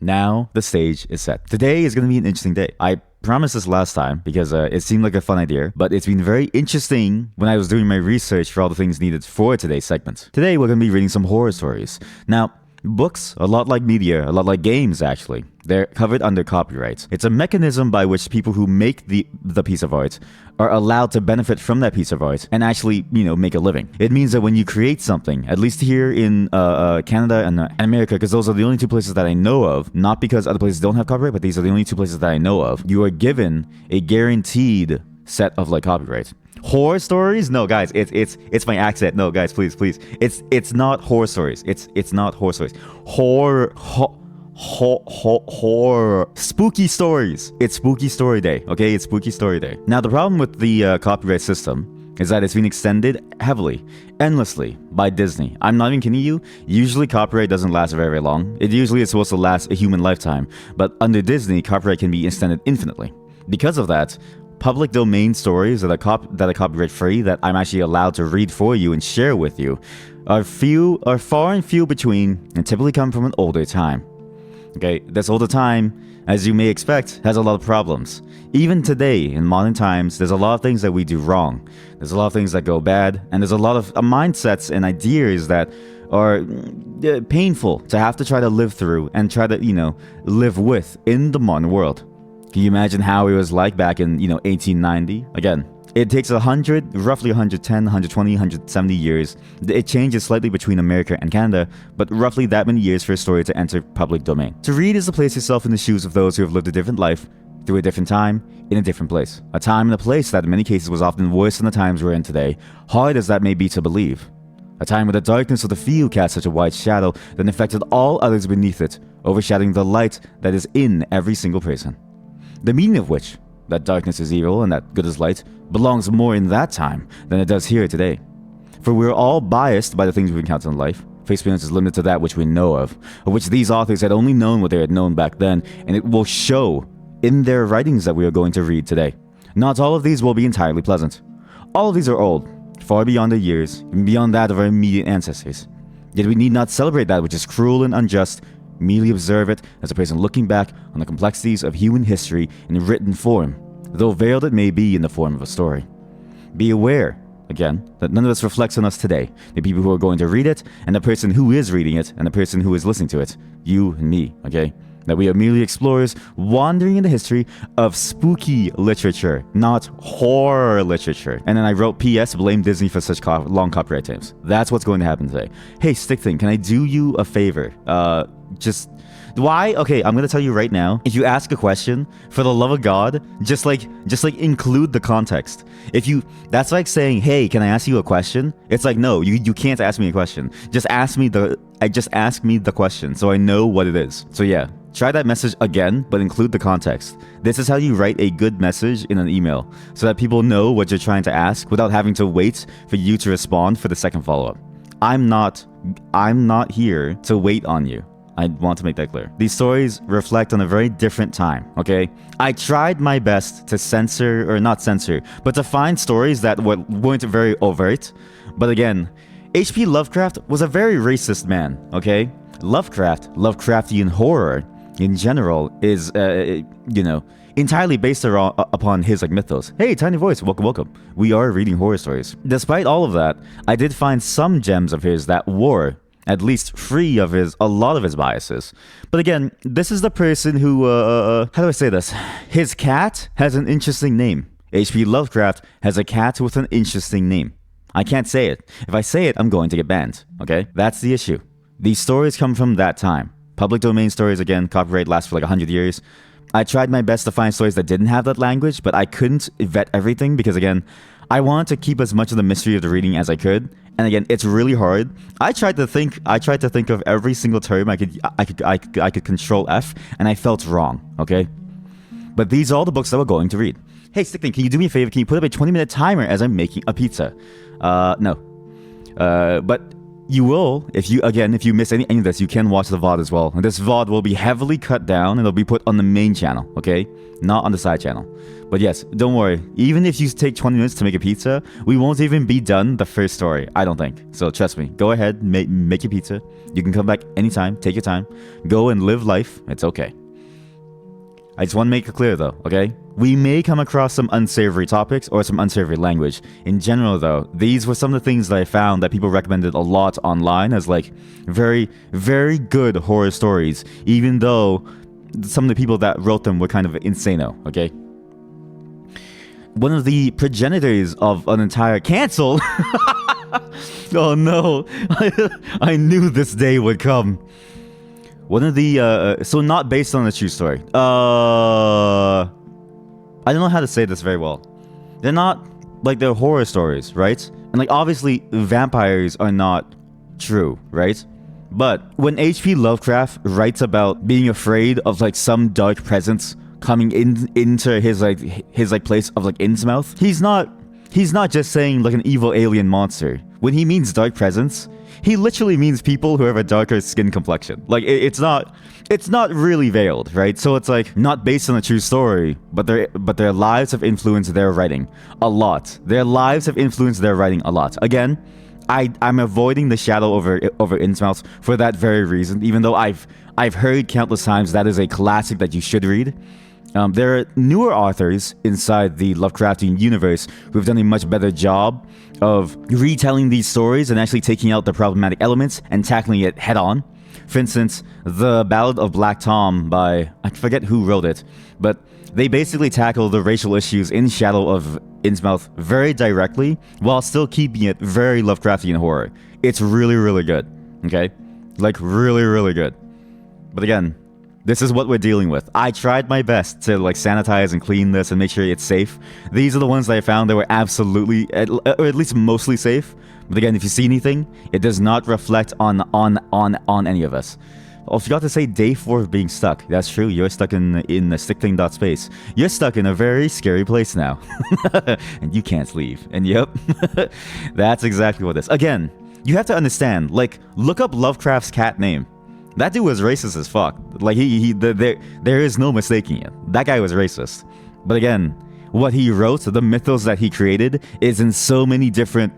Now the stage is set. Today is going to be an interesting day. I promised this last time because it seemed like a fun idea, but it's been very interesting when I was doing my research for all the things needed for today's segment. Today we're going to be reading some horror stories. Now, books, a lot like media, a lot like games actually, they're covered under copyright. It's a mechanism by which people who make the piece of art are allowed to benefit from that piece of art and actually, make a living. It means that when you create something, at least here in Canada and America, because those are the only two places that I know of, not because other places don't have copyright, but these are the only two places that I know of, you are given a guaranteed set of copyright. Horror stories? No, guys, it's my accent. No, guys, please. It's not horror stories. It's not horror stories. Horror. Spooky stories. It's spooky story day. Okay, it's spooky story day. Now, the problem with the copyright system is that it's been extended heavily, endlessly by Disney. I'm not even kidding you. Usually, copyright doesn't last very, very long. It usually is supposed to last a human lifetime, but under Disney, copyright can be extended infinitely. Because of that, public domain stories that are copyright free that I'm actually allowed to read for you and share with you are far and few between and typically come from an older time. Okay, this older time, as you may expect, has a lot of problems. Even today, in modern times, there's a lot of things that we do wrong. There's a lot of things that go bad, and there's a lot of mindsets and ideas that are painful to have to try to live through and try to, live with in the modern world. Can you imagine how it was like back in, 1890? Again, it takes roughly 110, 120, 170 years. It changes slightly between America and Canada, but roughly that many years for a story to enter public domain. To read is to place yourself in the shoes of those who have lived a different life, through a different time, in a different place. A time and a place that in many cases was often worse than the times we're in today, hard as that may be to believe. A time where the darkness of the field cast such a wide shadow that infected all others beneath it, overshadowing the light that is in every single person. The meaning of which, that darkness is evil and that good is light, belongs more in that time than it does here today. For we're all biased by the things we've encountered in life. Experience is limited to that which we know of which these authors had only known what they had known back then, and it will show in their writings that we are going to read today. Not all of these will be entirely pleasant. All of these are old, far beyond their years, and beyond that of our immediate ancestors. Yet we need not celebrate that which is cruel and unjust, merely observe it as a person looking back on the complexities of human history in written form, though veiled it may be in the form of a story. Be aware, again, that none of this reflects on us today, the people who are going to read it, and the person who is reading it, and the person who is listening to it, you and me, okay? That we are merely explorers wandering in the history of spooky literature, not horror literature. And then I wrote, P.S. blame Disney for such long copyright claims. That's what's going to happen today. Hey, Stick Thing, can I do you a favor? Why? Okay, I'm gonna tell you right now. If you ask a question, for the love of God, just include the context. That's like saying, hey, can I ask you a question? It's like, no, you can't ask me a question. Just ask me the question so I know what it is. So yeah, try that message again, but include the context. This is how you write a good message in an email, so that people know what you're trying to ask without having to wait for you to respond for the second follow-up. I'm not here to wait on you. I want to make that clear. These stories reflect on a very different time, okay? I tried my best to not censor, but to find stories that weren't very overt. But again, H.P. Lovecraft was a very racist man, okay? Lovecraftian horror in general is, entirely based upon his mythos. Hey, Tiny Voice, welcome. We are reading horror stories. Despite all of that, I did find some gems of his that were at least free of a lot of his biases. But again, this is the person who, how do I say this? His cat has an interesting name. H.P. Lovecraft has a cat with an interesting name. I can't say it. If I say it, I'm going to get banned, okay? That's the issue. These stories come from that time. Public domain stories, again, copyright lasts for 100 years. I tried my best to find stories that didn't have that language, but I couldn't vet everything because, again, I wanted to keep as much of the mystery of the reading as I could. And again, it's really hard. I tried to think of every single term I could control F, and I felt wrong, okay? But these are all the books that we're going to read. Hey, Stick Thing, can you do me a favor? Can you put up a 20-minute timer as I'm making a pizza? No. But You will, if you miss any of this, you can watch the VOD as well. And this VOD will be heavily cut down and it'll be put on the main channel, okay? Not on the side channel. But yes, don't worry. Even if you take 20 minutes to make a pizza, we won't even be done the first story, I don't think. So trust me, go ahead, make your pizza. You can come back anytime, take your time. Go and live life, it's okay. I just want to make it clear though, okay? We may come across some unsavory topics or some unsavory language. In general though, these were some of the things that I found that people recommended a lot online as like very, very good horror stories, even though some of the people that wrote them were kind of insano, okay? One of the progenitors of an entire cancel. Oh no, I knew this day would come. One of the, so not based on a true story. I don't know how to say this very well. They're not, like, they're horror stories, right? And, like, obviously, vampires are not true, right? But when H.P. Lovecraft writes about being afraid of, like, some dark presence coming into his place of, like, Innsmouth, he's not just saying, like, an evil alien monster. When he means dark presence, he literally means people who have a darker skin complexion. Like, it's not really veiled, right? So it's like not based on a true story, but their lives have influenced their writing a lot. Their lives have influenced their writing a lot. Again, I'm avoiding the shadow over Innsmouth for that very reason. Even though I've heard countless times that is a classic that you should read. There are newer authors inside the Lovecraftian universe who have done a much better job of retelling these stories and actually taking out the problematic elements and tackling it head on. For instance, the Ballad of Black Tom by, I forget who wrote it, but they basically tackle the racial issues in Shadow of Innsmouth very directly while still keeping it very Lovecraftian horror. It's really, really good, okay? Like, really, really good. But again, this is what we're dealing with. I tried my best to like sanitize and clean this and make sure it's safe. These are the ones that I found that were absolutely, or at least mostly safe. But again, if you see anything, it does not reflect on any of us. I forgot to say day 4 of being stuck. That's true. You're stuck in the stickthing.space. You're stuck in a very scary place now. And you can't leave. And yep, that's exactly what it is. Again, you have to understand, like, look up Lovecraft's cat name. That dude was racist as fuck. Like, there is no mistaking it. That guy was racist. But again, what he wrote, the mythos that he created, is in so many different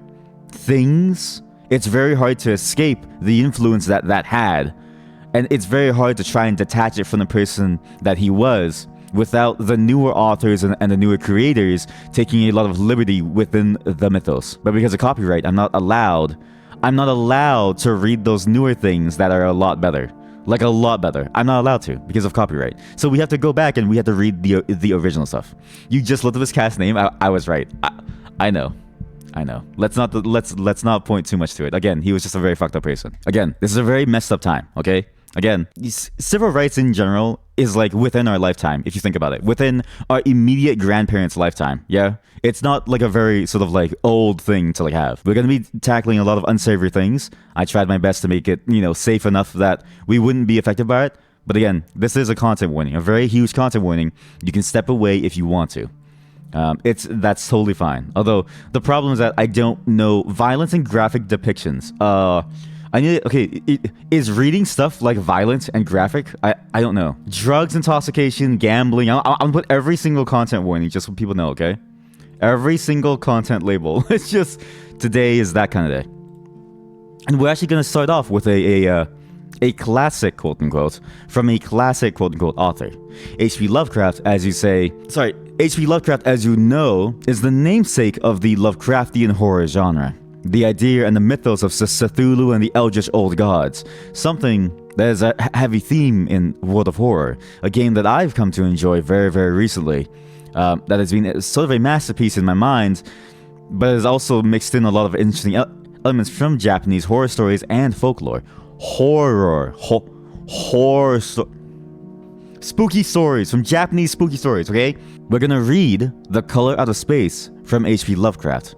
things. It's very hard to escape the influence that had. And it's very hard to try and detach it from the person that he was without the newer authors and the newer creators taking a lot of liberty within the mythos. But because of copyright, I'm not allowed to read those newer things that are a lot better. Like, a lot better. I'm not allowed to because of copyright. So we have to go back and we have to read the original stuff. You just looked at this cat's name. I was right. I know. Let's not point too much to it. Again, he was just a very fucked up person. Again, this is a very messed up time, okay? Again, civil rights in general is like within our lifetime, if you think about it. Within our immediate grandparents' lifetime, yeah? It's not like a very sort of like old thing to like have. We're going to be tackling a lot of unsavory things. I tried my best to make it, safe enough that we wouldn't be affected by it. But again, this is a content warning, a very huge content warning. You can step away if you want to. That's totally fine. Although the problem is that I don't know violence and graphic depictions. Is reading stuff like violent and graphic? I don't know. Drugs, intoxication, gambling. I'm gonna put every single content warning just so people know, okay? Every single content label. It's just, today is that kind of day. And we're actually gonna start off with a classic, quote unquote, from a classic, quote unquote, author. H.P. Lovecraft, as H.P. Lovecraft, as you know, is the namesake of the Lovecraftian horror genre. The idea and the mythos of Cthulhu and the eldritch old gods. Something that is a heavy theme in World of Horror. A game that I've come to enjoy very, very recently. That has been sort of a masterpiece in my mind, but has also mixed in a lot of interesting elements from Japanese horror stories and folklore. Spooky stories, from Japanese spooky stories, okay? We're gonna read The Color Out of Space from H.P. Lovecraft.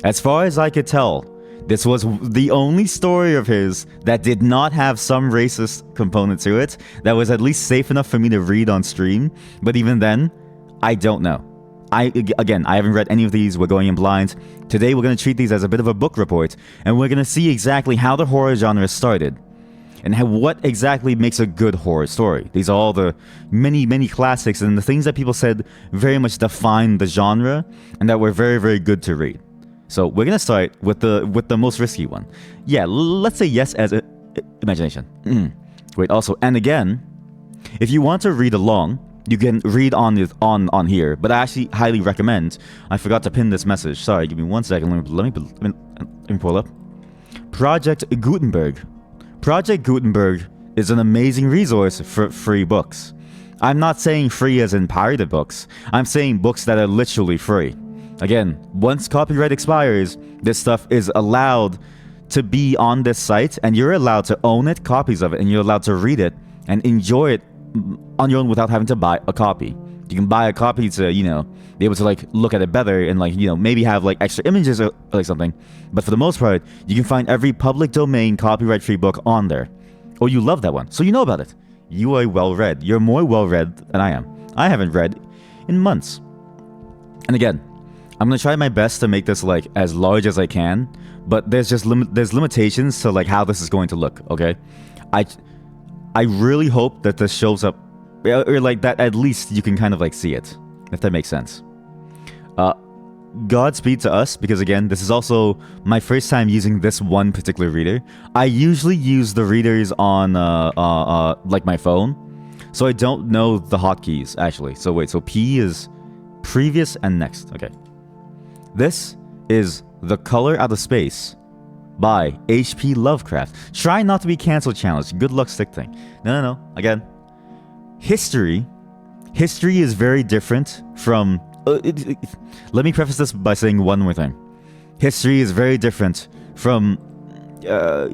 As far as I could tell, this was the only story of his that did not have some racist component to it, that was at least safe enough for me to read on stream, but even then, I don't know. Again, I haven't read any of these. We're going in blind. Today, we're going to treat these as a bit of a book report, and we're going to see exactly how the horror genre started, and what exactly makes a good horror story. These are all the many classics and the things that people said very much define the genre, and that were very good to read. So we're going to start with the most risky one. Yeah, let's say yes as imagination. Wait, also, and again, if you want to read along, you can read on here, but I actually highly recommend. I forgot to pin this message. Sorry, give me 1 second. Let me pull up. Project Gutenberg. Project Gutenberg is an amazing resource for free books. I'm not saying free as in pirated books. I'm saying books that are literally free. Again, once copyright expires, this stuff is allowed to be on this site, and you're allowed to own it, copies of it, and you're allowed to read it and enjoy it on your own without having to buy a copy. You can buy a copy to, be able to like look at it better and like, maybe have like extra images or like something. But for the most part, you can find every public domain copyright free book on there. Oh, you love that one, so you know about it. You are well read. You're more well read than I am. I haven't read in months. And again, I'm gonna try my best to make this like as large as I can, but there's limitations to like how this is going to look. Okay, I really hope that this shows up, or like that at least you can kind of like see it, if that makes sense. Godspeed to us, because again, this is also my first time using this one particular reader. I usually use the readers on like my phone, so I don't know the hotkeys actually. So wait, so P is previous and next. Okay, this is The Color Out of Space by H.P. Lovecraft. Try not to be cancel challenged. Good luck stick thing. No. Again, history is very different from... let me preface this by saying one more thing. History is very different from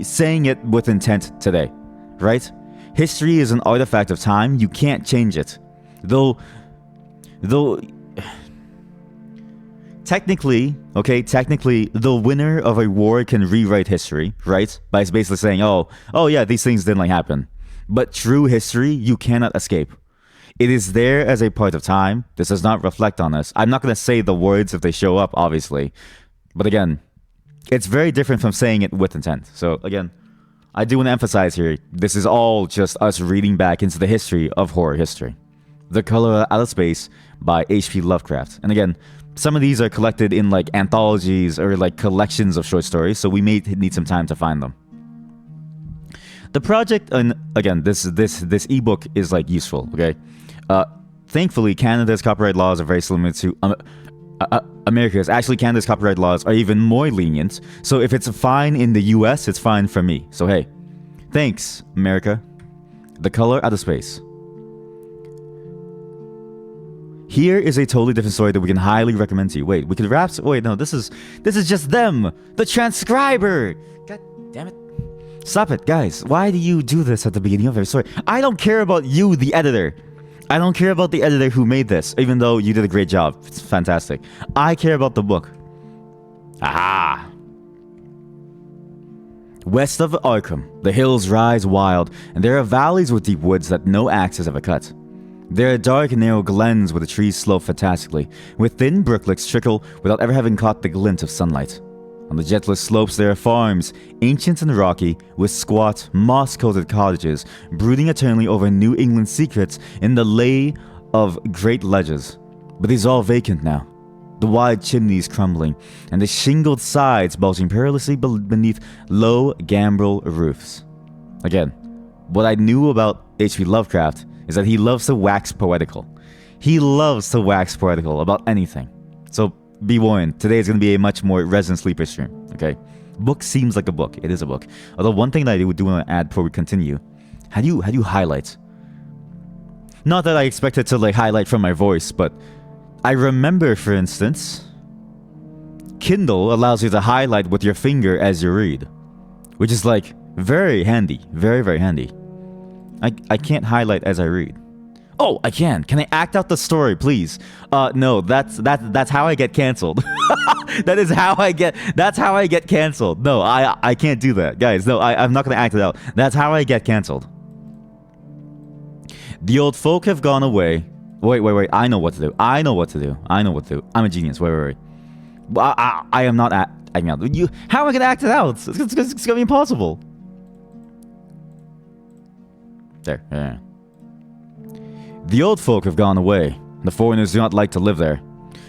saying it with intent today, right? History is an artifact of time. You can't change it. Though technically, the winner of a war can rewrite history, right? By basically saying, oh yeah, these things didn't like happen. But true history, you cannot escape. It is there as a part of time. This does not reflect on us. I'm not going to say the words if they show up, obviously. But again, it's very different from saying it with intent. So again, I do want to emphasize here, this is all just us reading back into the history of horror history. The Color Out of Space by H.P. Lovecraft. And again, some of these are collected in like anthologies or like collections of short stories, so we may need some time to find them. The project, and again, this ebook is like useful, okay? Thankfully, Canada's copyright laws are very similar to America's. Actually, Canada's copyright laws are even more lenient, so if it's fine in the US, it's fine for me. So hey, thanks, America. The Color Out of Space. Here is a totally different story that we can highly recommend to you. Wait, we could wrap... Wait, no, this is just them! The transcriber! God damn it. Stop it, guys. Why do you do this at the beginning of every story? I don't care about you, the editor. I don't care about the editor who made this, even though you did a great job. It's fantastic. I care about the book. Aha! West of Arkham, the hills rise wild, and there are valleys with deep woods that no axe has ever cut. There are dark and narrow glens where the trees slope fantastically, where thin brooklets trickle without ever having caught the glint of sunlight. On the gentlest slopes there are farms, ancient and rocky, with squat, moss-coated cottages, brooding eternally over New England secrets in the lay of great ledges. But these are all vacant now, the wide chimneys crumbling, and the shingled sides bulging perilously beneath low gambrel roofs. Again, what I knew about H.P. Lovecraft is that he loves to wax poetical. He loves to wax poetical about anything. So be warned, today is going to be a much more resin sleeper stream, okay? Book seems like a book. It is a book. Although one thing that I do want to add before we continue, how do you highlight? Not that I expected to like highlight from my voice, but I remember, for instance, Kindle allows you to highlight with your finger as you read, which is like very handy, very handy. I can't highlight as I read. Oh, I can. Can I act out the story, please? No, that's how I get canceled. That's how I get canceled. No, I can't do that, guys. No, I'm not gonna act it out. That's how I get canceled. The old folk have gone away, Wait. I know what to do. I'm a genius. Wait. I am not acting out. How am I gonna act it out? It's gonna be impossible. There. Yeah. The old folk have gone away. The foreigners do not like to live there.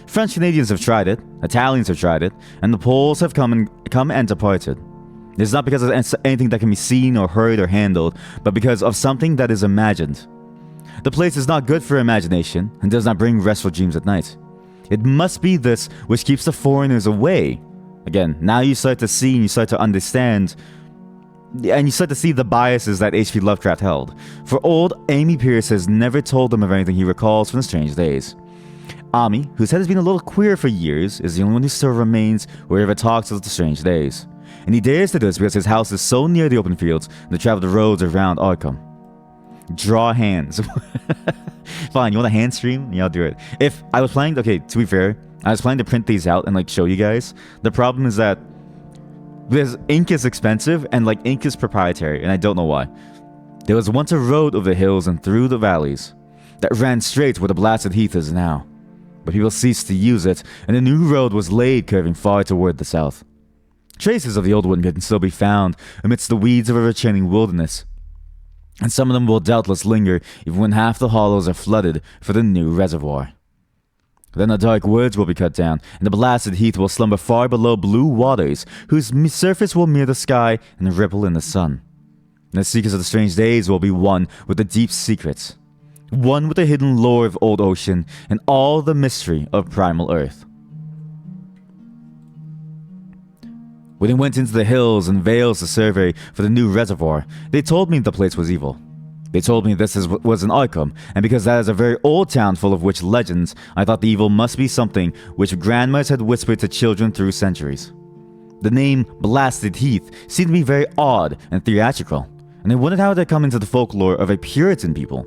French Canadians have tried it. Italians have tried it, and the Poles have come and departed. It is not because of anything that can be seen or heard or handled, but because of something that is imagined. The place is not good for imagination and does not bring restful dreams at night. It must be this which keeps the foreigners away. Again, now you start to see and you start to understand, and you start to see the biases that H.P. Lovecraft held. For old Amy Pierce has never told them of anything he recalls from the strange days. Ami, whose head has been a little queer for years, is the only one who still remains wherever talks of the strange days. And he dares to do this because his house is so near the open fields and the traveled roads around Arkham. Draw hands. Fine, you want a hand stream? Yeah, I'll do it. If I was planning, okay, to be fair, I was planning to print these out and like show you guys. The problem is that this ink is expensive and like ink is proprietary, and I don't know why. There was once a road over the hills and through the valleys that ran straight where the blasted heath is now. But people ceased to use it, and a new road was laid curving far toward the south. Traces of the old one can still be found amidst the weeds of a returning wilderness, and some of them will doubtless linger even when half the hollows are flooded for the new reservoir. Then the dark woods will be cut down, and the blasted heath will slumber far below blue waters, whose surface will mirror the sky and ripple in the sun. And the seekers of the strange days will be one with the deep secrets, one with the hidden lore of old ocean and all the mystery of primal earth. When they went into the hills and vales to survey for the new reservoir, they told me the place was evil. They told me this was an Arkham, and because that is a very old town full of witch legends, I thought the evil must be something which grandmothers had whispered to children through centuries. The name Blasted Heath seemed to be very odd and theatrical, and I wondered how it had come into the folklore of a Puritan people.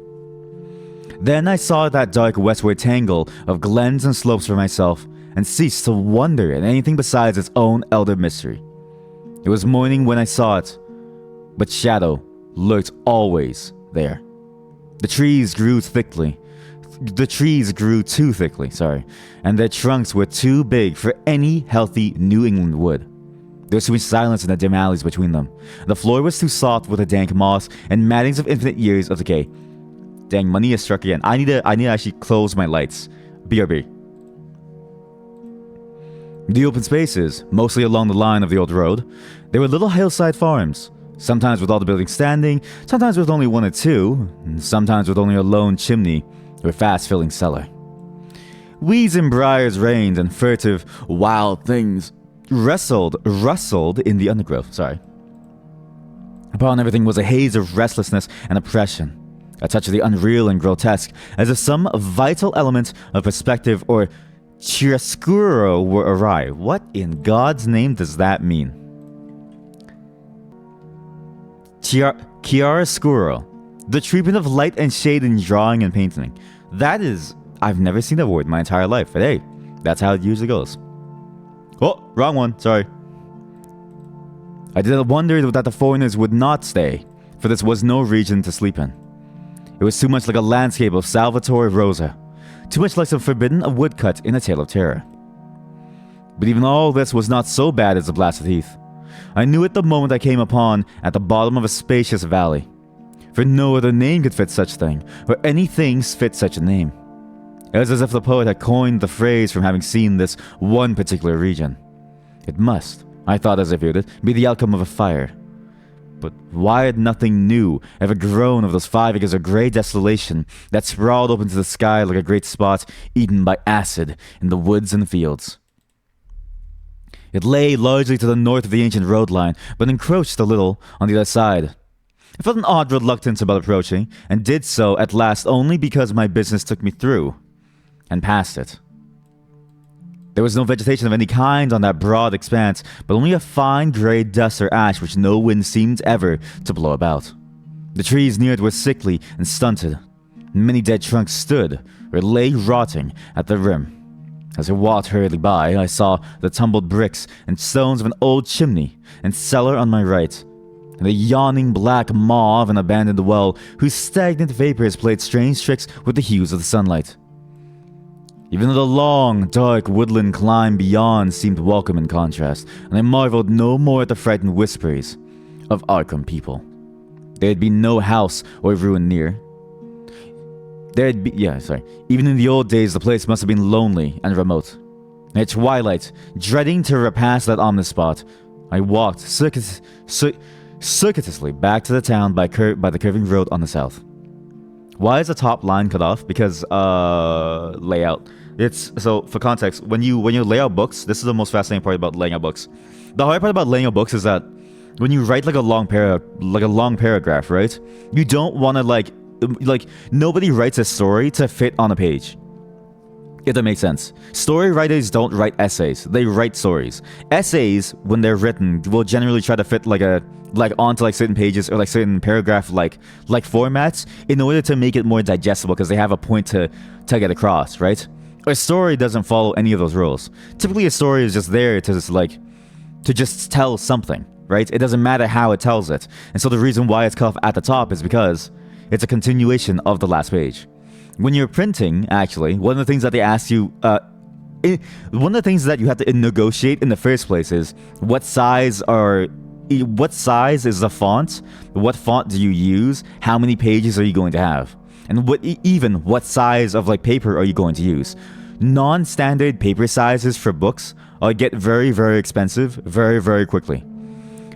Then I saw that dark westward tangle of glens and slopes for myself, and ceased to wonder at anything besides its own elder mystery. It was morning when I saw it, but shadow lurked always there. The trees grew too thickly, and their trunks were too big for any healthy New England wood. There was too much silence in the dim alleys between them. The floor was too soft with the dank moss and mattings of infinite years of decay. Dang, money has struck again. I need to actually close my lights. BRB. The open spaces, mostly along the line of the old road, they were little hillside farms, sometimes with all the buildings standing, sometimes with only one or two, and sometimes with only a lone chimney or a fast-filling cellar. Weeds and briars reigned, and furtive, wild things rustled in the undergrowth. Upon everything was a haze of restlessness and oppression, a touch of the unreal and grotesque, as if some vital element of perspective or chiaroscuro were awry. What in God's name does that mean? Chiaroscuro. The treatment of light and shade in drawing and painting. That is... I've never seen that word in my entire life, but hey, that's how it usually goes. Oh, wrong one, sorry. I did wonder that the foreigners would not stay, for this was no region to sleep in. It was too much like a landscape of Salvatore Rosa, too much like some forbidden woodcut in a tale of terror. But even all this was not so bad as the blasted heath. I knew it the moment I came upon at the bottom of a spacious valley, for no other name could fit such thing, or anything fit such a name. It was as if the poet had coined the phrase from having seen this one particular region. It must, I thought as I viewed it, be the outcome of a fire. But why had nothing new ever grown of those 5 acres of grey desolation that sprawled open to the sky like a great spot eaten by acid in the woods and fields? It lay largely to the north of the ancient road line, but encroached a little on the other side. I felt an odd reluctance about approaching, and did so at last only because my business took me through and past it. There was no vegetation of any kind on that broad expanse, but only a fine grey dust or ash which no wind seemed ever to blow about. The trees near it were sickly and stunted. Many dead trunks stood or lay rotting at the rim. As I walked hurriedly by, I saw the tumbled bricks and stones of an old chimney and cellar on my right, and the yawning black maw of an abandoned well whose stagnant vapors played strange tricks with the hues of the sunlight. Even though the long, dark woodland climb beyond seemed welcome in contrast, and I marveled no more at the frightened whispers of Arkham people. There had been no house or ruin near. Even in the old days, the place must have been lonely and remote. At twilight, dreading to repass that ominous spot, I walked circuitously back to the town by the curving road on the south. Why is the top line cut off? Because layout. So for context, when you lay out books, this is the most fascinating part about laying out books. The hard part about laying out books is that when you write like a long paragraph, right? You don't want to like nobody writes a story to fit on a page. If that makes sense. Story writers don't write essays, they write stories. Essays, when they're written, will generally try to fit onto certain pages or like certain paragraph formats in order to make it more digestible because they have a point to get across, right? A story doesn't follow any of those rules. Typically a story is just there to just tell something, right? It doesn't matter how it tells it. And so the reason why it's cut off at the top is because it's a continuation of the last page. When you're printing, actually, one of the things that they ask you, one of the things that you have to negotiate in the first place is what size is the font, what font do you use, how many pages are you going to have, and what size of paper are you going to use. Non-standard paper sizes for books get very, very expensive very, very quickly.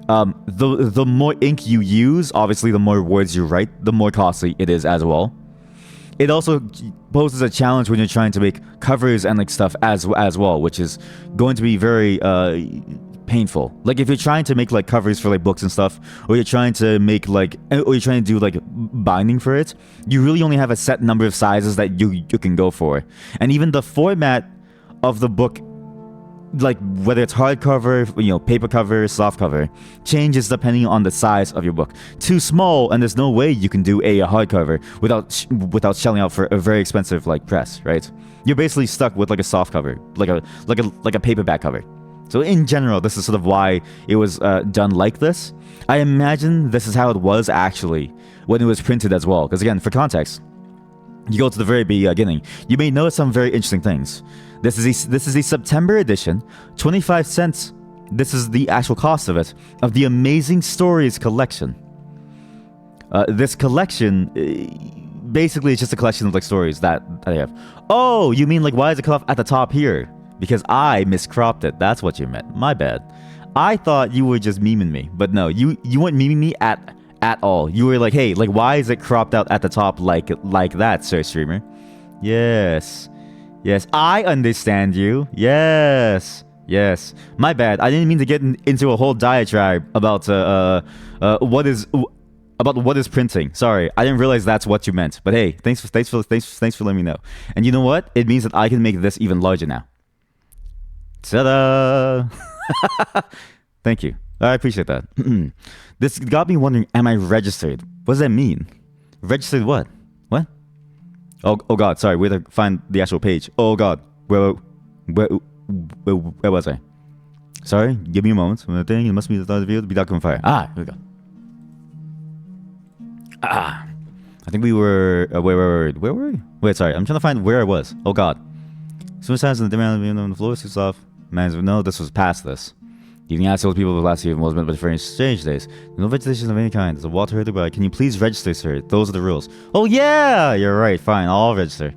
The more ink you use, obviously the more words you write, the more costly it is as well. It also poses a challenge when you're trying to make covers and stuff as well, which is going to be very painful. Like if you're trying to make covers for books and stuff, or you're trying to make do binding for it, you really only have a set number of sizes that you can go for. And even the format of the book, whether it's hardcover, paper cover, soft cover, changes depending on the size of your book. Too small, and there's no way you can do a hardcover without shelling out for a very expensive press, right? You're basically stuck with a soft cover, like a paperback cover. So in general, this is sort of why it was done like this. I imagine this is how it was actually when it was printed as well. Because again, for context, you go to the very beginning, you may notice some very interesting things. This is a September edition, 25 cents. This is the actual cost of it, of the Amazing Stories collection. This collection, basically, it's just a collection of stories that I have. Oh, you mean why is it cut off at the top here? Because I miscropped it. That's what you meant. My bad. I thought you were just memeing me, but no, you weren't memeing me at all. You were hey, why is it cropped out at the top like that, sir streamer? Yes, I understand you. Yes. My bad. I didn't mean to get into a whole diatribe about what is printing. Sorry, I didn't realize that's what you meant. But hey, thanks for letting me know. And you know what? It means that I can make this even larger now. Ta-da! Thank you. I appreciate that. This got me wondering, am I registered? What does that mean? Registered what? What? Oh god, sorry, we have to find the actual page. Oh god. Where was I? Sorry, give me a moment. It must be the start of the video to be dark on fire. Ah, here we go. I think we were... where were we? Wait, sorry, I'm trying to find where I was. Oh god. Suicides and the demand on the floor, six off. Man, no, this was past this. Eating assholes people of last year was meant by different strange days. No vegetation of any kind. There's a water hurter, but can you please register, sir? Those are the rules. Oh yeah! You're right, fine, I'll register.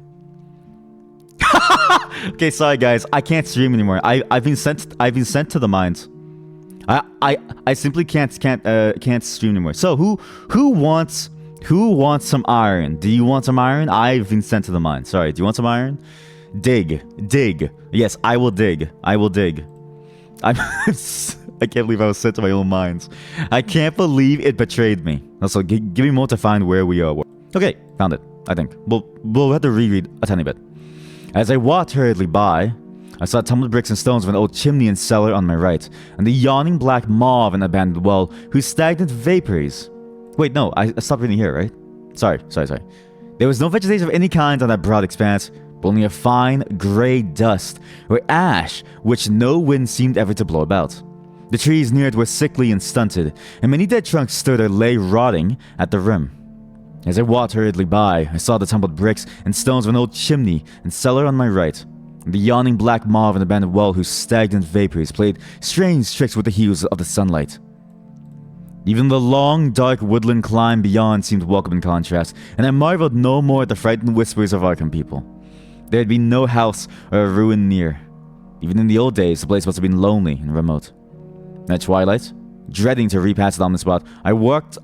Okay, sorry guys, I can't stream anymore. I've been sent to the mines. I simply can't stream anymore. So who wants some iron? Do you want some iron? I've been sent to the mines. Sorry, do you want some iron? Dig. Yes, I will dig. I can't believe I was sent to my own mines. I can't believe it betrayed me. Also, give me more to find where we are. Okay, found it, I think. We'll have to reread a tiny bit. As I walked hurriedly by, I saw tumbled bricks and stones of an old chimney and cellar on my right, and the yawning black maw of an abandoned well whose stagnant vapors... Wait, no, I stopped reading here, right? Sorry. There was no vegetation of any kind on that broad expanse, but only a fine, grey dust, or ash, which no wind seemed ever to blow about. The trees near it were sickly and stunted, and many dead trunks stood or lay rotting at the rim. As I walked hurriedly by, I saw the tumbled bricks and stones of an old chimney and cellar on my right, and the yawning black maw of an abandoned well whose stagnant vapors played strange tricks with the hues of the sunlight. Even the long, dark woodland climb beyond seemed welcome in contrast, and I marveled no more at the frightened whispers of Arkham people. There had been no house or a ruin near. Even in the old days, the place must have been lonely and remote. At twilight, dreading to repass it on the spot, I walked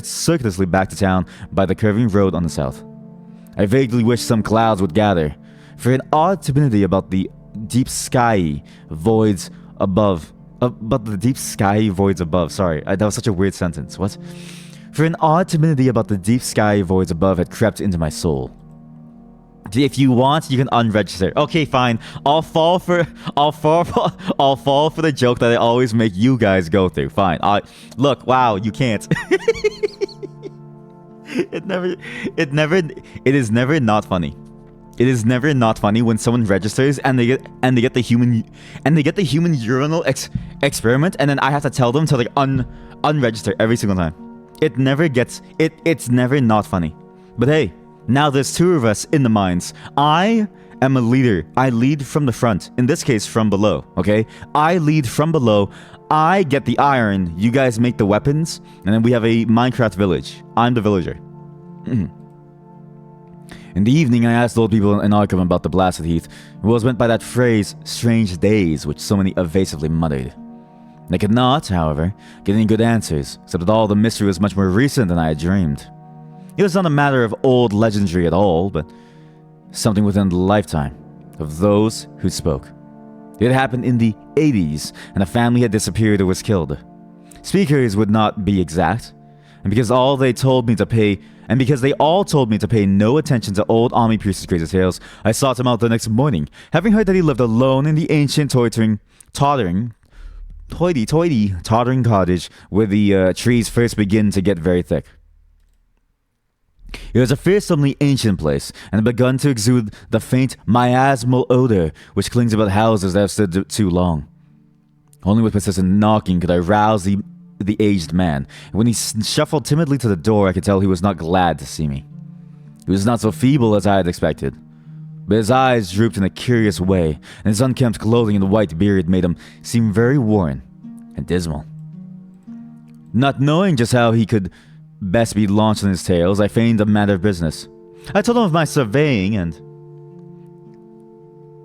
circuitously back to town by the curving road on the south. I vaguely wished some clouds would gather, for an odd timidity about the deep sky voids above. Sorry, that was such a weird sentence. What? For an odd timidity about the deep sky voids above had crept into my soul. If you want, you can unregister. Okay, fine. I'll fall for the joke that I always make you guys go through. Fine. Look, wow, you can't. It is never not funny. It is never not funny when someone registers and they get the human urinal experiment, and then I have to tell them to like unregister every single time. It's never not funny. But hey, now there's two of us in the mines. I am a leader. I lead from the front. In this case, from below, okay? I lead from below. I get the iron. You guys make the weapons. And then we have a Minecraft village. I'm the villager. In the evening, I asked old people in Arkham about the blasted heath. It was meant by that phrase, strange days, which so many evasively muttered. They could not, however, get any good answers, except that all the mystery was much more recent than I had dreamed. It was not a matter of old legendary at all, but something within the lifetime of those who spoke. It had happened in the 80s, and a family had disappeared or was killed. Speakers would not be exact, and because they all told me to pay no attention to old army priest's crazy tales, I sought him out the next morning, having heard that he lived alone in the ancient tottering cottage where the trees first begin to get very thick. It was a fearsomely ancient place, and had begun to exude the faint miasmal odor which clings about houses that have stood too long. Only with persistent knocking could I rouse the aged man, and when he shuffled timidly to the door, I could tell he was not glad to see me. He was not so feeble as I had expected, but his eyes drooped in a curious way, and his unkempt clothing and white beard made him seem very worn and dismal. Not knowing just how he could best be launched in his tales, I feigned a matter of business. I told him of my surveying and...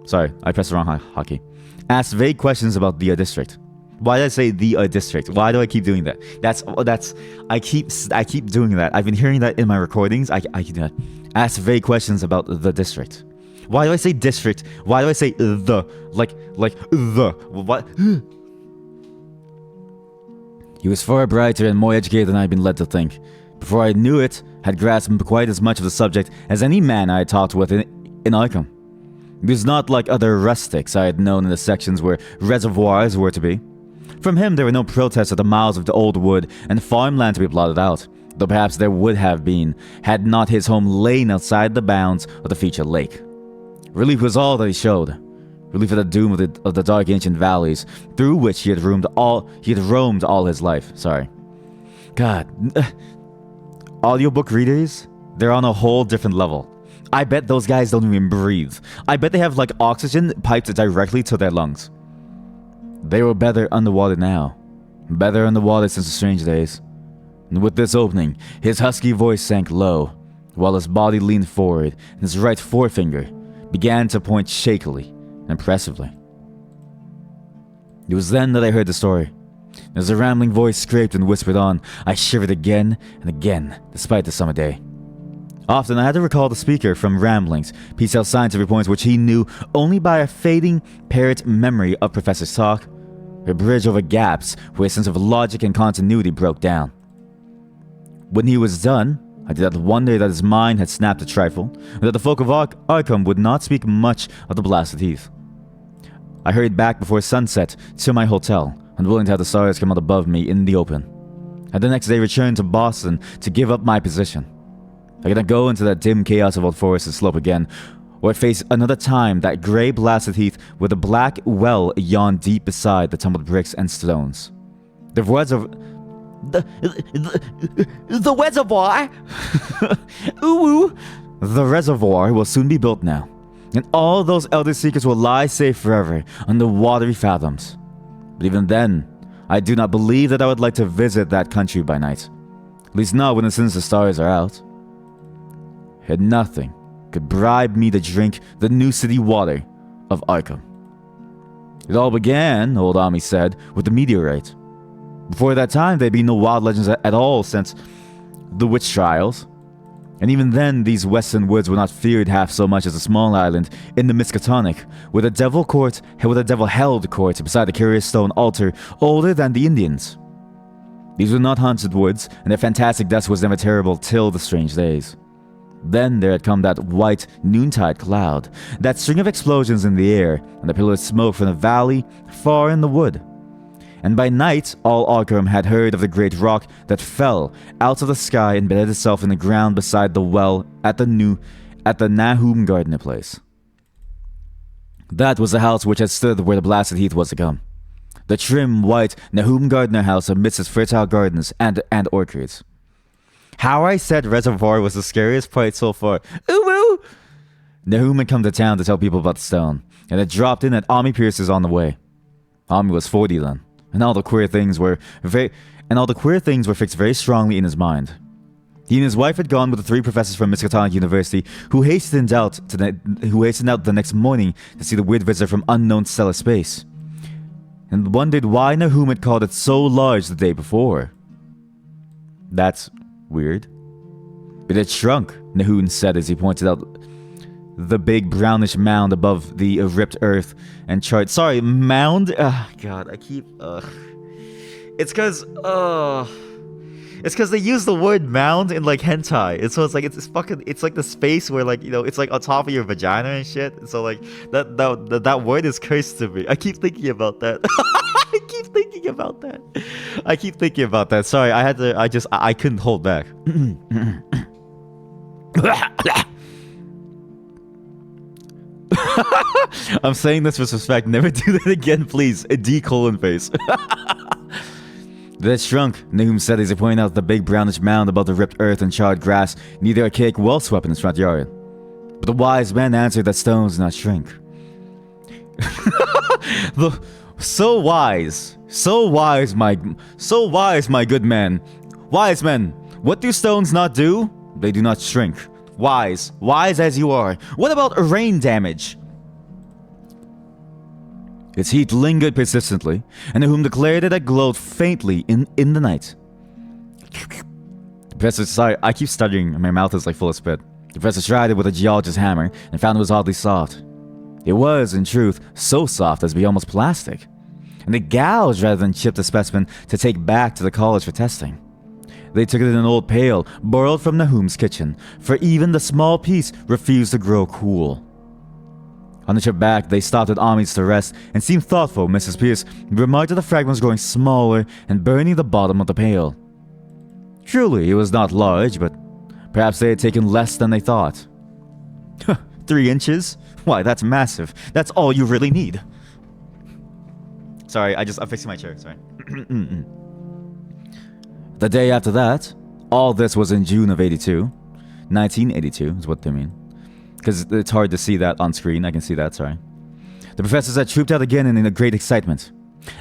Sorry, I pressed the wrong hotkey. Asked vague questions about the district. Why did I say the district? Why do I keep doing that? I keep doing that. I've been hearing that in my recordings. I keep doing that. Asked vague questions about the district. Why do I say district? Why do I say the? Like the? What? He was far brighter and more educated than I had been led to think. Before I knew it, had grasped quite as much of the subject as any man I had talked with in Arkham. He was not like other rustics I had known in the sections where reservoirs were to be. From him there were no protests at the miles of the old wood and farmland to be blotted out, though perhaps there would have been, had not his home lain outside the bounds of the feature lake. Relief was all that he showed. Relief at the doom of the dark ancient valleys, through which he had roamed all his life. Sorry. God. Audiobook readers, they're on a whole different level. I bet those guys don't even breathe. I bet they have like oxygen piped directly to their lungs. They were better underwater now. Better underwater since the strange days. And with this opening, his husky voice sank low, while his body leaned forward and his right forefinger began to point shakily and impressively. It was then that I heard the story. As the rambling voice scraped and whispered on, I shivered again and again, despite the summer day. Often I had to recall the speaker from ramblings, piece out scientific points which he knew only by a fading parrot memory of Professor's talk, or bridge over gaps where a sense of logic and continuity broke down. When he was done, I did not wonder that his mind had snapped a trifle, and that the folk of Arkham would not speak much of the blasted heath. I hurried back before sunset to my hotel, unwilling to have the stars come out above me in the open, and the next day returned to Boston to give up my position. I could not go into that dim chaos of Old Forest and Slope again, or face another time that grey blasted heath where the black well yawned deep beside the tumbled bricks and stones. The reservoir... The reservoir? Ooh! The reservoir will soon be built now, and all those elder seekers will lie safe forever on the watery fathoms. But even then, I do not believe that I would like to visit that country by night. At least not when the sinister stars are out. And nothing could bribe me to drink the new city water of Arkham. It all began, old Ami said, with the meteorite. Before that time, there'd been no wild legends at all since the witch trials. And even then, these western woods were not feared half so much as a small island in the Miskatonic, with a devil-held court beside the curious stone altar older than the Indians. These were not haunted woods, and their fantastic dust was never terrible till the strange days. Then there had come that white noontide cloud, that string of explosions in the air, and the pillar of smoke from the valley far in the wood. And by night, all Arkham had heard of the great rock that fell out of the sky and embedded itself in the ground beside the well at the Nahum Gardner place. That was the house which had stood where the blasted heath was to come. The trim, white Nahum Gardner house amidst its fertile gardens and orchards. How I said reservoir was the scariest part so far. Ooh! Nahum had come to town to tell people about the stone, and had dropped in at Ami Pierce's on the way. Ami was 40 then, and all the queer things were fixed very strongly in his mind. He and his wife had gone with the 3 professors from Miskatonic University, who hastened out the next morning to see the weird visitor from unknown stellar space, and wondered why Nahum had called it so large the day before. That's weird. It had shrunk, Nahum said as he pointed out the big brownish mound above the ripped earth and chart. Sorry, mound? God, I keep... It's because they use the word mound in like hentai. And so it's like it's like the space where like, you know, it's like on top of your vagina and shit. So like that word is cursed to me. I keep thinking about that. I keep thinking about that. Sorry, I couldn't hold back. I'm saying this with respect. Never do that again, please. A D colon face. That shrunk, Nahum said as he pointed out the big brownish mound above the ripped earth and charred grass near the archaic well swept in his front yard. But the wise man answered that stones do not shrink. So wise, my good man. Wise men, what do stones not do? They do not shrink. Wise as you are. What about rain damage? Its heat lingered persistently, and Nahum declared it had glowed faintly in the night. The professor, sorry, I keep stuttering and my mouth is like full of spit. The professor tried it with a geologist's hammer and found it was oddly soft. It was, in truth, so soft as to be almost plastic, and it gouged rather than chipped the specimen to take back to the college for testing. They took it in an old pail, borrowed from Nahum's kitchen, for even the small piece refused to grow cool. On the trip back, they stopped at Ami's to rest and seemed thoughtful. Mrs. Pierce remarked that the fragment was growing smaller and burning the bottom of the pail. Truly, it was not large, but perhaps they had taken less than they thought. 3 inches? Why, that's massive. That's all you really need. Sorry, I'm fixing my chair, sorry. The day after that, all this was in June of 1982 is what they mean. Because it's hard to see that on screen. I can see that, sorry. The professors had trooped out again in a great excitement.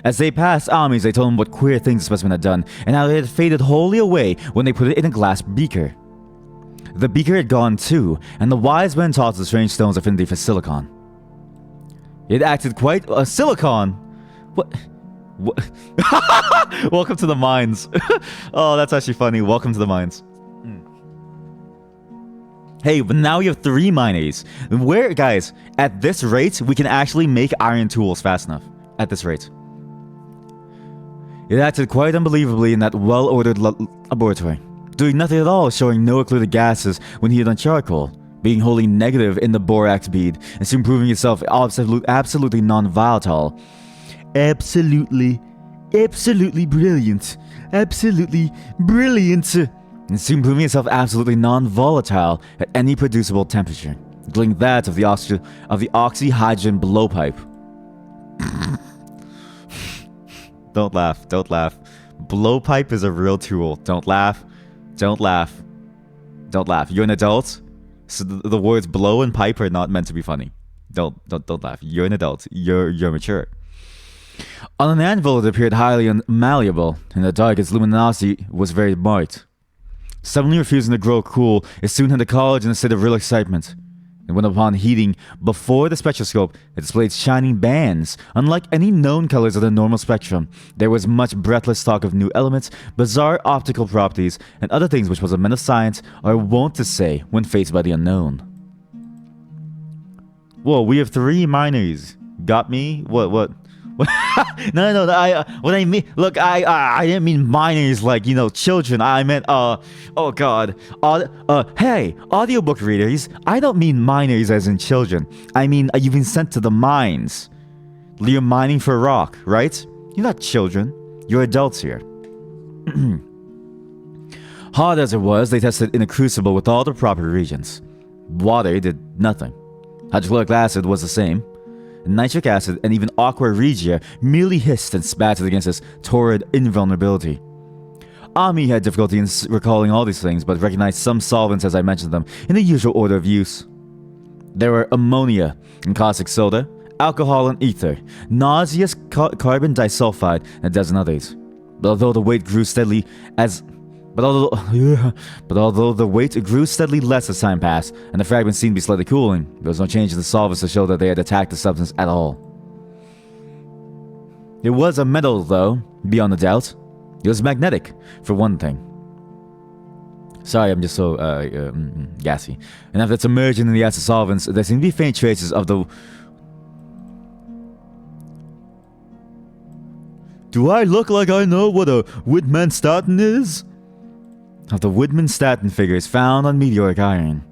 As they passed Ami's, they told him what queer things the specimen had done, and how it had faded wholly away when they put it in a glass beaker. The beaker had gone too, and the wise men taught the strange stone's affinity for silicon. It acted quite... silicon? What? Welcome to the mines. Oh, that's actually funny. Welcome to the mines. Hey, but now we have 3 miners. Where, guys, at this rate, we can actually make iron tools fast enough. At this rate. It acted quite unbelievably in that well-ordered laboratory, doing nothing at all, showing no occluded gases when heated on charcoal, being wholly negative in the borax bead, and soon proving itself absolutely non-volatile. Absolutely brilliant. Absolutely brilliant. And soon proving itself absolutely non-volatile at any producible temperature. including that of the oxyhydrogen blowpipe. Don't laugh. Don't laugh. Blowpipe is a real tool. Don't laugh. Don't laugh. Don't laugh. You're an adult, so the words blow and pipe are not meant to be funny. Don't laugh. You're an adult. You're mature. On an anvil, it appeared highly malleable. In the dark, its luminosity was very marked. Suddenly refusing to grow cool, it soon had the college in a state of real excitement. And when upon heating before the spectroscope, it displayed shining bands, unlike any known colors of the normal spectrum. There was much breathless talk of new elements, bizarre optical properties, and other things which most men of science are wont to say when faced by the unknown. Whoa, we have 3 minors. Got me? What? No, what I mean, look, I didn't mean minors like, children. I meant, oh god, hey, audiobook readers, I don't mean minors as in children. I mean, you've been sent to the mines. You're mining for rock, right? You're not children. You're adults here. Hot as it was, they tested in a crucible with all the proper reagents. Water did nothing. Hydrochloric acid was the same. Nitric acid and even aqua regia merely hissed and spattered against his torrid invulnerability. Ami had difficulty in recalling all these things, but recognized some solvents as I mentioned them in the usual order of use. There were ammonia and caustic soda, alcohol and ether, nauseous carbon disulfide, and a dozen others. But although the weight grew steadily less as time passed, and the fragments seemed to be slightly cooling, there was no change in the solvents to show that they had attacked the substance at all. It was a metal, though, beyond a doubt. It was magnetic, for one thing. Sorry, I'm just so gassy. And after it's immersed in the acid solvents, there seemed to be faint traces of the... Do I look like I know what a Widmanstatin is? Of the Widmanstatin figures found on meteoric iron.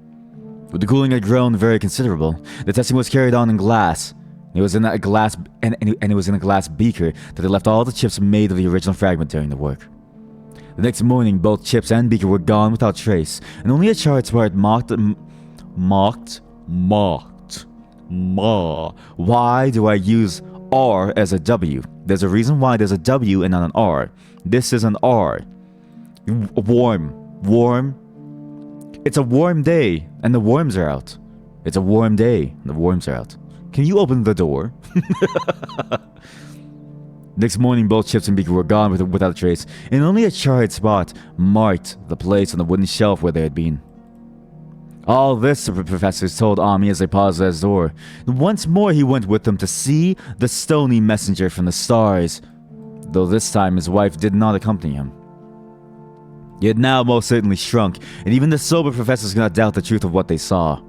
But the cooling had grown very considerable. The testing was carried on in glass. It was in a glass beaker that they left all the chips made of the original fragment during the work. The next morning, both chips and beaker were gone without trace, and only a chart marked Why do I use R as a W? There's a reason why there's a W and not an R. This is an R. Warm. It's a warm day, and the worms are out. It's a warm day, and the worms are out. Can you open the door? Next morning, both chips and beaker were gone without a trace, and only a charred spot marked the place on the wooden shelf where they had been. All this the professors told Ami as they paused at his door. Once more he went with them to see the stony messenger from the stars, though this time his wife did not accompany him. He had now most certainly shrunk, and even the sober professors could not doubt the truth of what they saw.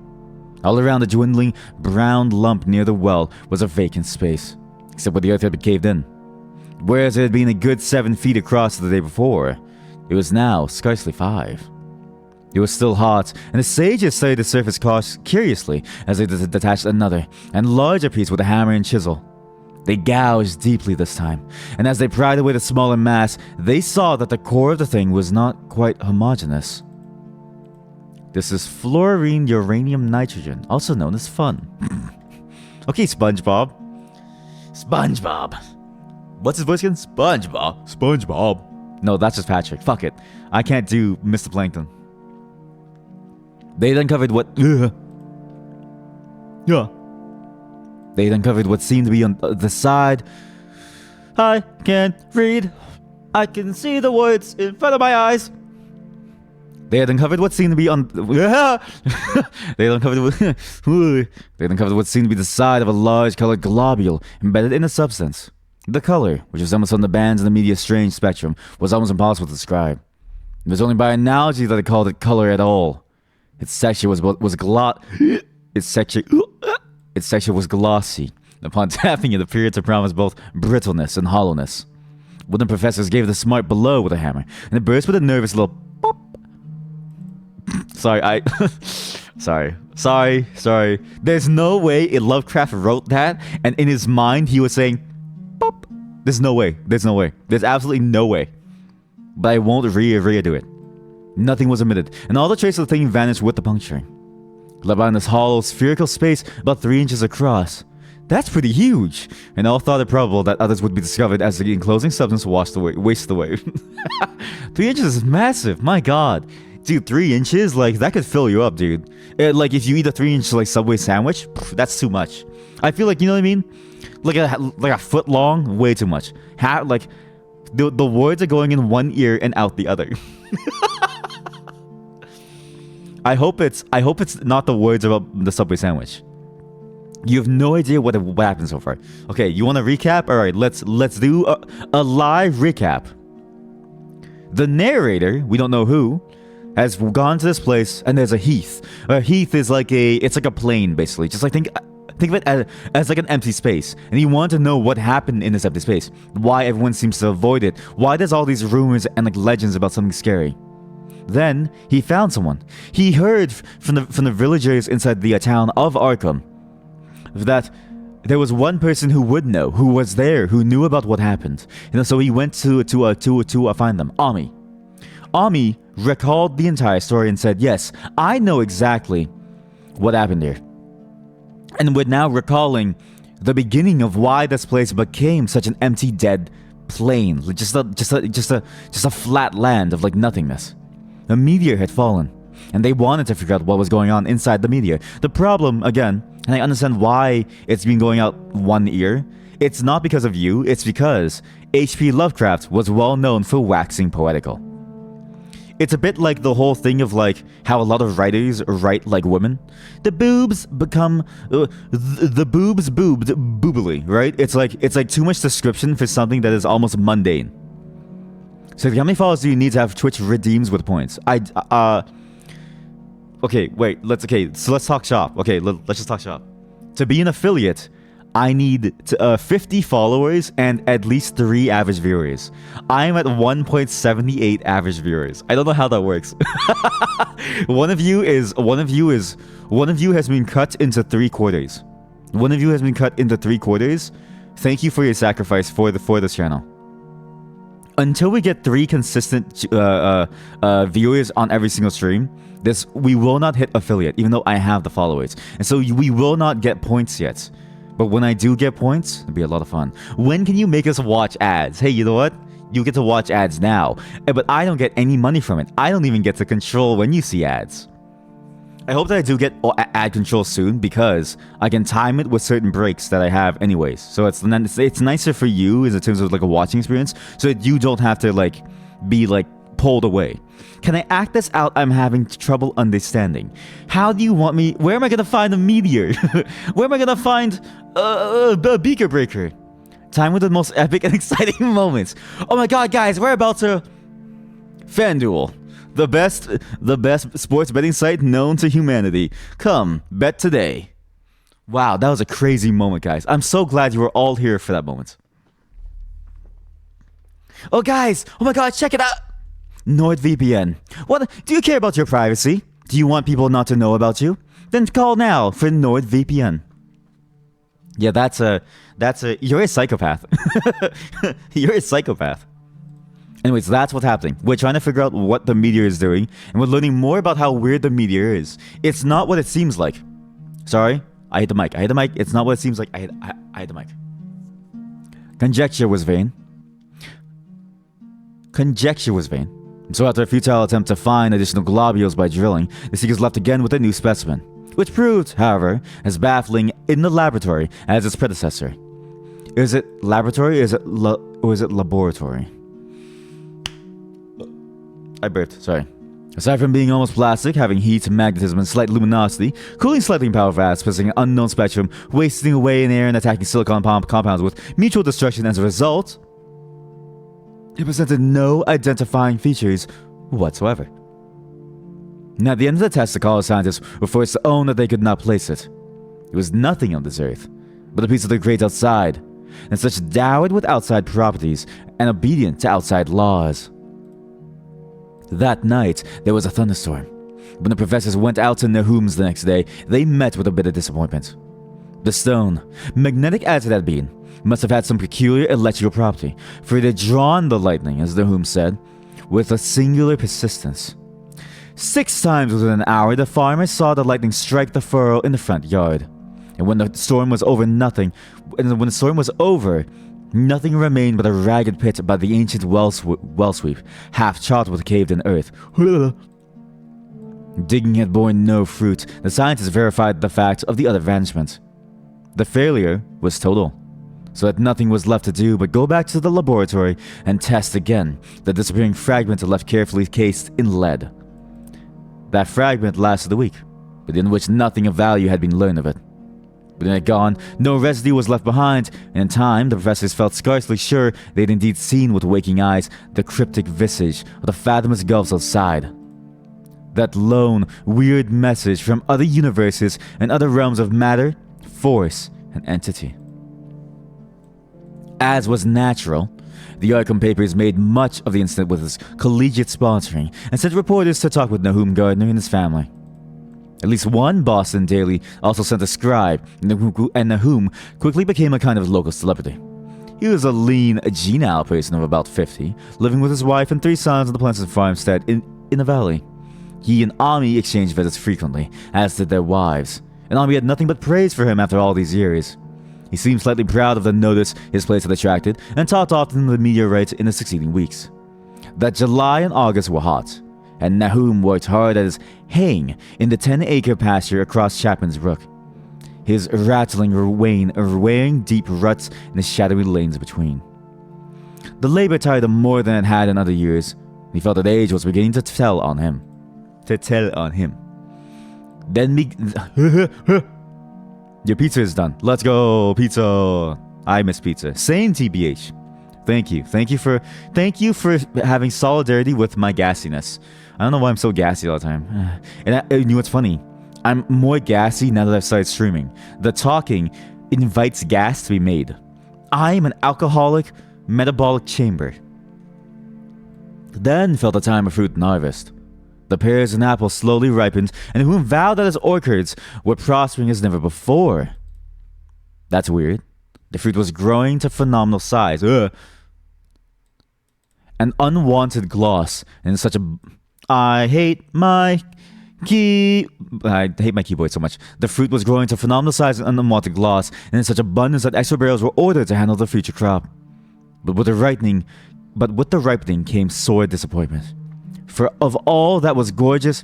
All around the dwindling brown lump near the well was a vacant space, except where the earth had been caved in. Whereas it had been a good 7 feet across the day before, it was now scarcely 5. It was still hot, and the sages studied the surface curiously as they detached another and larger piece with a hammer and chisel. They gouged deeply this time, and as they pried away the smaller mass, they saw that the core of the thing was not quite homogeneous. This is fluorine uranium nitrogen, also known as fun. Okay, SpongeBob. What's his voice again? SpongeBob. No, that's just Patrick. Fuck it. I can't do Mr. Plankton. They had uncovered what... They had uncovered what seemed to be on the side. I can't read. I can see the words in front of my eyes. They had uncovered what seemed to be on... They had uncovered what seemed to be the side of a large colored globule embedded in a substance. The color, which resembled some of the bands in the media's strange spectrum, was almost impossible to describe. It was only by analogy that they called it color at all. Its texture was glossy. Upon tapping it appeared to promise both brittleness and hollowness. One of the professors gave it a smart blow with a hammer, and it burst with a nervous little pop. Sorry. There's no way Lovecraft wrote that, and in his mind he was saying, pop. There's no way. There's absolutely no way. But I won't redo it. Nothing was emitted, and all the trace of the thing vanished with the puncturing. left behind this hollow spherical space about 3 inches across. That's pretty huge, and all thought it probable that others would be discovered as the enclosing substance wasted away. 3 inches is massive, my god. Dude, 3 inches? Like, that could fill you up, dude. Like, if you eat a 3-inch, like, Subway sandwich, that's too much. I feel like, you know what I mean? Like a foot long, way too much. Like, the words are going in one ear and out the other. I hope it's not the words about the Subway sandwich. You have no idea what happened so far. Okay, you want to recap? All right, let's do a live recap. The narrator, we don't know who, has gone to this place, and there's a heath. A heath is like it's like a plain, basically. Just like think of it as like an empty space. And he wanted to know what happened in this empty space. Why everyone seems to avoid it. Why there's all these rumors and like legends about something scary. Then he found someone. He heard from the villagers inside the town of Arkham that there was one person who would know, who was there, who knew about what happened. And so he went to find them. Ami recalled the entire story and said, "Yes, I know exactly what happened here." And we're now recalling the beginning of why this place became such an empty, dead plain, just a flat land of like nothingness. A meteor had fallen, and they wanted to figure out what was going on inside the meteor. The problem, again, and I understand why it's been going out one ear, it's not because of you, it's because H.P. Lovecraft was well known for waxing poetical. It's a bit like the whole thing of like how a lot of writers write like women. The boobs become the boobs boobed boobily, right? It's like too much description for something that is almost mundane. So how many followers do you need to have Twitch redeems with points? Okay, wait, so let's talk shop. Okay, let's just talk shop. To be an affiliate, I need 50 followers and at least 3 average viewers. I'm at 1.78 average viewers. I don't know how that works. One of you has been cut into 3 quarters. One of you has been cut into 3 quarters. Thank you for your sacrifice for this channel. Until we get 3 consistent viewers on every single stream, we will not hit affiliate, even though I have the followers. And so we will not get points yet. But when I do get points, it'll be a lot of fun. When can you make us watch ads? Hey, you know what? You get to watch ads now. But I don't get any money from it. I don't even get to control when you see ads. I hope that I do get ad control soon, because I can time it with certain breaks that I have anyways. So it's nicer for you in terms of like a watching experience, so that you don't have to like be like pulled away. Can I act this out? I'm having trouble understanding. How do you want me? Where am I gonna find a meteor? Where am I gonna find a beaker breaker? Time with the most epic and exciting moments. Oh my god, guys, we're about to FanDuel. The best sports betting site known to humanity. Come, bet today. Wow, that was a crazy moment, guys. I'm so glad you were all here for that moment. Oh, guys. Oh my god, check it out. NordVPN. What? Do you care about your privacy? Do you want people not to know about you? Then call now for NordVPN. Yeah, you're a psychopath. You're a psychopath. Anyways, that's what's happening. We're trying to figure out what the meteor is doing, and we're learning more about how weird the meteor is. It's not what it seems like. Sorry, I hit the mic. It's not what it seems like. I hit the mic. Conjecture was vain. So after a futile attempt to find additional globules by drilling, the seekers left again with a new specimen, which proved, however, as baffling in the laboratory as its predecessor. Is it laboratory, or is it laboratory? I burped, sorry. Aside from being almost plastic, having heat, magnetism, and slight luminosity, cooling slightly powerful fast, possessing an unknown spectrum, wasting away in air and attacking silicon compounds with mutual destruction as a result, it presented no identifying features whatsoever. Now, at the end of the test, the college scientists were forced to own that they could not place it. It was nothing on this earth, but a piece of the great outside, and such endowed with outside properties and obedient to outside laws. That night, there was a thunderstorm. When the professors went out to Nahum's the next day, they met with a bit of disappointment. The stone, magnetic as it had been, must have had some peculiar electrical property, for it had drawn the lightning, as Nahum said, with a singular persistence. 6 times within an hour, the farmer saw the lightning strike the furrow in the front yard. And when the storm was over, nothing remained but a ragged pit by the ancient well sweep, half chopped with caved-in earth. Digging had borne no fruit. The scientists verified the fact of the other vanishment. The failure was total, so that nothing was left to do but go back to the laboratory and test again the disappearing fragment left carefully cased in lead. That fragment lasted a week, but in which nothing of value had been learned of it. When it had gone, no residue was left behind, and in time the professors felt scarcely sure they had indeed seen with waking eyes the cryptic visage of the fathomless gulfs outside. That lone, weird message from other universes and other realms of matter, force, and entity. As was natural, the Arkham papers made much of the incident with its collegiate sponsoring and sent reporters to talk with Nahum Gardner and his family. At least one Boston daily also sent a scribe, and Nahum quickly became a kind of local celebrity. He was a lean, genial person of about 50, living with his wife and 3 sons on the Pleasant farmstead in the valley. He and Ami exchanged visits frequently, as did their wives, and Ami had nothing but praise for him after all these years. He seemed slightly proud of the notice his place had attracted, and talked often in the meteorite in the succeeding weeks. That July and August were hot, and Nahum worked hard at his haying in the 10-acre pasture across Chapman's Brook. His rattling wain wearing deep ruts in the shadowy lanes between. The labor tired him more than it had in other years, and he felt that age was beginning to tell on him. Then your pizza is done. Let's go, pizza. I miss pizza. Same TBH. Thank you. Thank you for having solidarity with my gassiness. I don't know why I'm so gassy all the time. And you know what's funny? I'm more gassy now that I've started streaming. The talking invites gas to be made. I am an alcoholic metabolic chamber. Then fell the time of fruit and harvest. The pears and apples slowly ripened, and Nahum vowed that his orchards were prospering as never before. That's weird. The fruit was growing to phenomenal size. An unwanted gloss, and such a... I hate my keyboard so much. The fruit was growing to phenomenal size and unwanted gloss, and in such abundance that extra barrels were ordered to handle the future crop. But with the ripening came sore disappointment. For of all that was gorgeous,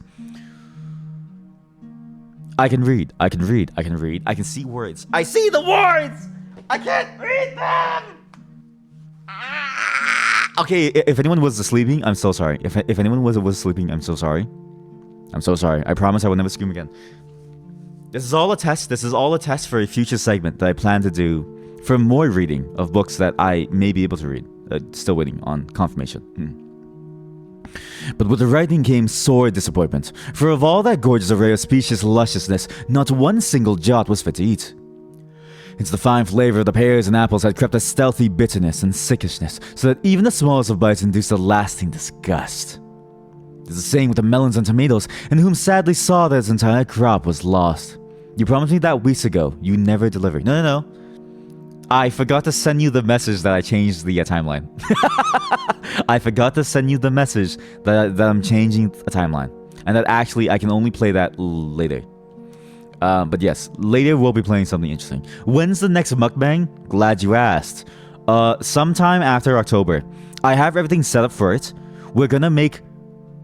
I can read. I can see words. I see the words! I can't read them! Okay, if anyone was sleeping, I'm so sorry. If anyone was sleeping, I'm so sorry. I'm so sorry. I promise I will never scream again. This is all a test. This is all a test for a future segment that I plan to do for more reading of books that I may be able to read. Still waiting on confirmation. But with the writing came sore disappointment, for of all that gorgeous array of specious lusciousness, not one single jot was fit to eat. Into the fine flavor of the pears and apples had crept a stealthy bitterness and sickishness, so that even the smallest of bites induced a lasting disgust. It is the same with the melons and tomatoes, and whom sadly saw that his entire crop was lost. You promised me that weeks ago. You never delivered. No. I forgot to send you the message that I changed the timeline. I forgot to send you the message that I'm changing a timeline. And that actually I can only play that later. But yes, later we'll be playing something interesting. When's the next mukbang? Glad you asked. Sometime after October. I have everything set up for it. We're gonna make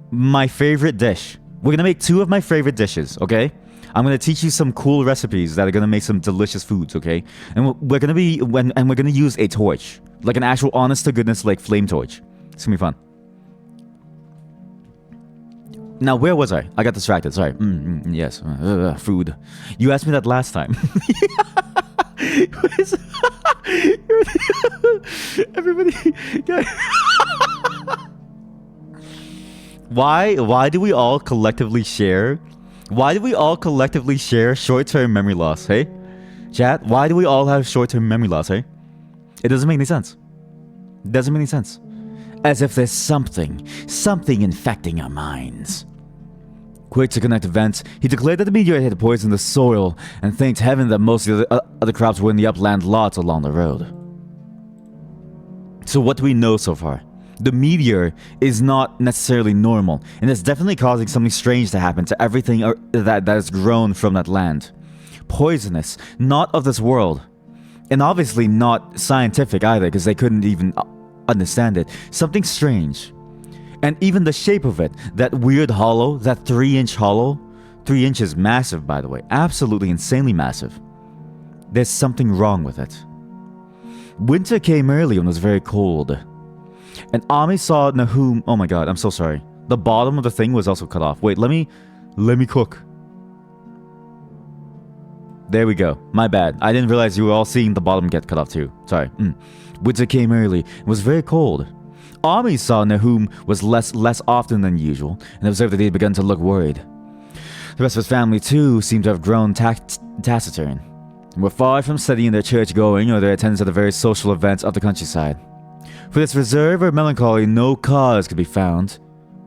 my favorite dish. We're gonna make 2 of my favorite dishes, okay? I'm gonna teach you some cool recipes that are gonna make some delicious foods, okay? And we're gonna use a torch, like an actual honest to goodness like flame torch. It's gonna be fun. Now where was I? I got distracted. Sorry. Yes, food. You asked me that last time. Everybody. Why do we all collectively share? Why do we all collectively share short-term memory loss, hey? Chat, why do we all have short-term memory loss, hey? It doesn't make any sense. It doesn't make any sense. As if there's something infecting our minds. Quick to connect events, he declared that the meteorite had poisoned the soil and thanked heaven that most of the other crops were in the upland lots along the road. So what do we know so far? The meteor is not necessarily normal, and it's definitely causing something strange to happen to everything that has grown from that land. Poisonous, not of this world. And obviously not scientific either, because they couldn't even understand it. Something strange. And even the shape of it, that weird hollow, that 3-inch hollow, 3 inches massive, by the way, absolutely insanely massive. There's something wrong with it. Winter came early and was very cold. And Ami saw Nahum. Oh my god, I'm so sorry. The bottom of the thing was also cut off. Wait, let me cook. There we go. My bad. I didn't realize you were all seeing the bottom get cut off too. Sorry. Winter came early and was very cold. Ami saw Nahum was less often than usual and observed that he had begun to look worried. The rest of his family too seemed to have grown taciturn and were far from studying their church going or their attendance at the various social events of the countryside. For this reserve or melancholy no cause could be found,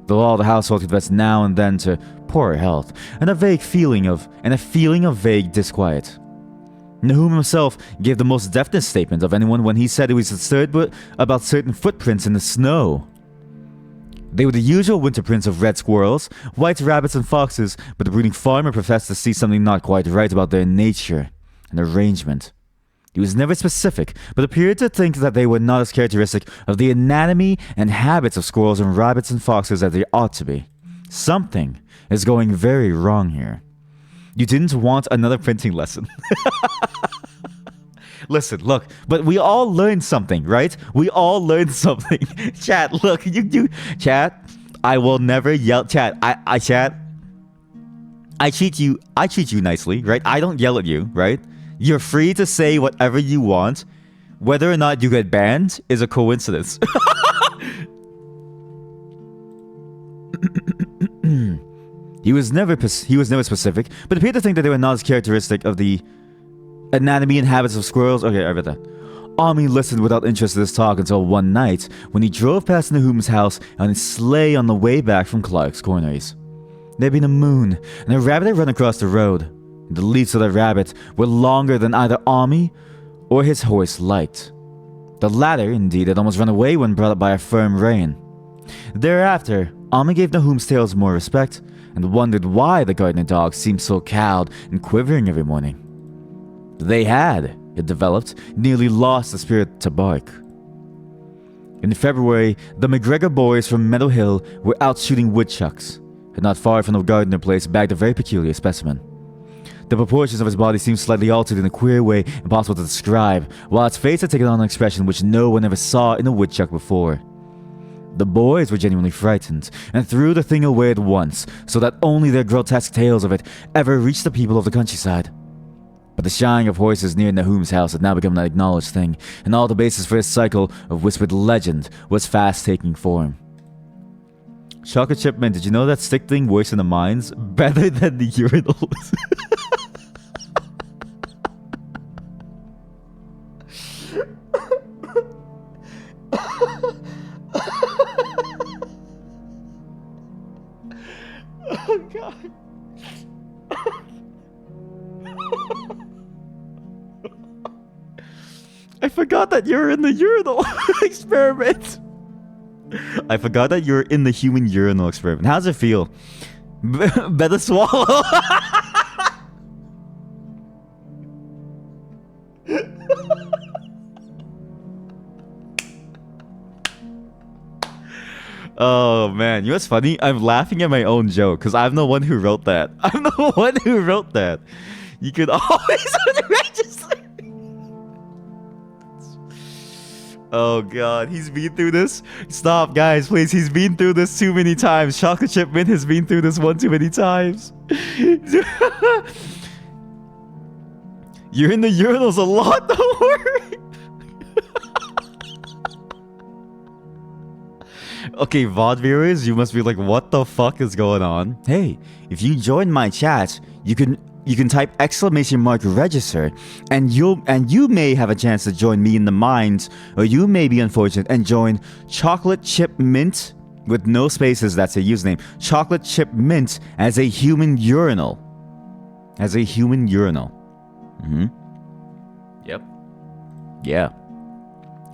though all the household confessed now and then to poorer health and a feeling of vague disquiet. Nahum himself gave the most definite statement of anyone when he said he was disturbed about certain footprints in the snow. They were the usual winter prints of red squirrels, white rabbits and foxes, but the brooding farmer professed to see something not quite right about their nature and arrangement. He was never specific, but appeared to think that they were not as characteristic of the anatomy and habits of squirrels and rabbits and foxes as they ought to be. Something is going very wrong here. You didn't want another printing lesson. Listen, look, but we all learned something, right? We all learned something. Chat, look, chat, I will never yell. Chat, chat, I treat you nicely, right? I don't yell at you, right? You're free to say whatever you want. Whether or not you get banned is a coincidence. He was never specific, but appeared to think that they were not as characteristic of the anatomy and habits of squirrels. Okay, I read that. Ami listened without interest to this talk until one night when he drove past Nahum's house on his sleigh on the way back from Clark's Corners. There had been a moon, and a rabbit had run across the road. The leaps of the rabbit were longer than either Ami or his horse liked. The latter, indeed, had almost run away when brought up by a firm rein. Thereafter, Ami gave Nahum's tales more respect and wondered why the gardener dogs seemed so cowed and quivering every morning. They had, it developed, nearly lost the spirit to bark. In February, the McGregor boys from Meadow Hill were out shooting woodchucks, and not far from the gardener place bagged a very peculiar specimen. The proportions of his body seemed slightly altered in a queer way impossible to describe, while its face had taken on an expression which no one ever saw in a woodchuck before. The boys were genuinely frightened, and threw the thing away at once, so that only their grotesque tales of it ever reached the people of the countryside. But the shying of horses near Nahum's house had now become an acknowledged thing, and all the basis for his cycle of whispered legend was fast taking form. Chocolate chip mint, did you know that stick thing works in the mines better than the urinals? Oh god. I forgot that you're in the urinal experiment. I forgot that you're in the human urinal experiment. How's it feel? Better swallow. Oh man, you know what's funny? I'm laughing at my own joke because I'm the one who wrote that. I'm the one who wrote that. You could always register. Oh god, he's been through this. Stop, guys, please. He's been through this too many times. Chocolate Chip Mint has been through this one too many times. You're in the urinals a lot, don't worry. Okay, VOD viewers, you must be like, what the fuck is going on? Hey, if you join my chat, you can type !register and you may have a chance to join me in the mines, or you may be unfortunate and join Chocolate Chip Mint with no spaces. That's a username. Chocolate Chip Mint as a human urinal. As a human urinal. Yep. Yeah.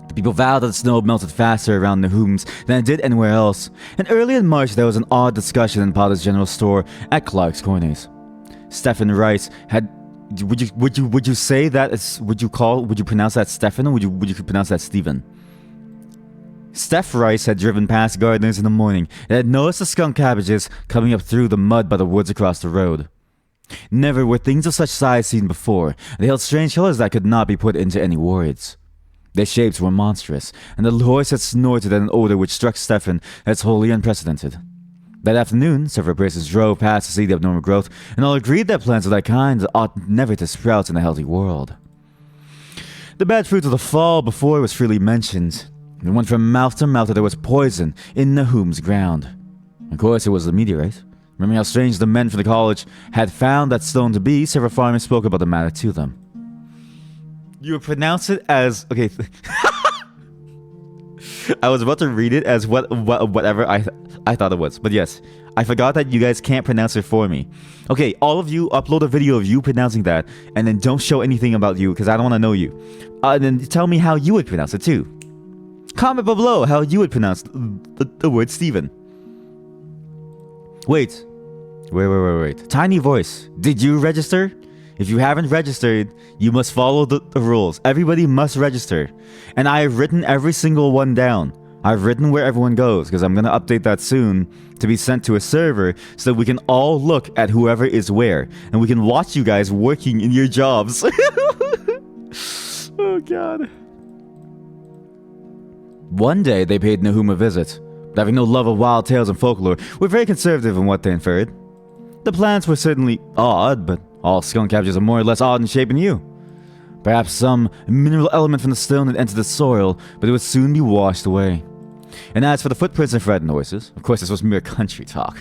The people vowed that the snow melted faster around Nahum's than it did anywhere else, and early in March there was an odd discussion in Potter's general store at Clark's Corners. Stephen Rice had... Would you say that is... Would you pronounce that Stephen, or would you pronounce that Stephen? Steph Rice had driven past gardeners in the morning and had noticed the skunk cabbages coming up through the mud by the woods across the road. Never were things of such size seen before. They held strange colors that could not be put into any words. Their shapes were monstrous, and the horse had snorted at an odor which struck Stephen as wholly unprecedented. That afternoon, several persons drove past to see the abnormal growth, and all agreed that plants of that kind ought never to sprout in a healthy world. The bad fruit of the fall before was freely mentioned. It went from mouth to mouth that there was poison in Nahum's ground. Of course, it was a meteorite. Remembering how strange the men from the college had found that stone to be, several farmers spoke about the matter to them. You would pronounce it as... Okay. I was about to read it as whatever I thought it was. But yes, I forgot that you guys can't pronounce it for me. Okay, all of you, upload a video of you pronouncing that, and then don't show anything about you, because I don't want to know you. And then tell me how you would pronounce it too. Comment below how you would pronounce the word Steven. Wait. Tiny voice. Did you register? If you haven't registered, you must follow the rules. Everybody must register. And I have written every single one down. I've written where everyone goes, because I'm going to update that soon to be sent to a server so that we can all look at whoever is where. And we can watch you guys working in your jobs. Oh, God. One day, they paid Nahum a visit. But having no love of wild tales and folklore, were very conservative in what they inferred. The plants were certainly odd, but all skunk cabbages are more or less odd in shape than you. Perhaps some mineral element from the stone had entered the soil, but it would soon be washed away. And as for the footprints of frightened horses, of course this was mere country talk,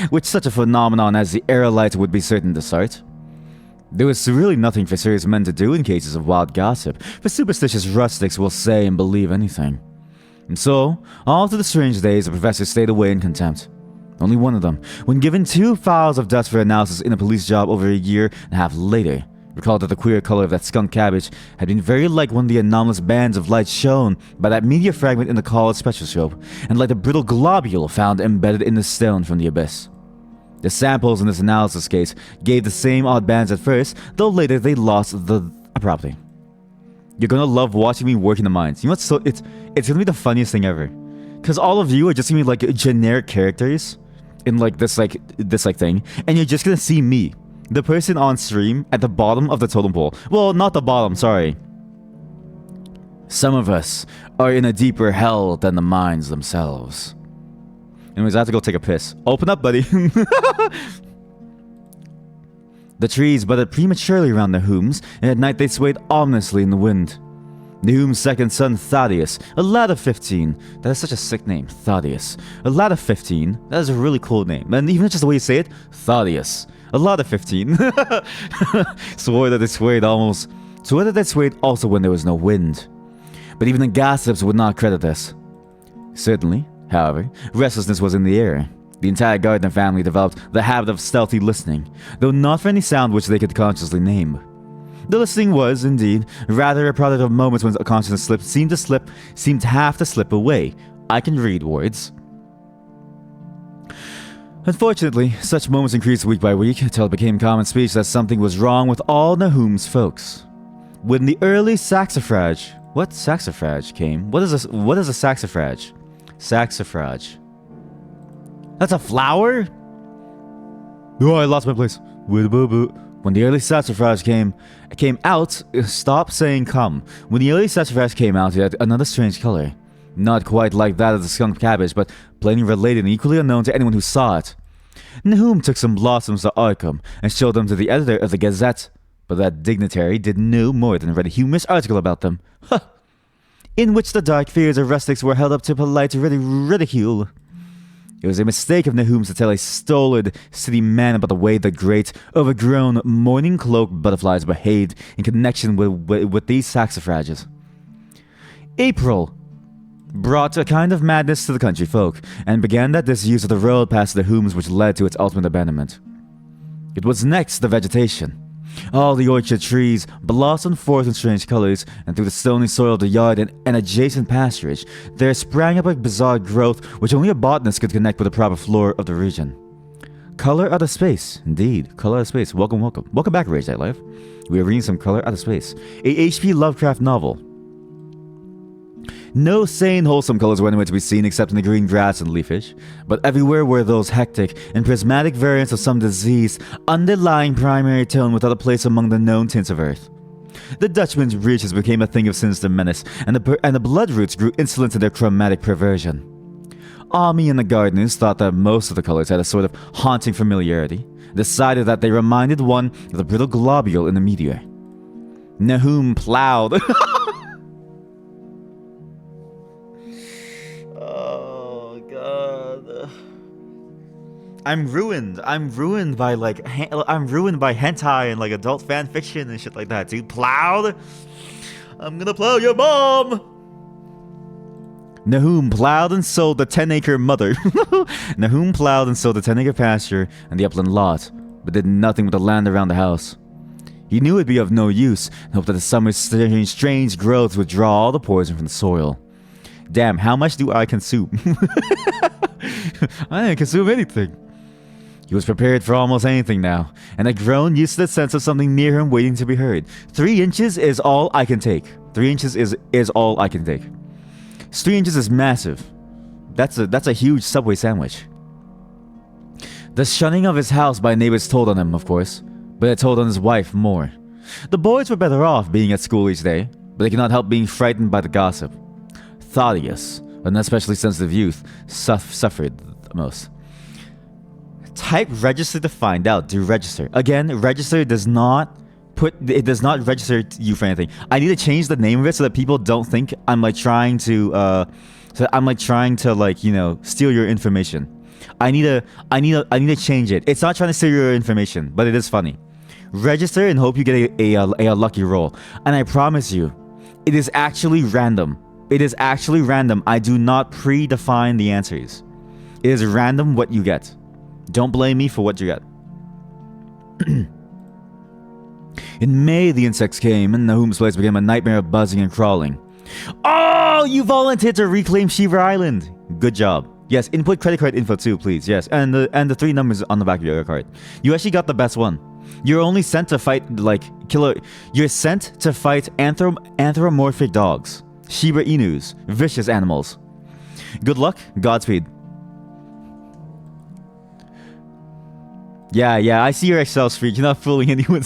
which such a phenomenon as the aerolite would be certain to start. There was really nothing for serious men to do in cases of wild gossip, for superstitious rustics will say and believe anything. And so, all through the strange days, the professor stayed away in contempt. Only one of them, when given 2 files of dust for analysis in a police job over a year and a half later, recalled that the queer color of that skunk cabbage had been very like one of the anomalous bands of light shown by that meteor fragment in the college spectroscope, and like the brittle globule found embedded in the stone from the abyss. The samples in this analysis case gave the same odd bands at first, though later they lost the property. You're gonna love watching me work in the mines. You know what's so... It's gonna be the funniest thing ever. Because all of you are just gonna be like generic characters in like this thing. And you're just gonna see me, the person on stream, at the bottom of the totem pole. Well, not the bottom, sorry. Some of us are in a deeper hell than the mines themselves. Anyways, I have to go take a piss. Open up, buddy. The trees budded prematurely around Nahum's, and at night they swayed ominously in the wind. Nahum's second son, Thaddeus, a lad of 15. That is such a sick name, Thaddeus. A lad of 15. That is a really cool name. And even just the way you say it, Thaddeus. A lad of 15. Swore that they swayed also when there was no wind. But even the gossips would not credit this. Certainly, however, restlessness was in the air. The entire Gardner family developed the habit of stealthy listening, though not for any sound which they could consciously name. The listening was, indeed, rather a product of moments when consciousness seemed to have to slip away. I can read words. Unfortunately, such moments increased week by week until it became common speech that something was wrong with all Nahum's folks. When the early saxifrage... What saxifrage came? What is a saxifrage? Saxifrage. That's a flower? Oh, I lost my place. When the early saxifrage came out, stop saying come. When the early saxifrage came out, it had another strange color. Not quite like that of the skunk cabbage, but plainly related and equally unknown to anyone who saw it. Nahum took some blossoms to Arkham and showed them to the editor of the Gazette, but that dignitary did no more than read a humorous article about them. In which the dark fears of rustics were held up to polite ridicule. It was a mistake of Nahum's to tell a stolid city man about the way the great, overgrown, morning-cloaked butterflies behaved in connection with these saxifrages. April brought a kind of madness to the country folk, and began that disuse of the road past Nahum's which led to its ultimate abandonment. It was next the vegetation. All the orchard trees blossomed forth in strange colors, and through the stony soil of the yard and adjacent pasturage, there sprang up a bizarre growth which only a botanist could connect with the proper flora of the region. Color Out of Space. Indeed, Color Out of Space. Welcome, welcome. Welcome back, Rage That Life. We are reading some Color Out of Space, a H.P. Lovecraft novel. No sane, wholesome colors were anywhere to be seen except in the green grass and leafage, but everywhere were those hectic and prismatic variants of some diseased, underlying primary tone without a place among the known tints of earth. The Dutchman's breeches became a thing of sinister menace, and the bloodroots grew insolent in their chromatic perversion. Ami and the gardeners thought that most of the colors had a sort of haunting familiarity, decided that they reminded one of the brittle globule in the meteor. Nahum plowed. Oh god. I'm ruined by I'm ruined by hentai and like adult fan fiction and shit like that, dude. Plowed? I'm gonna plow your mom! Nahum plowed and sowed the 10-acre mother. Nahum plowed and sowed the 10-acre pasture and the upland lot, but did nothing with the land around the house. He knew it'd be of no use, and hoped that the summer's strange growths would draw all the poison from the soil. Damn, how much do I consume? I didn't consume anything. He was prepared for almost anything now, and had grown used to the sense of something near him waiting to be heard. 3 inches is all I can take. 3 inches is all I can take. 3 inches is massive. That's a huge Subway sandwich. The shunning of his house by neighbors told on him, of course, but it told on his wife more. The boys were better off being at school each day, but they could not help being frightened by the gossip. Thaddeus, an especially sensitive youth, suffered the most. Type register to find out. Do register. Again, register does not register you for anything. I need to change the name of it so that people don't think I'm like trying to steal your information. I need to change it. It's not trying to steal your information, but it is funny. Register and hope you get a lucky roll. And I promise you, it is actually random. It is actually random. I do not predefine the answers. It is random what you get. Don't blame me for what you get. In May, the insects came, and Nahum's place became a nightmare of buzzing and crawling. Oh, you volunteered to reclaim Shiver Island. Good job. Yes, input credit card info too, please. Yes, and the 3 numbers on the back of your card. You actually got the best one. You're only sent to fight You're sent to fight anthropomorphic dogs, Shiba Inus, vicious animals. Good luck. Godspeed. Yeah, I see your Excel spread. You're not fooling anyone.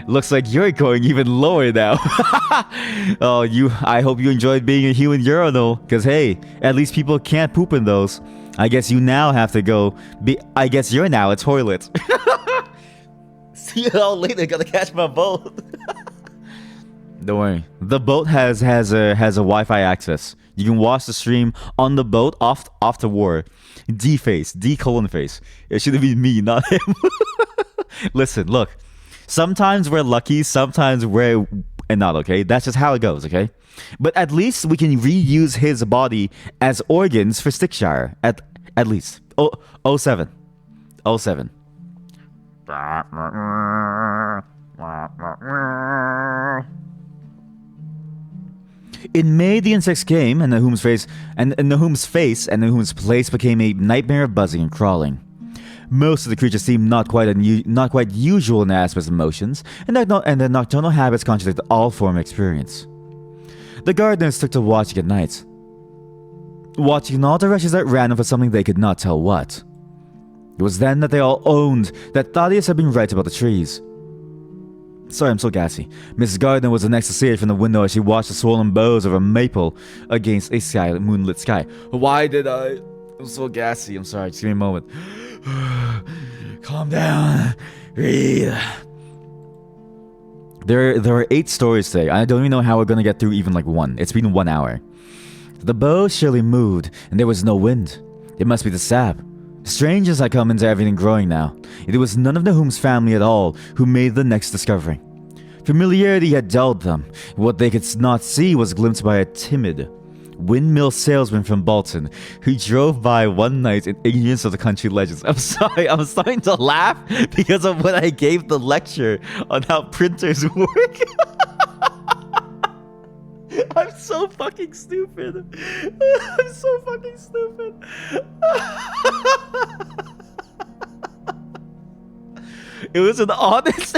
Looks like you're going even lower now. I hope you enjoyed being a human urinal, because hey, at least people can't poop in those. I guess you now have to go I guess you're now a toilet. See you all later. Gotta catch my boat. Don't worry. The boat has a Wi-Fi access. You can watch the stream on the boat off the war. D-face. D:face. It should have been me, not him. Listen, look. Sometimes we're lucky, sometimes we're not, okay? That's just how it goes, okay? But at least we can reuse his body as organs for Stickshire. At least. 07. 07. In May, the insects came, and Nahum's place became a nightmare of buzzing and crawling. Most of the creatures seemed not quite usual in their aspects and motions, and their nocturnal habits contradicted all former experience. The gardeners took to watching at night, watching in all directions at random for something they could not tell what. It was then that they all owned that Thaddeus had been right about the trees. Sorry, I'm so gassy. Mrs. Gardner was the next to see it from the window as she watched the swollen boughs of a maple against a moonlit sky. Why did I? I'm so gassy. I'm sorry. Just give me a moment. Calm down. Breathe. There are 8 stories today. I don't even know how we're gonna get through even like one. It's been 1 hour. The boughs surely moved, and there was no wind. It must be the sap. Strange as I come into everything growing now, it was none of Nahum's family at all who made the next discovery. Familiarity had dulled them. What they could not see was glimpsed by a timid, windmill salesman from Bolton, who drove by one night in ignorance of the country legends. I'm sorry, I'm starting to laugh because of when I gave the lecture on how printers work. I'm so fucking stupid. I'm so fucking stupid. It was an honest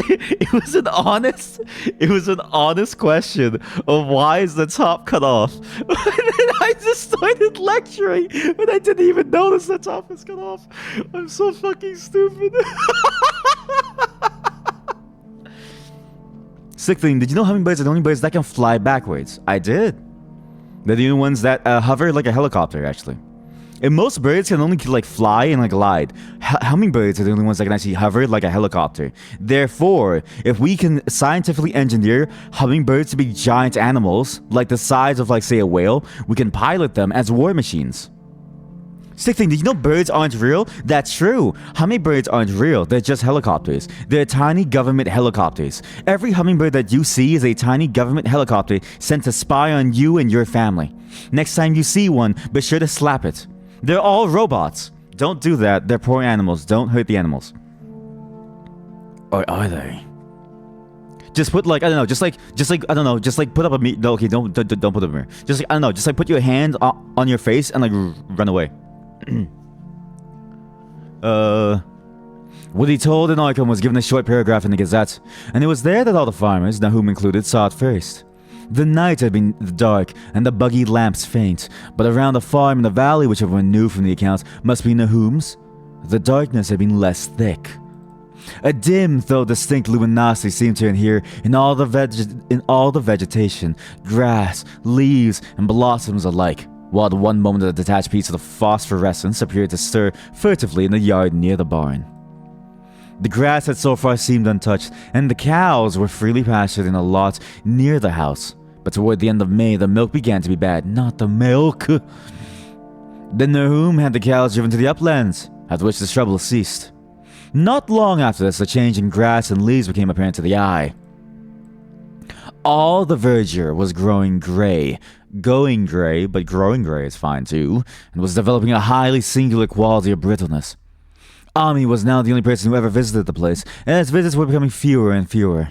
question of why is the top cut off. And then I just started lecturing when I didn't even notice the top is cut off. I'm so fucking stupid. Sick thing, did you know hummingbirds are the only birds that can fly backwards? I did. They're the only ones that hover like a helicopter, actually. And most birds can only like fly and like glide. Hummingbirds are the only ones that can actually hover like a helicopter. Therefore, if we can scientifically engineer hummingbirds to be giant animals, like the size of like say a whale, we can pilot them as war machines. Sick thing, did you know birds aren't real? That's true. Hummingbirds aren't real. They're just helicopters. They're tiny government helicopters. Every hummingbird that you see is a tiny government helicopter sent to spy on you and your family. Next time you see one, be sure to slap it. They're all robots. Don't do that. They're poor animals. Don't hurt the animals. Or are they? Just put like, I don't know, just like I don't know, just like put up a mirror. No, okay, don't put up a mirror. Just like, I don't know, just like put your hand on your face and like run away. What he told in Arkham was given a short paragraph in the Gazette, and it was there that all the farmers, Nahum included, saw it first. The night had been dark, and the buggy lamps faint, but around the farm in the valley, which everyone knew from the accounts must be Nahum's, the darkness had been less thick. A dim, though distinct luminosity seemed to adhere in all the vegetation, grass, leaves, and blossoms alike, while at one moment a detached piece of the phosphorescence appeared to stir furtively in the yard near the barn. The grass had so far seemed untouched, and the cows were freely pastured in a lot near the house. But toward the end of May, the milk began to be bad. Not the milk! Then Nahum had the cows driven to the uplands, after which the trouble ceased. Not long after this, a change in grass and leaves became apparent to the eye. All the verdure was growing gray. Going gray, but growing gray is fine too, and was developing a highly singular quality of brittleness. Ami was now the only person who ever visited the place, and its visits were becoming fewer and fewer.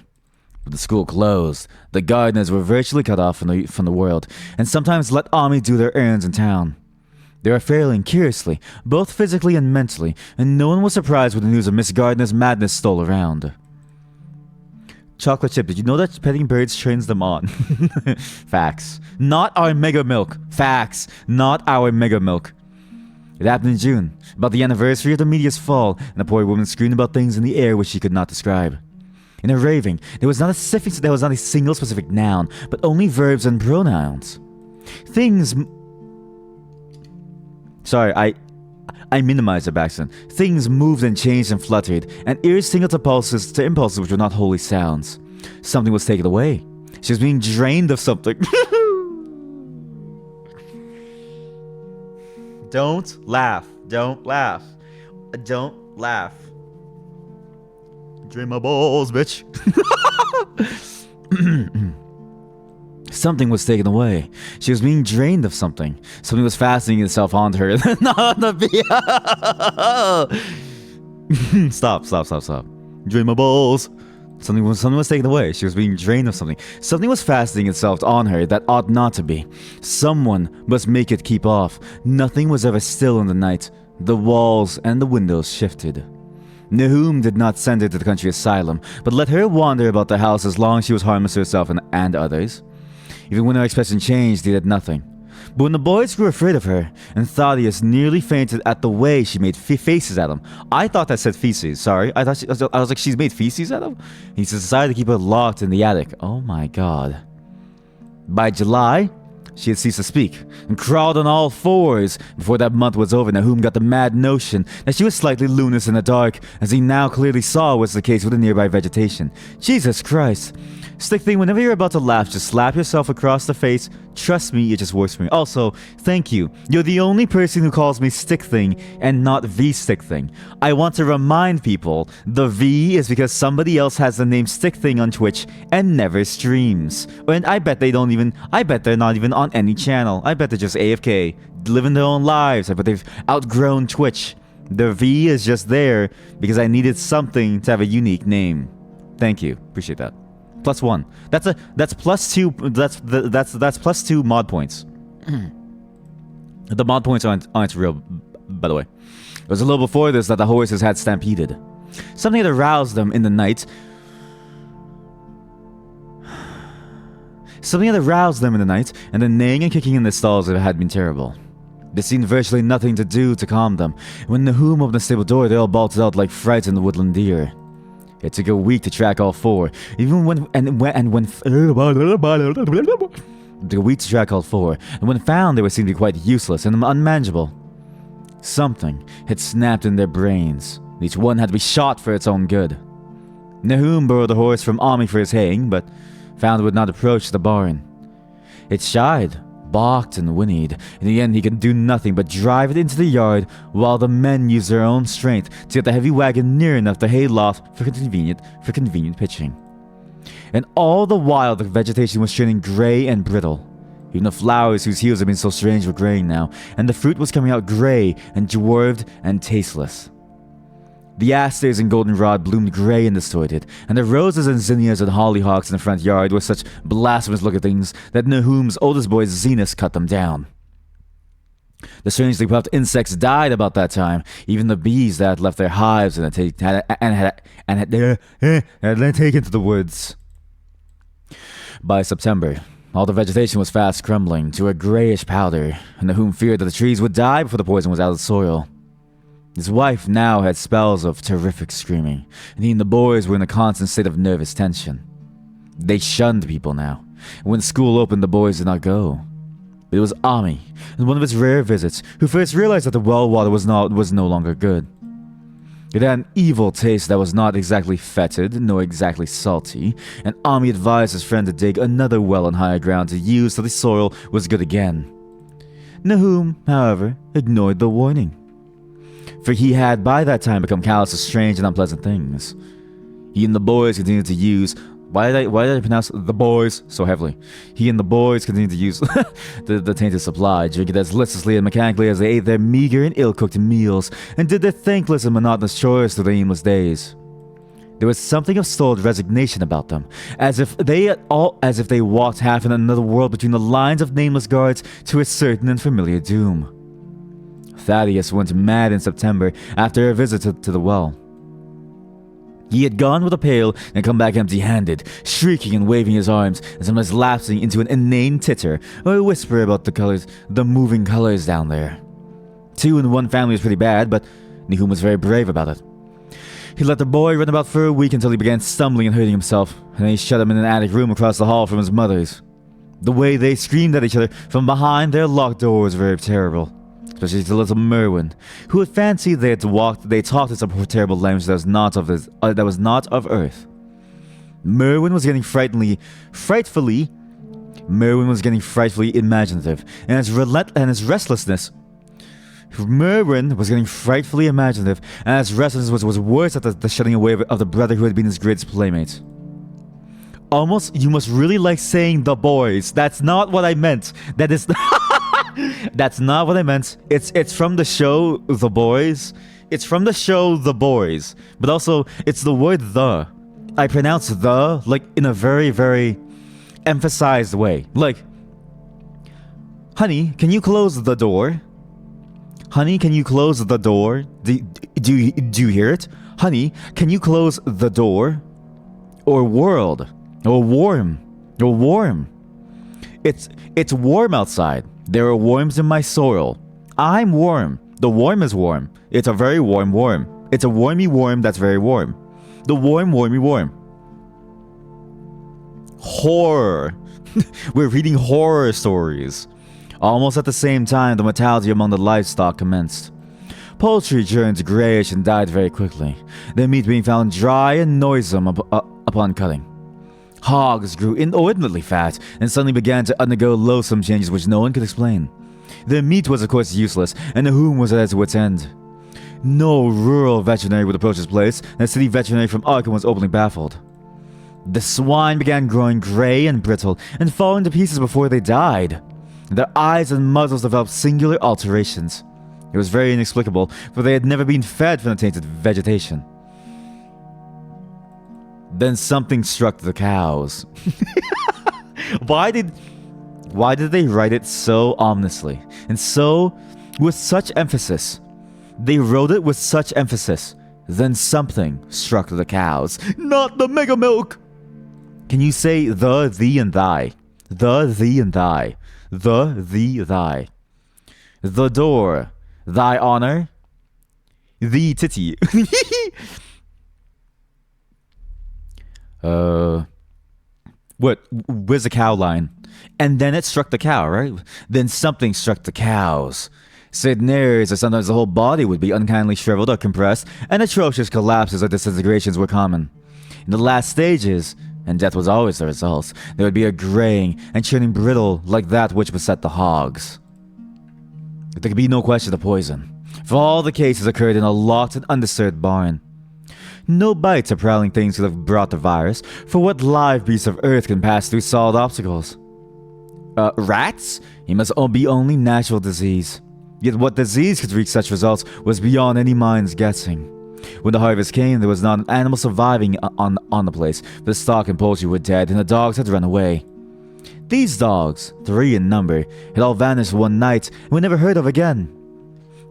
With the school closed, the gardeners were virtually cut off from the world, and sometimes let Ami do their errands in town. They were failing curiously, both physically and mentally, and no one was surprised when the news of Miss Gardner's madness stole around. Chocolate chip, did you know that petting birds trains them on? Facts. Not our mega milk. Facts. Not our mega milk. It happened in June, about the anniversary of the meteor's fall, and the poor woman screamed about things in the air which she could not describe. In her raving, there was not a single specific noun, but only verbs and pronouns. Sorry, I minimized her accent. Things moved and changed and fluttered, and ears tingled to impulses which were not wholly sounds. Something was taken away. She was being drained of something. Don't laugh. Don't laugh. Don't laugh. Drain my balls, bitch. Something was taken away. She was being drained of something. Something was fastening itself onto her. Stop. Drain my balls. Something was taken away. She was being drained of something. Something was fastening itself on her that ought not to be. Someone must make it keep off. Nothing was ever still in the night. The walls and the windows shifted. Nahum did not send her to the country asylum, but let her wander about the house as long as she was harmless to herself and others. Even when her expression changed, he did nothing. But when the boys grew afraid of her, and Thaddeus nearly fainted at the way she made faces at him. I thought that said feces, sorry. I was like, she's made feces at him? He decided to keep her locked in the attic. Oh my god. By July, she had ceased to speak, and crawled on all fours. Before that month was over, Nahum got the mad notion that she was slightly luminous in the dark, as he now clearly saw was the case with the nearby vegetation. Jesus Christ. Stick thing, whenever you're about to laugh, just slap yourself across the face. Trust me, it just works for me. Also, thank you. You're the only person who calls me Stick Thing and not V Stick Thing. I want to remind people, the V is because somebody else has the name Stick Thing on Twitch and never streams. And I bet they're not even on on any channel. I bet they're just AFK, living their own lives. I bet they've outgrown Twitch. The V is just there because I needed something to have a unique name. Thank you. Appreciate that. +1. That's +2. That's +2 mod points. The mod points aren't real, by the way. It was a little before this that the horses had stampeded. Something had aroused them in the night. And the neighing and kicking in the stalls had been terrible. There seemed virtually nothing to do to calm them. When Nahum opened the stable door, they all bolted out like frightened woodland deer. It took a week to track all four. It took a week to track all four, and when found, they would seem to be quite useless and unmanageable. Something had snapped in their brains. Each one had to be shot for its own good. Nahum borrowed the horse from Ami for his haying, but found it would not approach the barn. It shied, balked, and whinnied. In the end, he could do nothing but drive it into the yard, while the men used their own strength to get the heavy wagon near enough to the hay loft for convenient pitching. And all the while, the vegetation was turning gray and brittle. Even the flowers whose hues had been so strange were graying now, and the fruit was coming out gray and dwarfed and tasteless. The asters and goldenrod bloomed gray and distorted, and the roses and zinnias and hollyhocks in the front yard were such blasphemous-looking things that Nahum's oldest boy Zenas cut them down. The strangely puffed insects died about that time, even the bees that had left their hives and had then taken to the woods. By September, all the vegetation was fast crumbling to a grayish powder, and Nahum feared that the trees would die before the poison was out of the soil. His wife now had spells of terrific screaming, and he and the boys were in a constant state of nervous tension. They shunned people now, and when school opened, the boys did not go. It was Ami, in one of his rare visits, who first realized that the well water was no longer good. It had an evil taste that was not exactly fetid, nor exactly salty, and Ami advised his friend to dig another well on higher ground to use so the soil was good again. Nahum, however, ignored the warning, for he had by that time become callous to strange and unpleasant things. He and the boys continued to use... Why did I pronounce the boys so heavily? He and the boys continued to use the tainted supply, drinking as listlessly and mechanically as they ate their meager and ill-cooked meals, and did their thankless and monotonous chores through the aimless days. There was something of stolid resignation about them, as if they walked half in another world between the lines of nameless guards to a certain and familiar doom. Thaddeus went mad in September after a visit to the well. He had gone with a pail and come back empty-handed, shrieking and waving his arms, and sometimes lapsing into an inane titter or a whisper about the moving colors down there. 2 in one family was pretty bad, but Nahum was very brave about it. He let the boy run about for a week until he began stumbling and hurting himself, and then he shut him in an attic room across the hall from his mother's. The way they screamed at each other from behind their locked door was very terrible. Especially to little Merwin, who had fancied they talked in some terrible language that was not of Earth. Merwin was getting frightfully imaginative, and his restlessness. Merwin was getting frightfully imaginative, and his restlessness was worse at the shutting away of the brother who had been his greatest playmate. Almost, you must really like saying the boys. That's not what I meant. That is... That's not what I meant. It's from the show The Boys. It's from the show The Boys. But also, it's the word the. I pronounce the, like, in a very, very emphasized way. Like, honey, can you close the door? Honey, can you close the door? Do you hear it? Honey, can you close the door? Or world. Or warm. Or warm. It's warm outside. There are worms in my soil. I'm warm. The worm is warm. It's a very warm worm. It's a wormy worm that's very warm. The wormy worm. Horror. We're reading horror stories. Almost at the same time, the mortality among the livestock commenced. Poultry turned grayish and died very quickly, their meat being found dry and noisome upon cutting. Hogs grew inordinately fat and suddenly began to undergo loathsome changes which no one could explain. Their meat was of course useless, and Nahum was at his wit's end. No rural veterinary would approach his place, and a city veterinary from Arkham was openly baffled. The swine began growing gray and brittle and falling to pieces before they died. Their eyes and muzzles developed singular alterations. It was very inexplicable, for they had never been fed from the tainted vegetation. Then something struck the cows. Why did they write it so ominously and so with such emphasis? They wrote it with such emphasis. Then something struck the cows. Not the mega milk! Can you say the, thee, and thy? The, thee, and thy. The, thee, thy. The door. Thy honor. The titty. What? Where's the cow line? And then it struck the cow, right? Then something struck the cows. Said nurse, or sometimes the whole body would be unkindly shriveled or compressed, and atrocious collapses or disintegrations were common. In the last stages, and death was always the result, there would be a graying and churning brittle like that which beset the hogs. There could be no question of poison, for all the cases occurred in a locked and undisturbed barn. No bites or prowling things could have brought the virus, for what live beast of earth can pass through solid obstacles? Rats? It must be only natural disease. Yet what disease could reach such results was beyond any mind's guessing. When the harvest came, there was not an animal surviving on the place. The stock and poultry were dead, and the dogs had run away. These dogs, 3 in number, had all vanished one night and were never heard of again.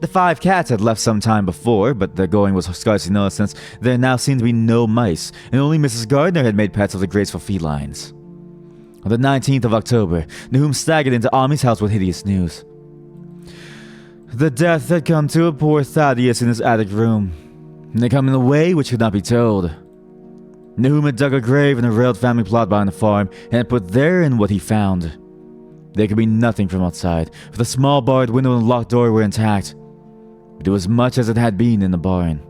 The 5 cats had left some time before, but their going was scarcely noticed since there now seemed to be no mice, and only Mrs. Gardner had made pets of the graceful felines. On the 19th of October, Nahum staggered into Ami's house with hideous news. The death had come to a poor Thaddeus in his attic room, and had come in a way which could not be told. Nahum had dug a grave in a railed family plot behind the farm, and had put therein what he found. There could be nothing from outside, for the small barred window and locked door were intact. But it was much as it had been in the barn.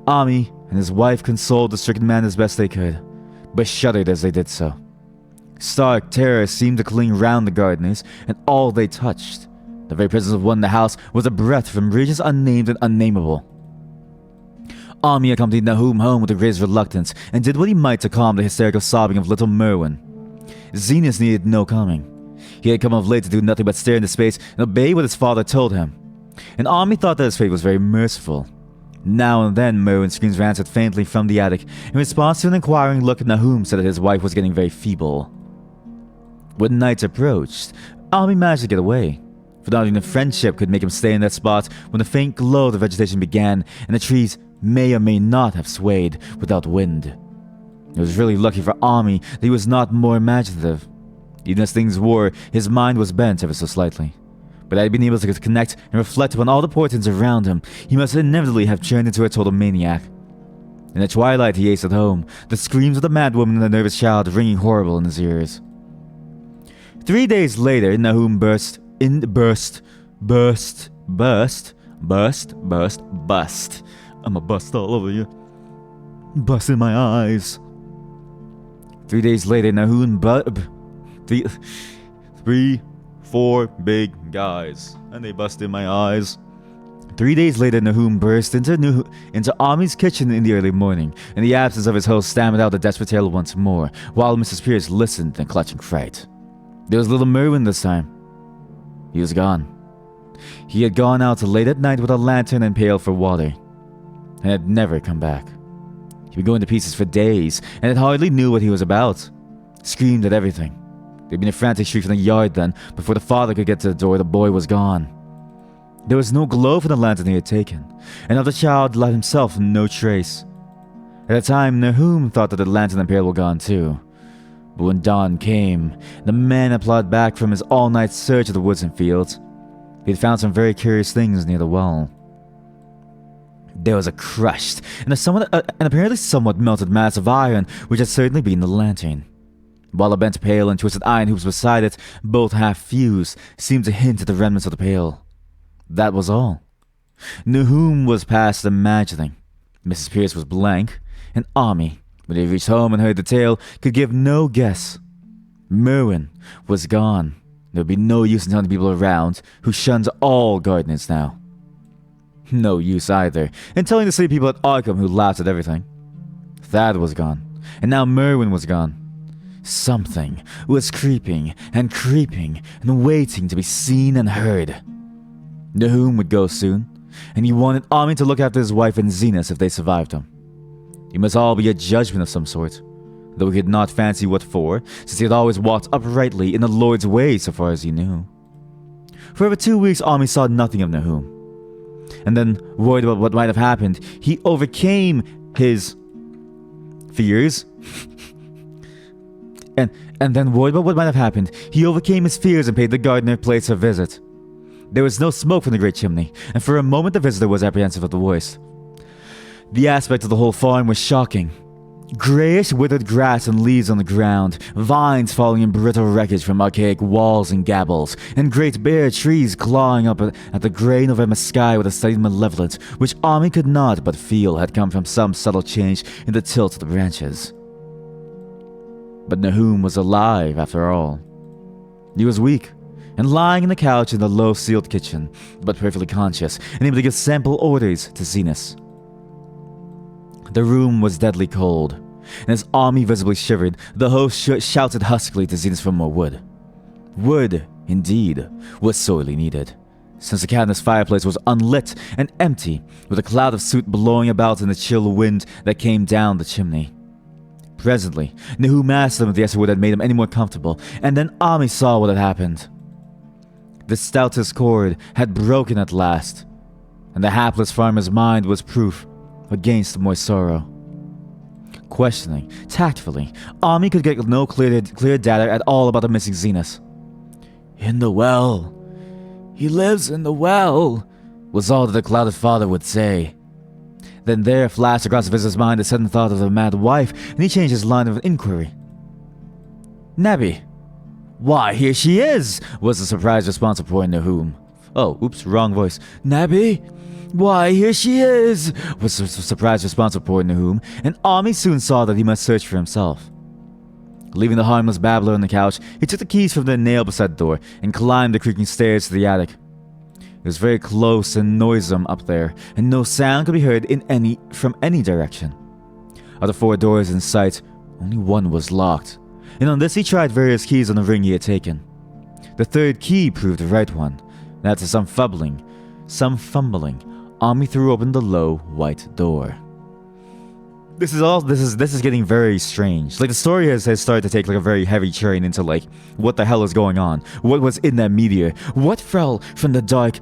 Ami and his wife consoled the stricken man as best they could, but shuddered as they did so. Stark terror seemed to cling round the gardeners, and all they touched. The very presence of one in the house was a breath from regions unnamed and unnameable. Ami accompanied Nahum home with the greatest reluctance, and did what he might to calm the hysterical sobbing of little Merwin. Zenas needed no calming. He had come of late to do nothing but stare into space and obey what his father told him. And Ami thought that his fate was very merciful. Now and then Merwin's screams answered faintly from the attic. In response to an inquiring look, Nahum said that his wife was getting very feeble. When night approached, Ami managed to get away, for not even friendship could make him stay in that spot when the faint glow of the vegetation began, and the trees may or may not have swayed without wind. It was really lucky for Ami that he was not more imaginative. Even as things were, his mind was bent ever so slightly. But had he been able to connect and reflect upon all the portents around him, he must inevitably have turned into a total maniac. In the twilight he hastened home, the screams of the mad woman and the nervous child ringing horrible in his ears. 3 days later, Nahum burst. I'm a bust all over you. Bust in my eyes. 3 days later, Nahum 4 big guys, and they busted my eyes. 3 days later, Nahum burst into Ami's kitchen in the early morning. In the absence of his host, stammered out the desperate tale once more, while Mrs. Pierce listened in clutching fright. There was little Merwin this time. He was gone. He had gone out late at night with a lantern and pail for water, and had never come back. He'd been going to pieces for days, and had hardly knew what he was about. Screamed at everything. There'd been a frantic shriek from the yard then. Before the father could get to the door, the boy was gone. There was no glow from the lantern he had taken, and of the child like himself no trace. At the time, Nahum thought that the lantern and pail were gone too. But when dawn came, the man had plodded back from his all-night search of the woods and fields. He had found some very curious things near the well. There was a crushed and apparently somewhat melted mass of iron, which had certainly been the lantern. While a bent pail and twisted iron hoops beside it, both half fused, seemed to hint at the remnants of the pail. That was all. Nahum was past imagining. Mrs. Pierce was blank, and Ami, when he reached home and heard the tale, could give no guess. Merwin was gone. There would be no use in telling people around, who shunned all gardeners now. No use either in telling the city people at Arkham, who laughed at everything. Thad was gone, and now Merwin was gone. Something was creeping and creeping and waiting to be seen and heard. Nahum would go soon, and he wanted Ami to look after his wife and Zenas if they survived him. It must all be a judgment of some sort, though he could not fancy what for, since he had always walked uprightly in the Lord's way so far as he knew. For over 2 weeks, Ami saw nothing of Nahum. And then, worried about what might have happened, he overcame his fears. and then, worried about what might have happened, he overcame his fears and paid the gardener place a visit. There was no smoke from the great chimney, and for a moment the visitor was apprehensive of the worst. The aspect of the whole farm was shocking. Grayish withered grass and leaves on the ground, vines falling in brittle wreckage from archaic walls and gables, and great bare trees clawing up at the grey November sky with a steady malevolence which Ami could not but feel had come from some subtle change in the tilt of the branches. But Nahum was alive after all. He was weak, and lying on the couch in the low-ceiled kitchen, but perfectly conscious and able to give sample orders to Zenas. The room was deadly cold, and as Ami visibly shivered, the host shouted huskily to Zenas for more wood. Wood, indeed, was sorely needed, since the cabinet's fireplace was unlit and empty, with a cloud of soot blowing about in the chill wind that came down the chimney. Presently, Nahum asked him if the extra wood had made him any more comfortable, and then Ami saw what had happened. The stoutest cord had broken at last, and the hapless farmer's mind was proof against more sorrow. Questioning, tactfully, Ami could get no clear data at all about the missing Zenas. "In the well. He lives in the well," was all that the clouded father would say. Then there flashed across the visitor's mind a sudden thought of the mad wife, and he changed his line of inquiry. "Nabby. Why, here she is," was the surprised response of poor Nahum. Oh, oops, wrong voice. "Nabby? Why, here she is," was the surprised response of poor Nahum, and Ami soon saw that he must search for himself. Leaving the harmless babbler on the couch, he took the keys from the nail beside the door and climbed the creaking stairs to the attic. It was very close and noisome up there, and no sound could be heard from any direction. Of the 4 doors in sight, only one was locked, and on this he tried various keys on the ring he had taken. The 3rd key proved the right one, and after some fumbling, Ami threw open the low, white door. This is getting very strange. Like, the story has started to take like a very heavy turn into like, what the hell is going on? What was in that meteor? What fell from the dark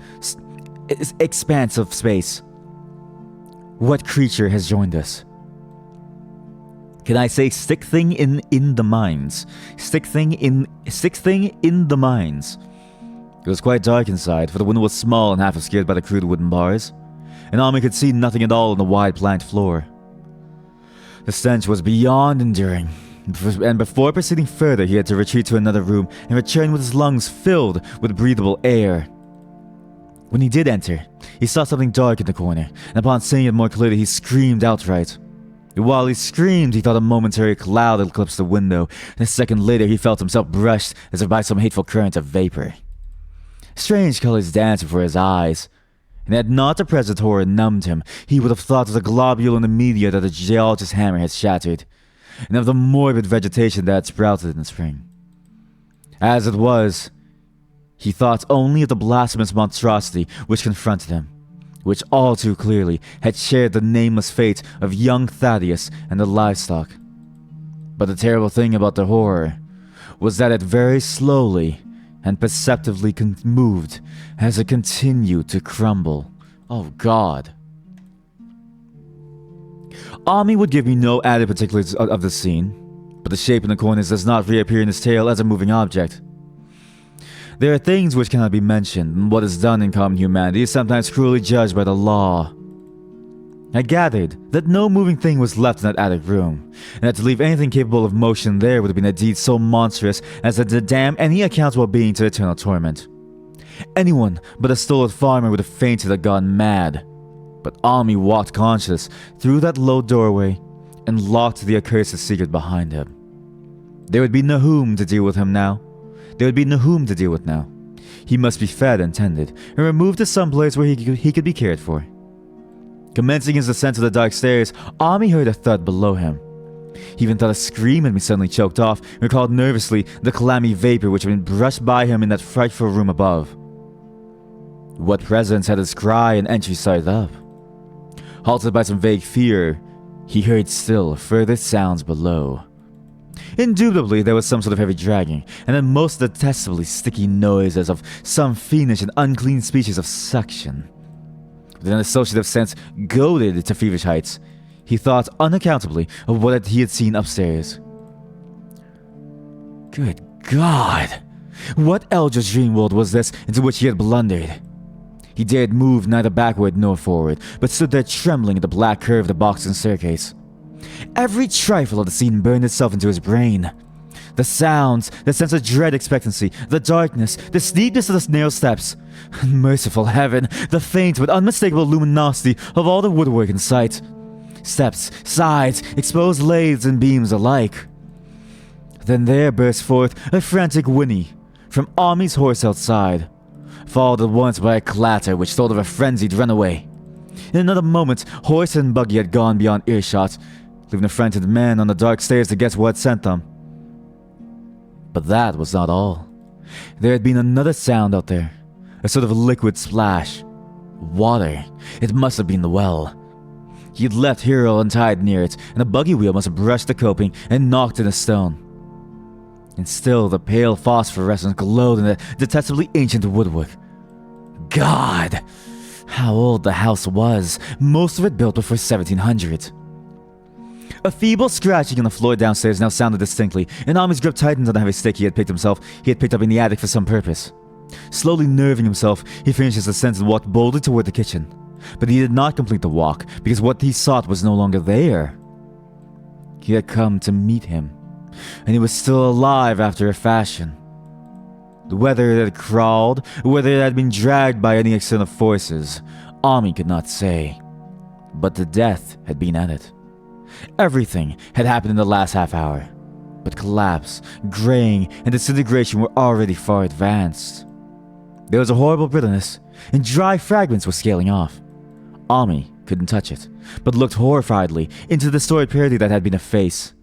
expanse of space? What creature has joined us? Can I say stick thing in the mines? Stick thing in the mines. It was quite dark inside, for the window was small and half obscured by the crude wooden bars, and Ami could see nothing at all on the wide planked floor. The stench was beyond enduring, and before proceeding further he had to retreat to another room and return with his lungs filled with breathable air. When he did enter, he saw something dark in the corner, and upon seeing it more clearly he screamed outright. While he screamed, he thought a momentary cloud had eclipsed the window, and a second later he felt himself brushed as if by some hateful current of vapor. Strange colors danced before his eyes, and had not the present horror numbed him, he would have thought of the globule in the meteor that the geologist's hammer had shattered, and of the morbid vegetation that had sprouted in the spring. As it was, he thought only of the blasphemous monstrosity which confronted him, which all too clearly had shared the nameless fate of young Thaddeus and the livestock. But the terrible thing about the horror was that it very slowly and perceptibly moved as it continued to crumble. Oh God. Ami would give me no added particulars of the scene, but the shape in the corners does not reappear in his tale as a moving object. There are things which cannot be mentioned, and what is done in common humanity is sometimes cruelly judged by the law. I gathered that no moving thing was left in that attic room, and that to leave anything capable of motion there would have been a deed so monstrous as to damn any accountable being to eternal torment. Anyone but a stolid farmer would have fainted or gone mad. But Ami walked conscious through that low doorway and locked the accursed secret behind him. There would be Nahum to deal with him now. He must be fed and tended, and removed to some place where he could be cared for. Commencing his descent to the dark stairs, Ami heard a thud below him, He even thought a scream had been suddenly choked off, and recalled nervously the clammy vapor which had been brushed by him in that frightful room above. What presence had his cry and entry started up? Halted by some vague fear, he heard still further sounds below. Indubitably, there was some sort of heavy dragging, and then most detestably sticky noise as of some fiendish and unclean species of suction. With an associative sense goaded to feverish heights, he thought unaccountably of what he had seen upstairs. Good God! What eldritch dream world was this into which he had blundered? He dared move neither backward nor forward, but stood there trembling at the black curve of the boxing staircase. Every trifle of the scene burned itself into his brain. The sounds, the sense of dread expectancy, the darkness, the steepness of the narrow steps. Merciful heaven, the faint but unmistakable luminosity of all the woodwork in sight. Steps, sides, exposed lathes and beams alike. Then there burst forth a frantic whinny from Army's horse outside, followed at once by a clatter which told of a frenzied runaway. In another moment, horse and buggy had gone beyond earshot, leaving the frightened men on the dark stairs to guess what sent them. But that was not all. There had been another sound out there, a sort of liquid splash. Water. It must have been the well. He had left Hero untied near it, and a buggy wheel must have brushed the coping and knocked in a stone. And still the pale phosphorescence glowed in the detestably ancient woodwork. God! How old the house was, most of it built before 1700. A feeble scratching on the floor downstairs now sounded distinctly, and Ami's grip tightened on the heavy stick he had picked up in the attic for some purpose. Slowly nerving himself, he finished his ascent and walked boldly toward the kitchen. But he did not complete the walk, because what he sought was no longer there. He had come to meet him, and he was still alive after a fashion. Whether it had crawled, or whether it had been dragged by any external forces, Ami could not say. But the death had been at it. Everything had happened in the last half hour, but collapse, graying, and disintegration were already far advanced. There was a horrible brittleness, and dry fragments were scaling off. Ami couldn't touch it, but looked horrifiedly into the distorted parody that had been a face.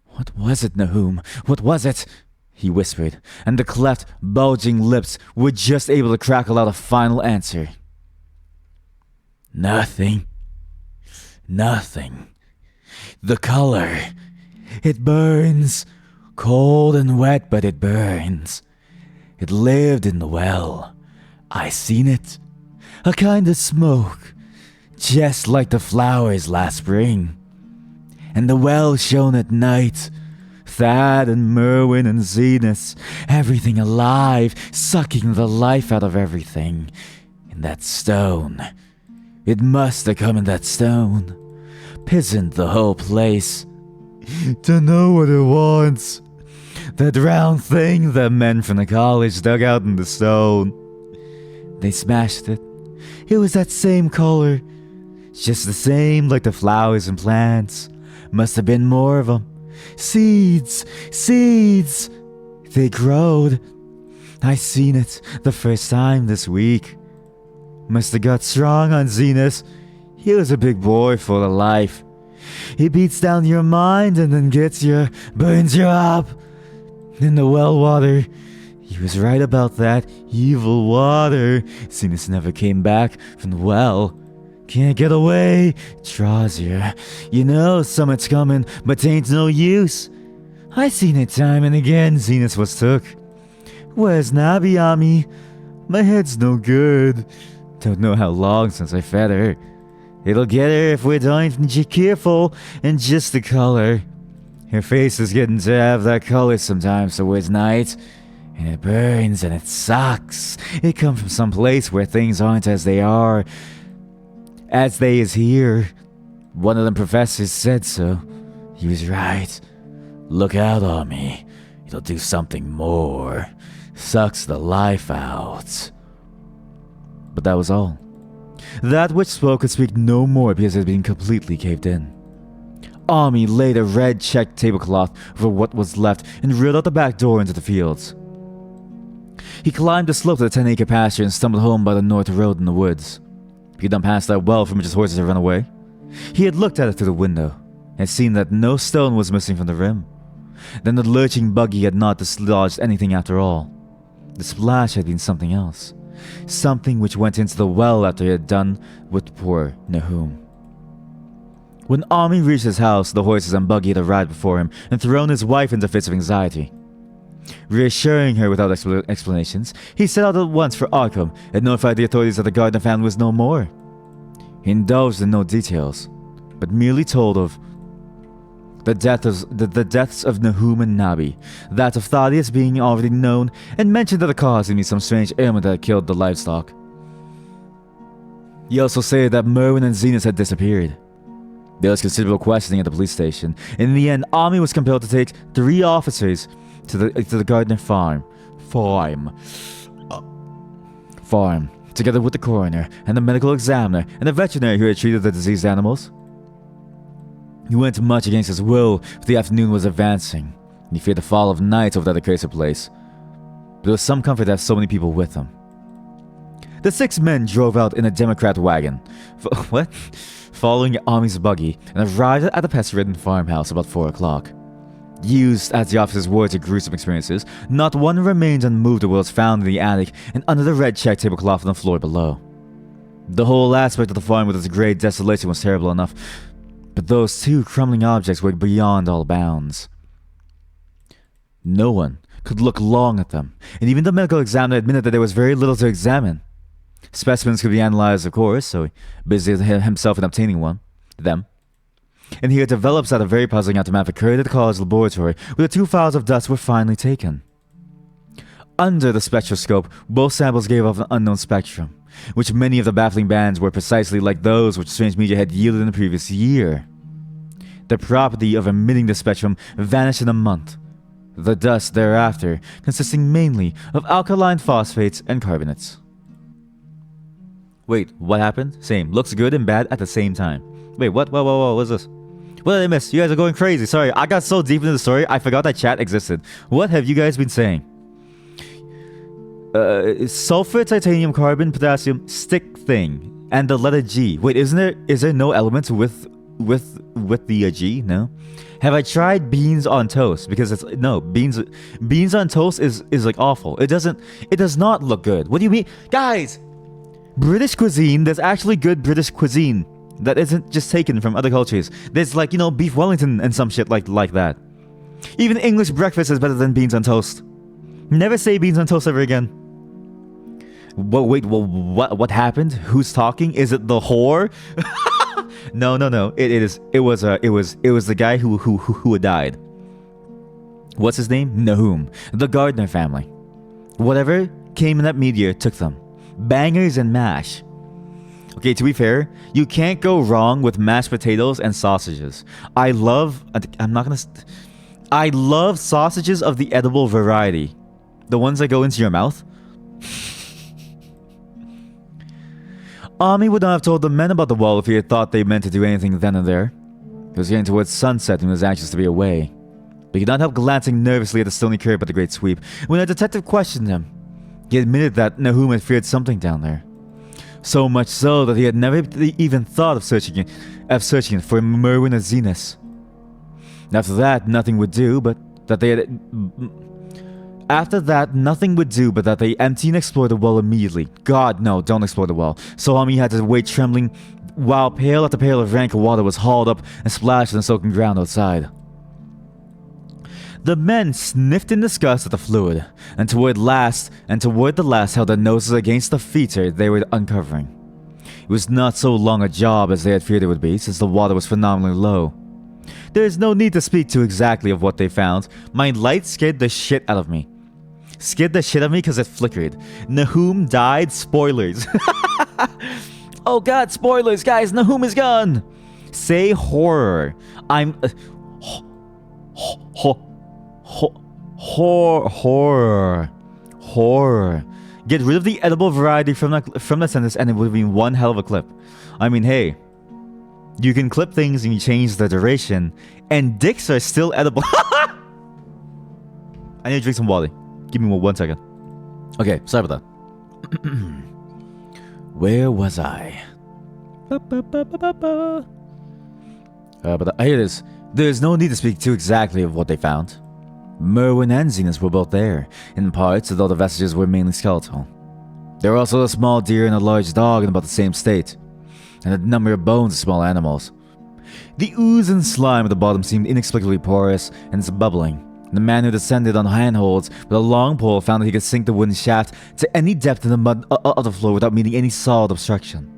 "What was it, Nahum? What was it?" he whispered, and the cleft, bulging lips were just able to crackle out a final answer. "Nothing. Nothing. The color. It burns. Cold and wet, but it burns. It lived in the well. I seen it. A kind of smoke, just like the flowers last spring. And the well shone at night. Thad and Merwin and Zenith, everything alive, sucking the life out of everything. In that stone. It must have come in that stone. Pisoned the whole place. Dunno what it wants. That round thing the men from the college dug out in the stone. They smashed it. It was that same color. Just the same like the flowers and plants. Must have been more of them. Seeds! Seeds! They growed. I seen it the first time this week. Must have got strong on Zenith. He was a big boy full of life. He beats down your mind and then gets you, burns you up. In the well water. He was right about that. Evil water. Zenith never came back from the well. Can't get away. Draws you. You know summit's coming, but ain't no use. I seen it time and again. Zenith was took. Where's Nabiami? My head's no good. Don't know how long since I fed her. It'll get her if we don't be careful. And just the color. Her face is getting to have that color sometimes towards night. And it burns and it sucks. It comes from some place where things aren't as they are. As they is here. One of them professors said so. He was right. Look out on me. It'll do something more. Sucks the life out. But that was all. That which spoke could speak no more because it had been completely caved in. Ami laid a red checked tablecloth over what was left and reeled out the back door into the fields. He climbed the slope to the 10-acre pasture and stumbled home by the north road in the woods. He had done past that well from which his horses had run away. He had looked at it through the window. had seen that no stone was missing from the rim. Then the lurching buggy had not dislodged anything after all. The splash had been something else. Something which went into the well after he had done with poor Nahum. When Ami reached his house, the horses and buggy had arrived before him and thrown his wife into fits of anxiety. Reassuring her without explanations, he set out at once for Arkham and notified the authorities that the Gardner family was no more. He indulged in no details, but merely told of the deaths of Nahum and Nabi, that of Thaddeus being already known, and mentioned that the cause would be some strange ailment that had killed the livestock. He also said that Merwin and Zenas had disappeared. There was considerable questioning at the police station. In the end, Ami was compelled to take 3 officers to the Gardner farm, together with the coroner and the medical examiner and the veterinary who had treated the diseased animals. He went much against his will, for the afternoon was advancing, and he feared the fall of night over that accursed place. But it was some comfort to have so many people with him. The 6 men drove out in a Democrat wagon, following Ami's buggy, and arrived at the pest-ridden farmhouse about 4 o'clock. Used as the officer's words to gruesome experiences, not one remained unmoved of what was found in the attic and under the red check tablecloth on the floor below. The whole aspect of the farm with its grey desolation was terrible enough, but those 2 crumbling objects were beyond all bounds. No one could look long at them, and even the medical examiner admitted that there was very little to examine. Specimens could be analyzed, of course, so he busied himself in obtaining them. And here it develops that a very puzzling aftermath occurred at the college laboratory, where the 2 files of dust were finally taken. Under the spectroscope, both samples gave off an unknown spectrum, which many of the baffling bands were precisely like those which strange media had yielded in the previous year. The property of emitting the spectrum vanished in a month, the dust thereafter consisting mainly of alkaline phosphates and carbonates. Wait, what happened? Same. Looks good and bad at the same time. Wait, what? Whoa, what's this? What did I miss? You guys are going crazy. Sorry, I got so deep into the story, I forgot that chat existed. What have you guys been saying? Sulfur, titanium, carbon, potassium, stick thing, and the letter G. Wait, is there no element with the G? No. Have I tried beans on toast? Because it's no beans on toast is like awful. It does not look good. What do you mean, guys? British cuisine. There's actually good British cuisine that isn't just taken from other cultures. There's like, you know, beef Wellington and some shit like that. Even English breakfast is better than beans on toast. Never say beans on toast ever again. Wait, what happened? Who's talking? Is it the whore? No. It was the guy who had died. What's his name? Nahum. The Gardner family. Whatever came in that meteor took them. Bangers and mash. Okay, to be fair, you can't go wrong with mashed potatoes and sausages. I love sausages of the edible variety. The ones that go into your mouth. Ami would not have told the men about the wall if he had thought they meant to do anything then and there. It was getting towards sunset and he was anxious to be away. But he could not help glancing nervously at the stony curb at the Great Sweep. When a detective questioned him, he admitted that Nahum had feared something down there. So much so that he had never even thought of searching it for Merwin or Zenas. After that, nothing would do but that they empty and explore the well immediately. God, no, don't explore the well. So Ami had to wait trembling while pail after pail of rank water was hauled up and splashed on the soaking ground outside. The men sniffed in disgust at the fluid, and toward the last held their noses against the feature they were uncovering. It was not so long a job as they had feared it would be, since the water was phenomenally low. There is no need to speak too exactly of what they found. My light scared the shit out of me. Because it flickered. Nahum died. Spoilers. Oh god, spoilers, guys. Nahum is gone. Say horror. Horror. Get rid of the edible variety from the sentence and it would have been one hell of a clip. I mean, hey, you can clip things and you change the duration, and dicks are still edible. I need to drink some water. Give me 1 second. Okay, sorry about that. Where was I? But I hear this. There's no need to speak too exactly of what they found. Merwin and Zenas were both there, in parts, although the vestiges were mainly skeletal. There were also a small deer and a large dog in about the same state, and a number of bones of small animals. The ooze and slime at the bottom seemed inexplicably porous and bubbling. The man who descended on handholds with a long pole found that he could sink the wooden shaft to any depth in the mud of the floor without meeting any solid obstruction.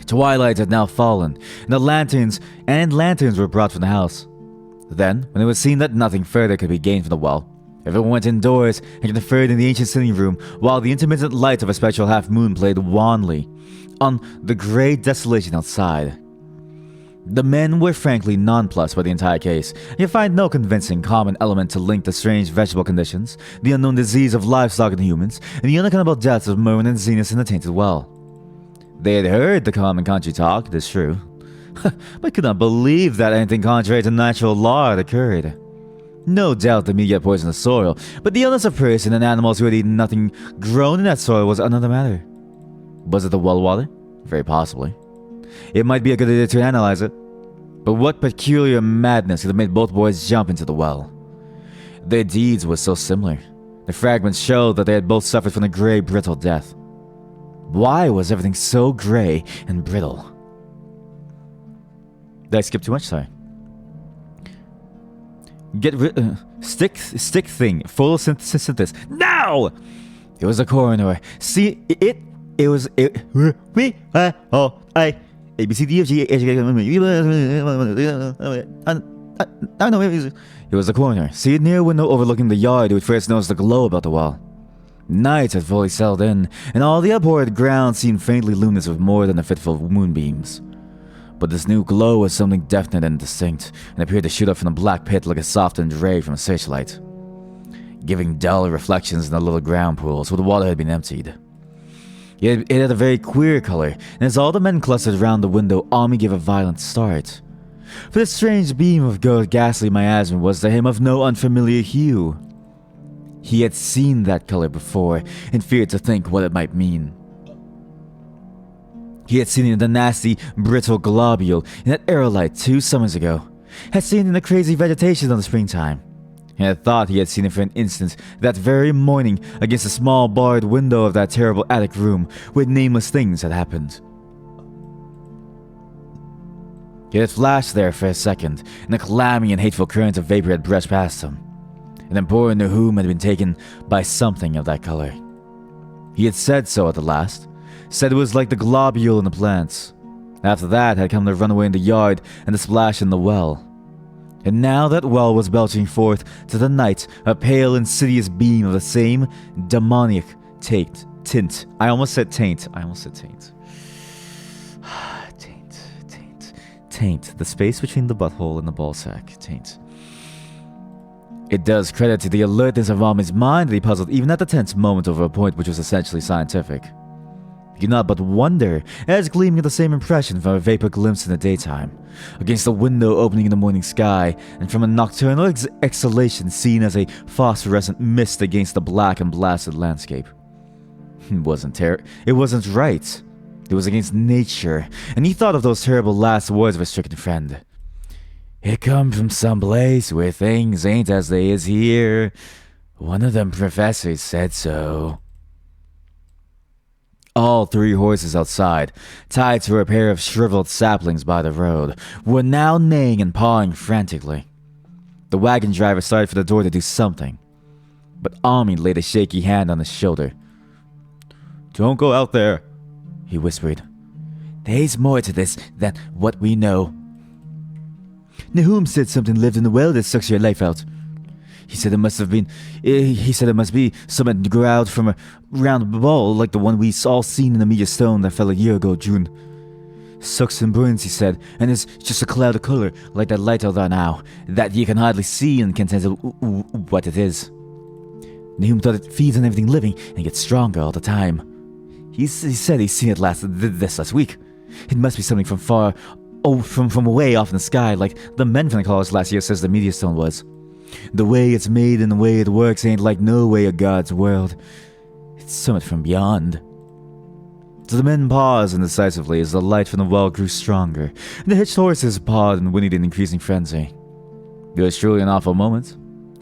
Twilight had now fallen, and lanterns were brought from the house. Then, when it was seen that nothing further could be gained from the well, everyone went indoors and conferred in the ancient sitting room while the intermittent light of a spectral half-moon played wanly on the grey desolation outside. The men were frankly nonplussed by the entire case, and you find no convincing common element to link the strange vegetable conditions, the unknown disease of livestock and humans, and the unaccountable deaths of Merwin and Zenas in the tainted well. They had heard the common country talk, it is true, but could not believe that anything contrary to natural law had occurred. No doubt the meat had poisoned the soil, but the illness of person and animals who had eaten nothing grown in that soil was another matter. Was it the well water? Very possibly. It might be a good idea to analyze it. But what peculiar madness could have made both boys jump into the well? Their deeds were so similar. The fragments showed that they had both suffered from a grey, brittle death. Why was everything so grey and brittle? Did I skip too much? Sorry. Get rid... stick thing. Photosynthesis. Now! It was a coroner. See, it was... we... oh, I... A, B, C, D, F, G, H, I don't know. It was the coroner. See it near a window overlooking the yard who had first noticed the glow about the wall. Night had fully settled in, and all the abhorred ground seemed faintly luminous with more than a fitful of moonbeams. But this new glow was something definite and distinct, and appeared to shoot up from the black pit like a softened ray from a searchlight, giving dull reflections in the little ground pools where the water had been emptied. It had a very queer color, and as all the men clustered round the window, Ami gave a violent start. For the strange beam of ghastly miasma was to him of no unfamiliar hue. He had seen that color before, and feared to think what it might mean. He had seen it in the nasty, brittle globule in that aerolite 2 summers ago, had seen it in the crazy vegetation of the springtime, and had thought he had seen it for an instant that very morning against the small barred window of that terrible attic room where nameless things had happened. It had flashed there for a second, and a clammy and hateful current of vapor had brushed past him, and then poor Nahum had been taken by something of that color. He had said so at the last, said it was like the globule in the plants. After that had come the runaway in the yard and the splash in the well. And now that well was belching forth to the night a pale, insidious beam of the same demoniac tint. I almost said taint. Taint. The space between the butthole and the ballsack. Taint. It does credit to the alertness of Ami's mind that he puzzled even at the tense moment over a point which was essentially scientific. He could not but wonder, as gleaming at the same impression from a vapor glimpse in the daytime, against the window opening in the morning sky, and from a nocturnal exhalation seen as a phosphorescent mist against the black and blasted landscape. It wasn't right. It was against nature, and he thought of those terrible last words of his stricken friend. It come from some place where things ain't as they is here. One of them professors said so. All 3 horses outside, tied to a pair of shriveled saplings by the road, were now neighing and pawing frantically. The wagon driver started for the door to do something, but Ami laid a shaky hand on his shoulder. "Don't go out there," he whispered. "There's more to this than what we know. Nahum said something lived in the well that sucks your life out. He said it must be something growled from a round ball like the one we all seen in the meteor stone that fell a year ago, June. Sucks and burns, he said, and it's just a cloud of color like that light out there now, that you can hardly see and can't tell what it is. Nahum thought it feeds on everything living and gets stronger all the time. He said he's seen it this last week. It must be something from from way off in the sky, like the men from the college last year says the meteor stone was. The way it's made and the way it works ain't like no way of God's world. It's something from beyond." So the men paused indecisively as the light from the well grew stronger, and the hitched horses pawed and whinnied in increasing frenzy. It was truly an awful moment.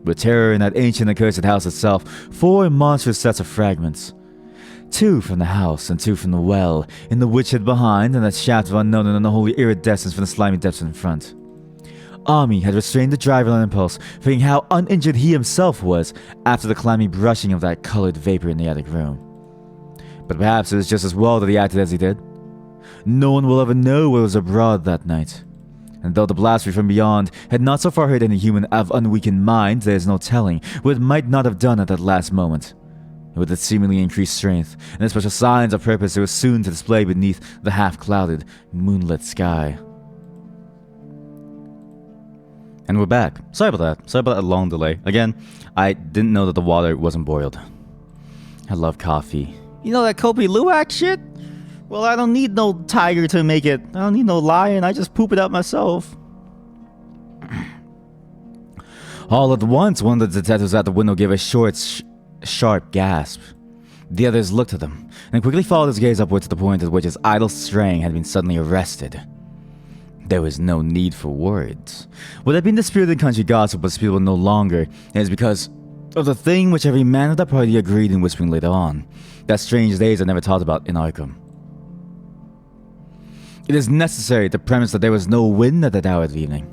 With terror in that ancient accursed house itself, 4 monstrous sets of fragments. 2 from the house and 2 from the well, in the witch hid behind, and that shaft of unknown and unholy iridescence from the slimy depths in front. Ami had restrained the driver on impulse, thinking how uninjured he himself was after the clammy brushing of that colored vapor in the attic room. But perhaps it was just as well that he acted as he did. No one will ever know what was abroad that night. And though the blasphemy from beyond had not so far hurt any human of unweakened mind, there is no telling what it might not have done at that last moment. With its seemingly increased strength, and the special signs of purpose it was soon to display beneath the half-clouded, moonlit sky. And we're back. Sorry about that. Sorry about that long delay. Again, I didn't know that the water wasn't boiled. I love coffee. You know that Kopi Luwak shit? Well, I don't need no tiger to make it. I don't need no lion. I just poop it out myself. All at once, one of the detectives at the window gave a short, sharp gasp. The others looked at him, and quickly followed his gaze upward to the point at which his idle straying had been suddenly arrested. There was no need for words. What had been the spirited country gossip was speakable no longer, and it is because of the thing which every man of the party agreed in whispering later on, that strange days are never talked about in Arkham. It is necessary to premise that there was no wind at that hour of the evening.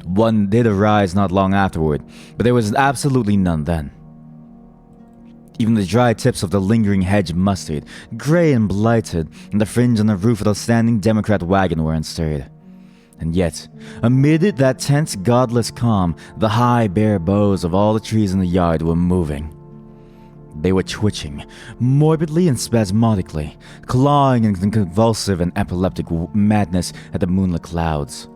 One did arise not long afterward, but there was absolutely none then. Even the dry tips of the lingering hedge mustard, grey and blighted, and the fringe on the roof of the standing Democrat wagon were unstirred. And yet, amid that tense, godless calm, the high, bare boughs of all the trees in the yard were moving. They were twitching, morbidly and spasmodically, clawing in convulsive and epileptic madness at the moonlit clouds.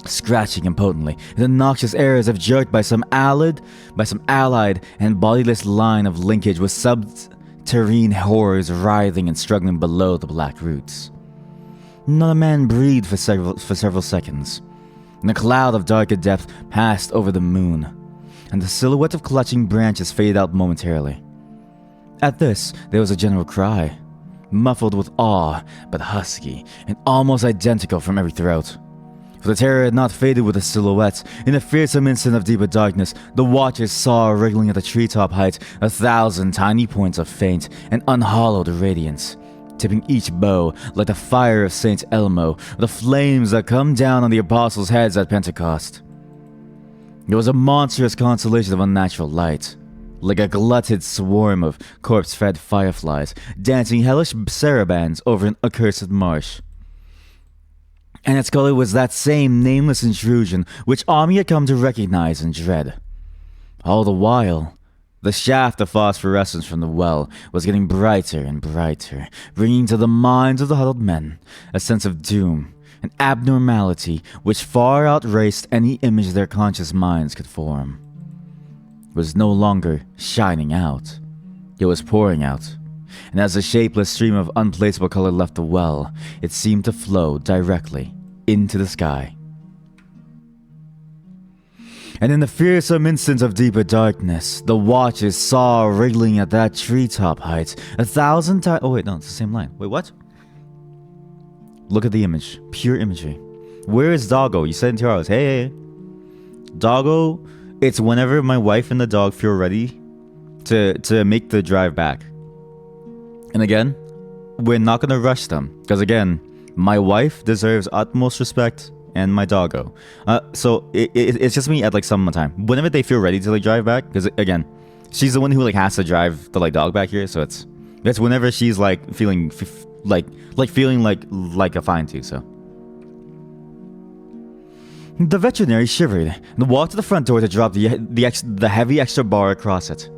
Scratching impotently, in the noxious air as if jerked by some allied and bodiless line of linkage with subterrene horrors writhing and struggling below the black roots. Not a man breathed for several seconds, and a cloud of darker depth passed over the moon, and the silhouette of clutching branches faded out momentarily. At this, there was a general cry, muffled with awe, but husky, and almost identical from every throat. For the terror had not faded with the silhouette. In a fearsome instant of deeper darkness, the watchers saw wriggling at the treetop height 1,000 tiny points of faint and unhallowed radiance, tipping each bow like the fire of Saint Elmo, the flames that come down on the apostles' heads at Pentecost. It was a monstrous constellation of unnatural light, like a glutted swarm of corpse-fed fireflies dancing hellish sarabands over an accursed marsh. And its color was that same nameless intrusion which Ami had come to recognize and dread. All the while, the shaft of phosphorescence from the well was getting brighter and brighter, bringing to the minds of the huddled men a sense of doom, an abnormality which far outraced any image their conscious minds could form. It was no longer shining out. It was pouring out. And as the shapeless stream of unplaceable color left the well, it seemed to flow directly into the sky. And in the fearsome instant of deeper darkness, the watchers saw wriggling at that treetop height 1,000 times. Oh wait, no, it's the same line. Wait, what? Look at the image. Pure imagery. Where is Doggo? You said in 2 hours. Hey. Doggo, it's whenever my wife and the dog feel ready to make the drive back. And again, we're not going to rush them. Because again, my wife deserves utmost respect, and my doggo. So it's just me at like some time. Whenever they feel ready to like drive back, because again, she's the one who like has to drive the like dog back here. So it's whenever she's like feeling feeling like a fine too. So the veterinary shivered and walked to the front door to drop the heavy extra bar across it.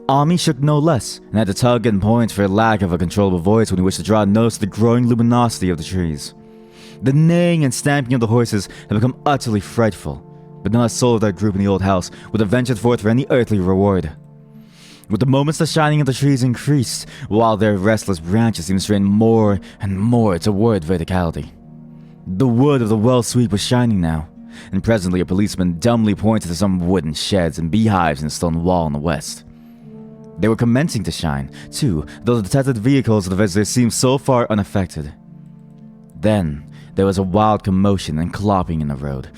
Ami shook no less, and had to tug and point for lack of a controllable voice when he wished to draw a nose to the growing luminosity of the trees. The neighing and stamping of the horses had become utterly frightful, but not a soul of that group in the old house would have ventured forth for any earthly reward. With the moments the shining of the trees increased, while their restless branches seemed to strain more and more toward verticality. The wood of the well sweep was shining now, and presently a policeman dumbly pointed to some wooden sheds and beehives in the stone wall in the west. They were commencing to shine, too, though the detected vehicles of the visitors seemed so far unaffected. Then, there was a wild commotion and clopping in the road.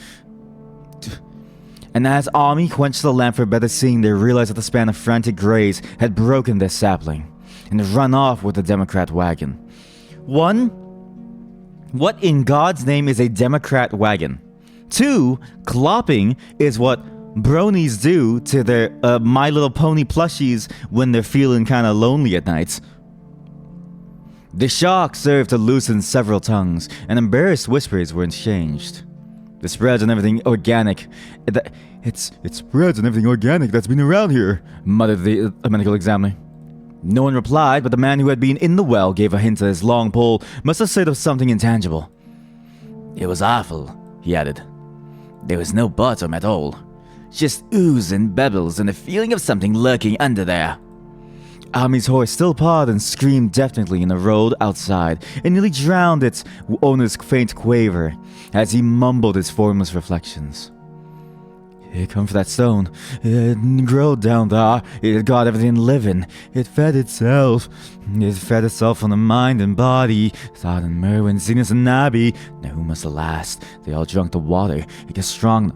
And as Ami quenched the lamp for better seeing, they realized that the span of frantic grays had broken their sapling and run off with the Democrat wagon. One, what in God's name is a Democrat wagon? Two, clopping is what bronies do to their My Little Pony plushies when they're feeling kinda lonely at night. The shock served to loosen several tongues, and embarrassed whispers were exchanged. The spreads and everything organic. It spreads and everything organic that's been around here, muttered the medical examiner. No one replied, but the man who had been in the well gave a hint that his long pole must have said of something intangible. It was awful, he added. There was no bottom at all. Just ooze and bubbles and a feeling of something lurking under there. Ami's horse still pawed and screamed deafeningly in the road outside, and nearly drowned its owner's faint quaver as he mumbled his formless reflections. It come for that stone. It growed down there. It got everything living. It fed itself. It fed itself on the mind and body. Thought and Merwin, Zenus and Nabby. Now who must the last? They all drunk the water. It gets strong.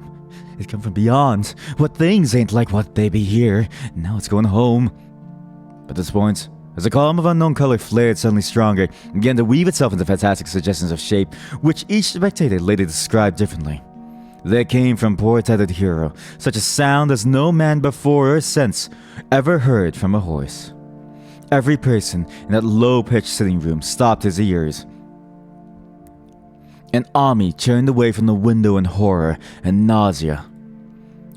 It come from beyond. What things ain't like what they be here. Now it's going home. But at this point, as a column of unknown color flared suddenly stronger, and began to weave itself into fantastic suggestions of shape, which each spectator later described differently. There came from poor tethered hero such a sound as no man before or since ever heard from a horse. Every person in that low-pitched sitting room stopped his ears. And Ami turned away from the window in horror and nausea.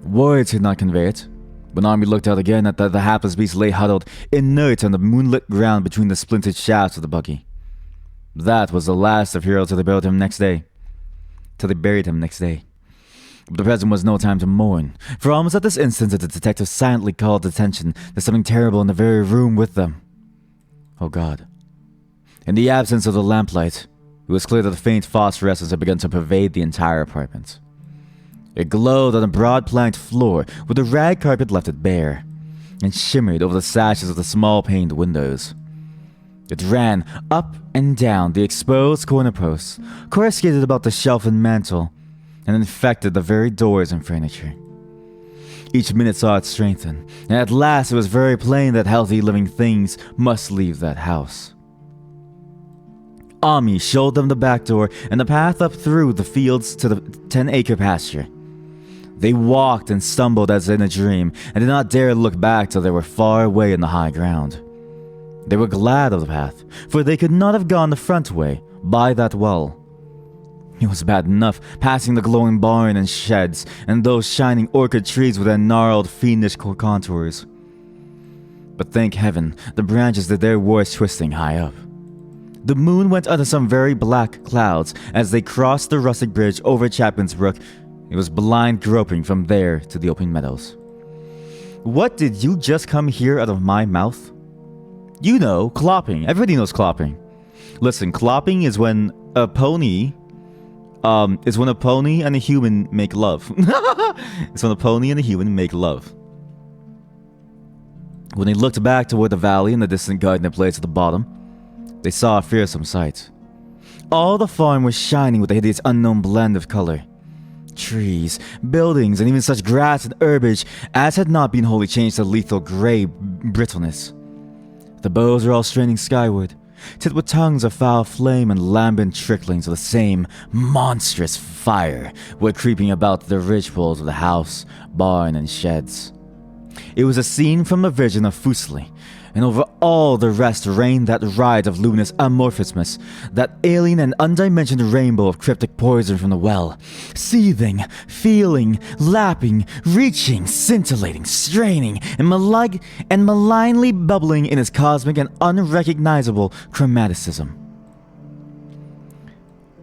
Words could not convey it. When Ami looked out again at the hapless beast lay huddled, inert on the moonlit ground between the splintered shafts of the buggy. That was the last of Hero till they buried him next day. But the present was no time to mourn, for almost at this instant the detective silently called attention to something terrible in the very room with them. Oh God. In the absence of the lamplight, it was clear that the faint phosphorescence had begun to pervade the entire apartment. It glowed on the broad planked floor where the rag carpet left it bare, and shimmered over the sashes of the small paned windows. It ran up and down the exposed corner posts, coruscated about the shelf and mantel, and infected the very doors and furniture. Each minute saw it strengthen, and at last it was very plain that healthy living things must leave that house. Ami showed them the back door and the path up through the fields to the 10-acre pasture. They walked and stumbled as in a dream, and did not dare look back till they were far away in the high ground. They were glad of the path, for they could not have gone the front way, by that well. It was bad enough passing the glowing barn and sheds, and those shining orchard trees with their gnarled, fiendish contours. But thank heaven, the branches did their worst twisting high up. The moon went under some very black clouds as they crossed the rustic bridge over Chapman's Brook. It was blind groping from there to the open meadows. What did you just come here out of my mouth? You know, clopping. Everybody knows clopping. Listen, clopping is when a pony and a human make love. It's when a pony and a human make love. When they looked back toward the valley and the distant garden place at the bottom, they saw a fearsome sight. All the farm was shining with a hideous unknown blend of color. Trees, buildings, and even such grass and herbage as had not been wholly changed to lethal grey brittleness. The boughs were all straining skyward, tipped with tongues of foul flame and lambent tricklings of the same monstrous fire were creeping about the ridgepoles of the house, barn, and sheds. It was a scene from the Virgin of Fuseli, and over all the rest reigned that riot of luminous amorphousness, that alien and undimensioned rainbow of cryptic poison from the well, seething, feeling, lapping, reaching, scintillating, straining, and malignly bubbling in its cosmic and unrecognizable chromaticism.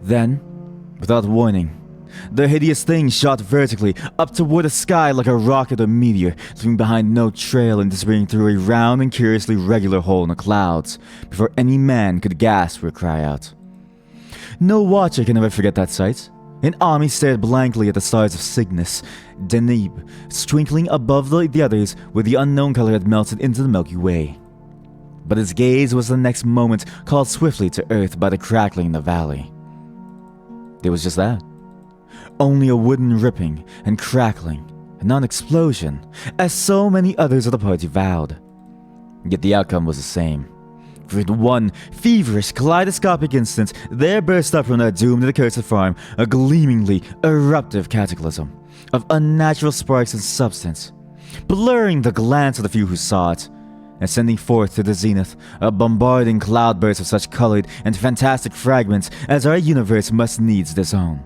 Then, without warning, the hideous thing shot vertically up toward the sky like a rocket or meteor, leaving behind no trail and disappearing through a round and curiously regular hole in the clouds before any man could gasp or cry out. No watcher can ever forget that sight, An army stared blankly at the stars of Cygnus, Deneb, twinkling above the others where the unknown color had melted into the Milky Way. But his gaze was the next moment called swiftly to earth by the crackling in the valley. There was just that. Only a wooden ripping and crackling, and not an explosion, as so many others of the party vowed. Yet the outcome was the same. For in one feverish, kaleidoscopic instant, there burst up from that doomed and accursed farm a gleamingly eruptive cataclysm of unnatural sparks and substance, blurring the glance of the few who saw it, and sending forth to the zenith a bombarding cloudburst of such colored and fantastic fragments as our universe must needs disown.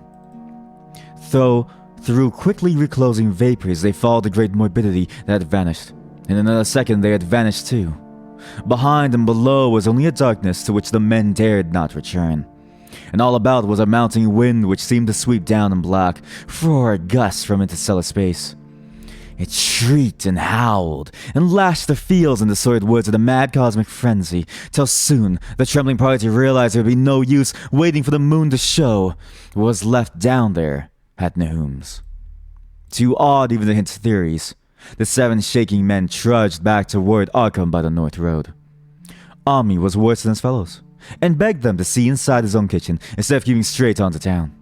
Though, through quickly reclosing vapors they followed the great morbidity that had vanished. In another second they had vanished too. Behind and below was only a darkness to which the men dared not return. And all about was a mounting wind which seemed to sweep down in black, frore gusts from interstellar space. It shrieked and howled, and lashed the fields and the sordid woods in a mad cosmic frenzy, till soon the trembling party realized there would be no use waiting for the moon to show what was left down there at Nahum's. Too awed even to hint theories, the 7 shaking men trudged back toward Arkham by the North Road. Ami was worse than his fellows, and begged them to see inside his own kitchen instead of keeping straight on to town.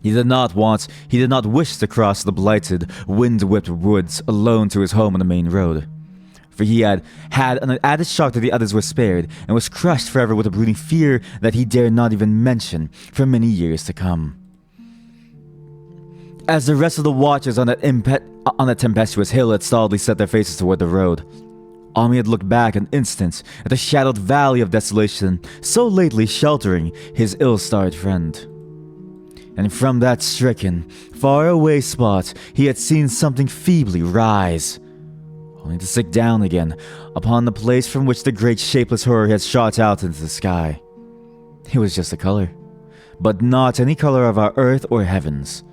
He did not wish to cross the blighted, wind-whipped woods alone to his home on the main road. For he had an added shock that the others were spared, and was crushed forever with a brooding fear that he dared not even mention for many years to come. As the rest of the watchers on that tempestuous hill had stolidly set their faces toward the road, Ami had looked back an instant at the shadowed valley of desolation so lately sheltering his ill-starred friend. And from that stricken, far-away spot he had seen something feebly rise, only to sink down again upon the place from which the great shapeless horror had shot out into the sky. It was just a color, but not any color of our earth or heavens.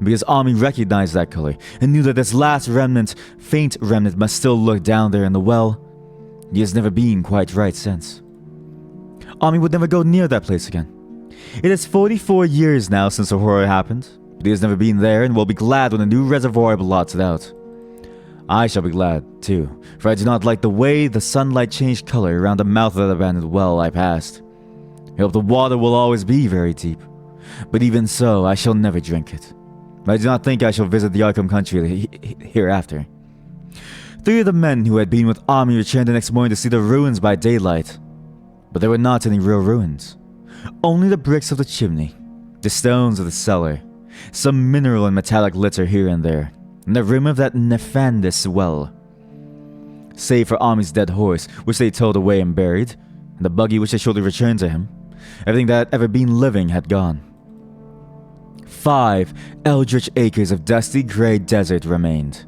Because Ami recognized that color and knew that this last faint remnant must still lurk down there in the well, he has never been quite right since. Ami would never go near that place again. It is 44 years now since the horror happened, but he has never been there and will be glad when a new reservoir blots it out. I shall be glad, too, for I do not like the way the sunlight changed color around the mouth of that abandoned well I passed. I hope the water will always be very deep, but even so, I shall never drink it. I do not think I shall visit the Arkham country hereafter. 3 of the men who had been with Ami returned the next morning to see the ruins by daylight. But there were not any real ruins. Only the bricks of the chimney, the stones of the cellar, some mineral and metallic litter here and there, and the rim of that nefandous well. Save for Ami's dead horse, which they towed away and buried, and the buggy which they shortly returned to him, everything that had ever been living had gone. 5 eldritch acres of dusty gray desert remained,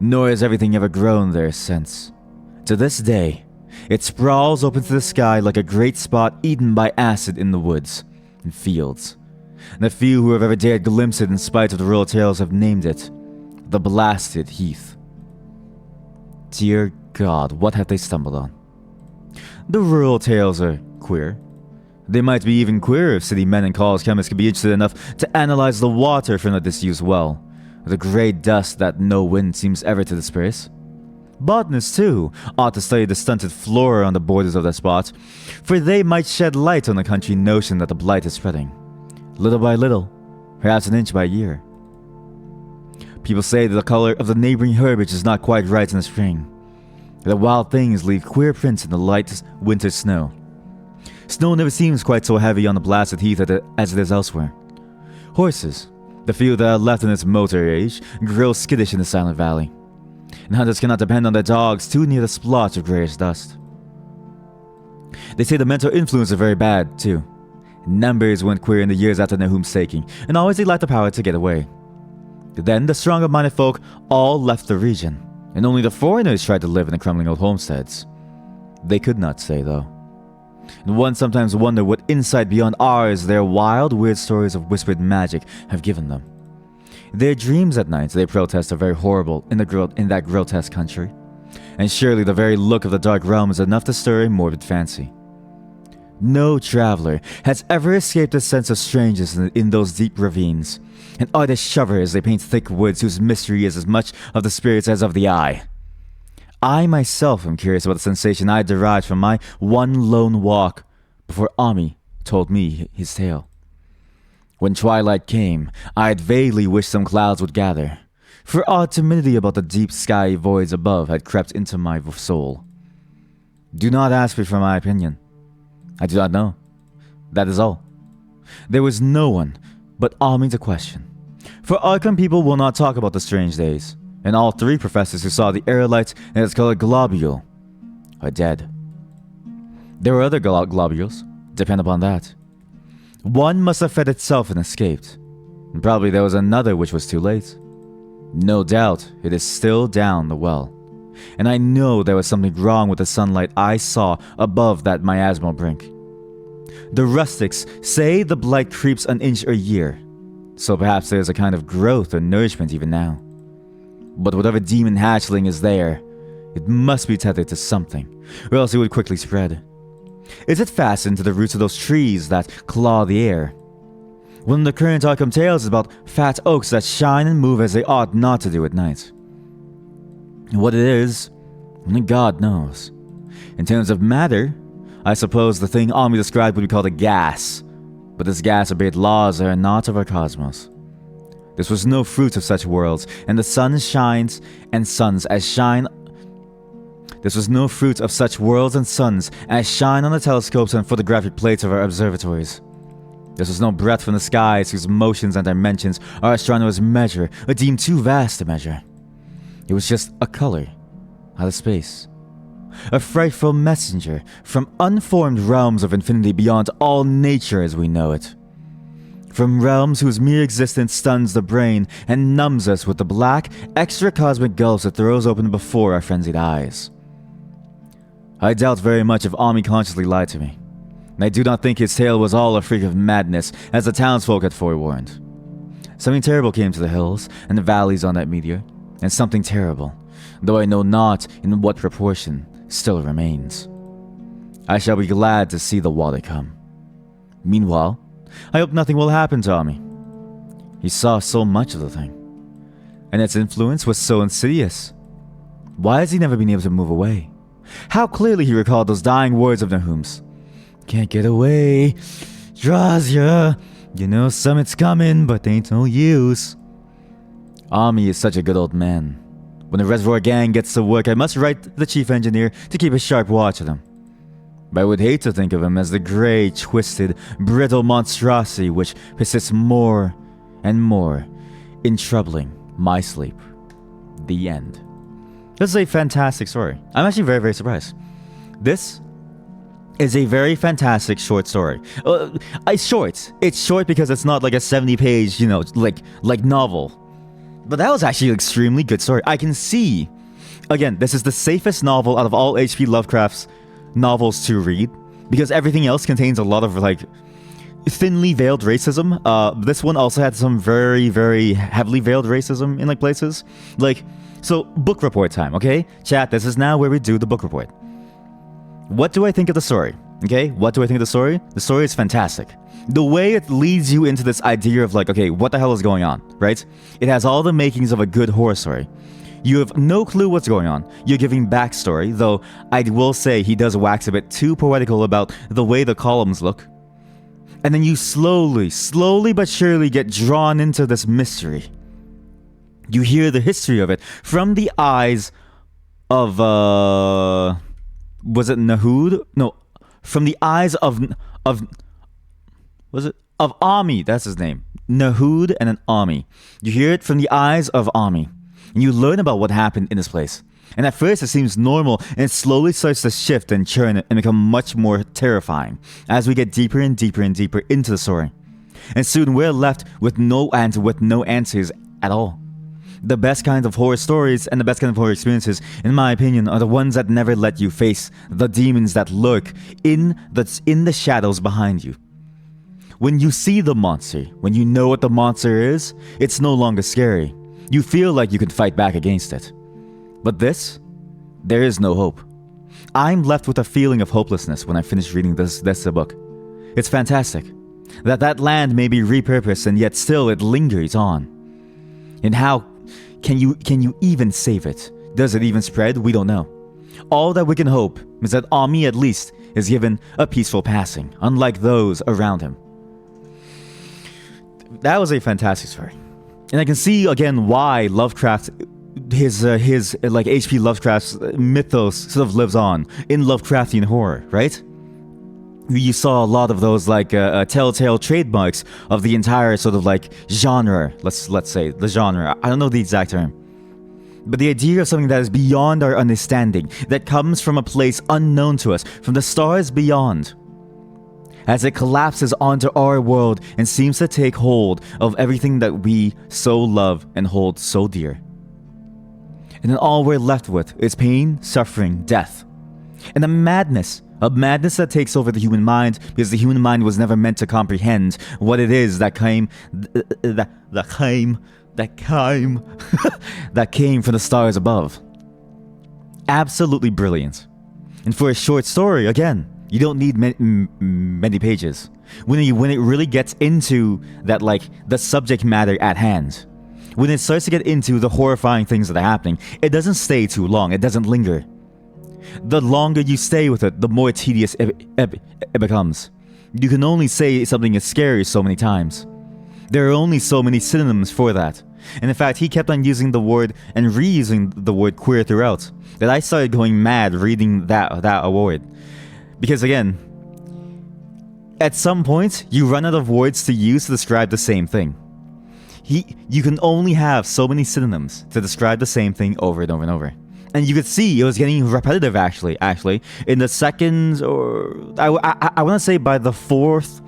nor has everything ever grown there since. To this day, it sprawls open to the sky like a great spot eaten by acid in the woods and fields. And the few who have ever dared glimpse it in spite of the rural tales have named it the Blasted Heath. Dear God, what have they stumbled on? The rural tales are queer. They might be even queerer if city men and college chemists could be interested enough to analyze the water from the disused well, the grey dust that no wind seems ever to disperse. Botanists, too, ought to study the stunted flora on the borders of that spot, for they might shed light on the country notion that the blight is spreading, little by little, perhaps an inch by year. People say that the color of the neighboring herbage is not quite right in the spring, that wild things leave queer prints in the light winter snow. Snow never seems quite so heavy on the Blasted Heath as it is elsewhere. Horses, the few that are left in its motor age, grow skittish in the silent valley, and hunters cannot depend on their dogs too near the splotch of grayish dust. They say the mental influence are very bad, too. Numbers went queer in the years after Nahum's taking, and always they lacked the power to get away. Then the stronger-minded folk all left the region, and only the foreigners tried to live in the crumbling old homesteads. They could not say, though. And one sometimes wonder what insight beyond ours their wild, weird stories of whispered magic have given them. Their dreams at night, they protest, are very horrible in that grotesque country, and surely the very look of the dark realm is enough to stir a morbid fancy. No traveler has ever escaped a sense of strangeness in those deep ravines, and artists shudder as they paint thick woods whose mystery is as much of the spirits as of the eye. I myself am curious about the sensation I derived from my one lone walk before Ami told me his tale. When twilight came, I had vaguely wished some clouds would gather, for odd timidity about the deep sky voids above had crept into my soul. Do not ask me for my opinion. I do not know. That is all. There was no one but Ami to question, for Arkham people will not talk about the strange days, and all three professors who saw the aerolite and its colored globule are dead. There were other globules, depend upon that. One must have fed itself and escaped, and probably there was another which was too late. No doubt it is still down the well, and I know there was something wrong with the sunlight I saw above that miasmal brink. The rustics say the blight creeps an inch a year, so perhaps there is a kind of growth or nourishment even now. But whatever demon hatchling is there, it must be tethered to something, or else it would quickly spread. Is it fastened to the roots of those trees that claw the air? One of the current Arkham tales is about fat oaks that shine and move as they ought not to do at night. What it is, only God knows. In terms of matter, I suppose the thing Ami described would be called a gas, but this gas obeyed laws that are not of our cosmos. This was no fruit of such worlds, and the sun shines and suns as shine. This was no fruit of such worlds and suns as shine on the telescopes and photographic plates of our observatories. This was no breath from the skies whose motions and dimensions our astronomers measure or deem too vast to measure. It was just a color out of space. A frightful messenger from unformed realms of infinity beyond all nature as we know it. From realms whose mere existence stuns the brain and numbs us with the black, extra-cosmic gulfs it throws open before our frenzied eyes. I doubt very much if Ami consciously lied to me, and I do not think his tale was all a freak of madness, as the townsfolk had forewarned. Something terrible came to the hills and the valleys on that meteor, and something terrible, though I know not in what proportion, still remains. I shall be glad to see the water come. Meanwhile, I hope nothing will happen to Ami. He saw so much of the thing, and its influence was so insidious. Why has he never been able to move away? How clearly he recalled those dying words of Nahum's. Can't get away, draws ya. You know summit's coming, but ain't no use. Ami is such a good old man. When the Reservoir Gang gets to work, I must write the chief engineer to keep a sharp watch of them. But I would hate to think of him as the grey, twisted, brittle monstrosity which persists more and more in troubling my sleep. The end. This is a fantastic story. I'm actually very, very surprised. This is a very fantastic short story. It's short. It's short because it's not like a 70-page, like novel. But that was actually an extremely good story. I can see, again, this is the safest novel out of all H.P. Lovecraft's novels to read, because everything else contains a lot of thinly veiled racism. This one also had some very, very heavily veiled racism in places. So book report time, okay? Chat, this is now where we do the book report. What do I think of the story? Okay, what do I think of the story? The story is fantastic. The way it leads you into this idea of okay, what the hell is going on, right? It has all the makings of a good horror story. You have no clue what's going on. You're giving backstory, though I will say he does wax a bit too poetical about the way the columns look. And then you slowly but surely get drawn into this mystery. You hear the history of it from the eyes of, was it Nahud? No, from the eyes of Ami, that's his name. Nahud and an Ami. You hear it from the eyes of Ami. And you learn about what happened in this place. And at first it seems normal, and it slowly starts to shift and churn and become much more terrifying as we get deeper and deeper and deeper into the story. And soon we're left with no answers at all. The best kinds of horror stories and the best kind of horror experiences, in my opinion, are the ones that never let you face the demons that lurk in the shadows behind you. When you see the monster, when you know what the monster is, it's no longer scary. You feel like you can fight back against it. But there is no hope. I'm left with a feeling of hopelessness when I finish reading this book. It's fantastic that land may be repurposed and yet still it lingers on. And how can you even save it? Does it even spread? We don't know. All that we can hope is that Ami at least is given a peaceful passing, unlike those around him. That was a fantastic story. And I can see again why Lovecraft, his like H.P. Lovecraft's mythos sort of lives on in Lovecraftian horror, right? You saw a lot of those like telltale trademarks of the entire sort of like genre. Let's say the genre. I don't know the exact term, but the idea of something that is beyond our understanding, that comes from a place unknown to us, from the stars beyond, as it collapses onto our world and seems to take hold of everything that we so love and hold so dear. And then all we're left with is pain, suffering, death, and a madness that takes over the human mind, because the human mind was never meant to comprehend what it is that came from the stars above. Absolutely brilliant. And for a short story, again, you don't need many pages. When it really gets into that, like, the subject matter at hand, when it starts to get into the horrifying things that are happening, it doesn't stay too long. It doesn't linger. The longer you stay with it, the more tedious it becomes. You can only say something is scary so many times. There are only so many synonyms for that. And in fact, he kept on using the word and reusing the word queer throughout, that I started going mad reading that award. Because again, at some point, you run out of words to use to describe the same thing. You can only have so many synonyms to describe the same thing over and over and over. And you could see it was getting repetitive actually. In the second, or I want to say by the fourth,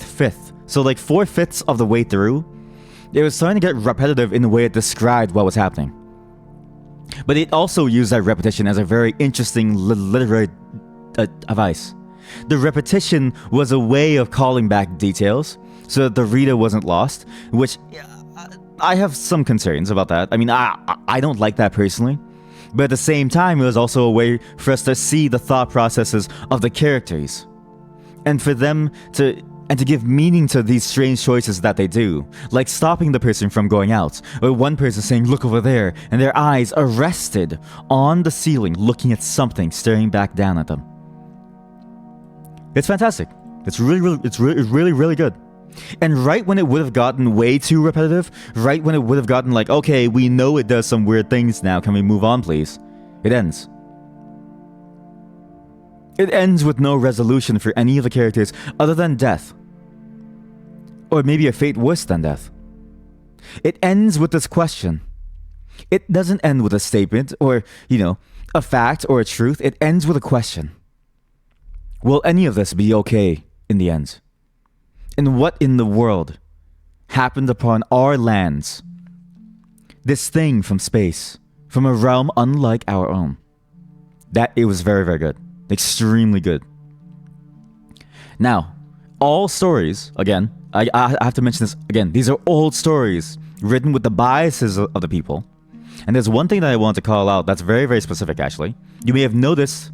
fifth. So like 4/5 of the way through, it was starting to get repetitive in the way it described what was happening. But it also used that repetition as a very interesting literary device. The repetition was a way of calling back details so that the reader wasn't lost, which I have some concerns about that. I mean, I don't like that personally. But at the same time, it was also a way for us to see the thought processes of the characters, and for them to give meaning to these strange choices that they do, like stopping the person from going out, or one person saying, "Look over there," and their eyes are rested on the ceiling, looking at something staring back down at them. It's fantastic. It's really good. And right when it would have gotten way too repetitive, right when it would have gotten like, okay, we know it does some weird things now, can we move on please? It ends. It ends with no resolution for any of the characters other than death. Or maybe a fate worse than death. It ends with this question. It doesn't end with a statement or, a fact or a truth. It ends with a question. Will any of this be okay in the end? And what in the world happened upon our lands? This thing from space, from a realm unlike our own. That it was very, very good. Extremely good. Now, all stories, again, I have to mention this again, these are old stories written with the biases of the people. And there's one thing that I want to call out that's very, very specific actually. You may have noticed,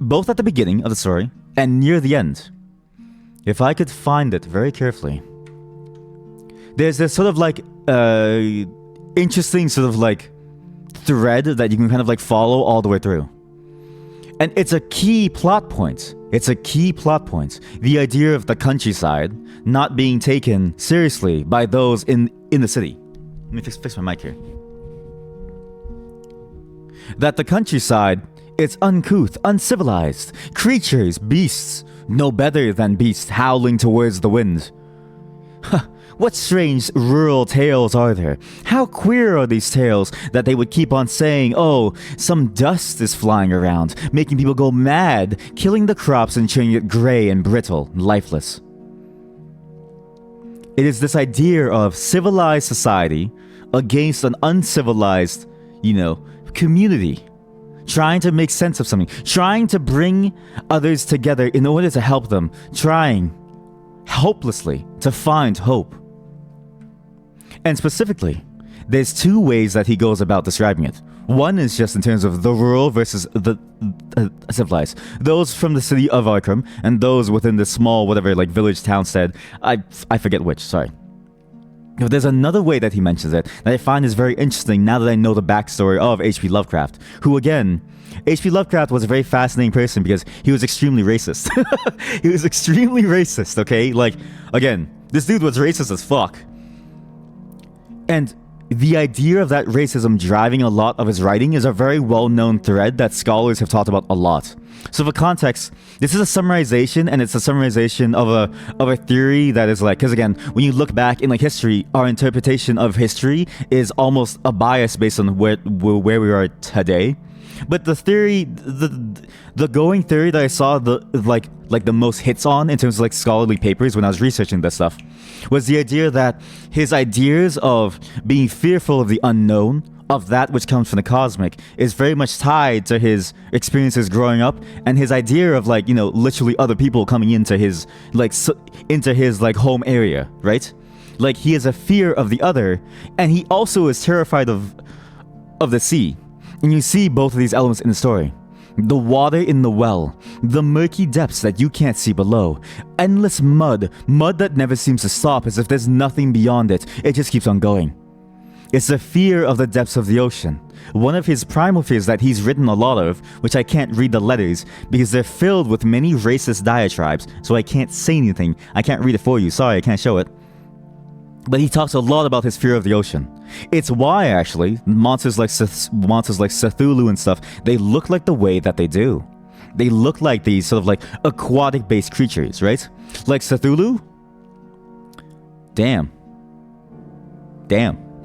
both at the beginning of the story and near the end, if I could find it very carefully, there's this sort of like interesting sort of like thread that you can kind of like follow all the way through. And it's a key plot point. The idea of the countryside not being taken seriously by those in the city. Let me fix my mic here. That the countryside is uncouth, uncivilized. Creatures, beasts, no better than beasts howling towards the wind. What strange rural tales are there? How queer are these tales that they would keep on saying, oh, some dust is flying around, making people go mad, killing the crops and turning it gray and brittle, lifeless. It is this idea of civilized society against an uncivilized, community. Trying to make sense of something. Trying to bring others together in order to help them. Trying, hopelessly, to find hope. And specifically, there's two ways that he goes about describing it. One is just in terms of the rural versus the civilized. Those from the city of Arkham and those within the small whatever like village townstead. I forget which. Sorry. But there's another way that he mentions it that I find is very interesting now that I know the backstory of H.P. Lovecraft, who again, H.P. Lovecraft was a very fascinating person because he was extremely racist. He was extremely racist, okay? Like, again, this dude was racist as fuck. And the idea of that racism driving a lot of his writing is a very well-known thread that scholars have talked about a lot. So for context, this is a summarization, and it's a summarization of a theory that is like, because again, when you look back in like history, our interpretation of history is almost a bias based on where we are today. But the theory, the going theory that I saw the most hits on in terms of like scholarly papers when I was researching this stuff was the idea that his ideas of being fearful of the unknown, of that which comes from the cosmic, is very much tied to his experiences growing up and his idea of like, you know, literally other people coming into his home area, right? Like he has a fear of the other, and he also is terrified of the sea. And you see both of these elements in the story. The water in the well, the murky depths that you can't see below, endless mud that never seems to stop as if there's nothing beyond it, it just keeps on going. It's the fear of the depths of the ocean. One of his primal fears that he's written a lot of, which I can't read the letters because they're filled with many racist diatribes, so I can't say anything. I can't read it for you, sorry, I can't show it. But he talks a lot about his fear of the ocean. It's why, actually, monsters like Cthulhu and stuff, they look like the way that they do. They look like these sort of like aquatic-based creatures, right? Like Cthulhu? Damn.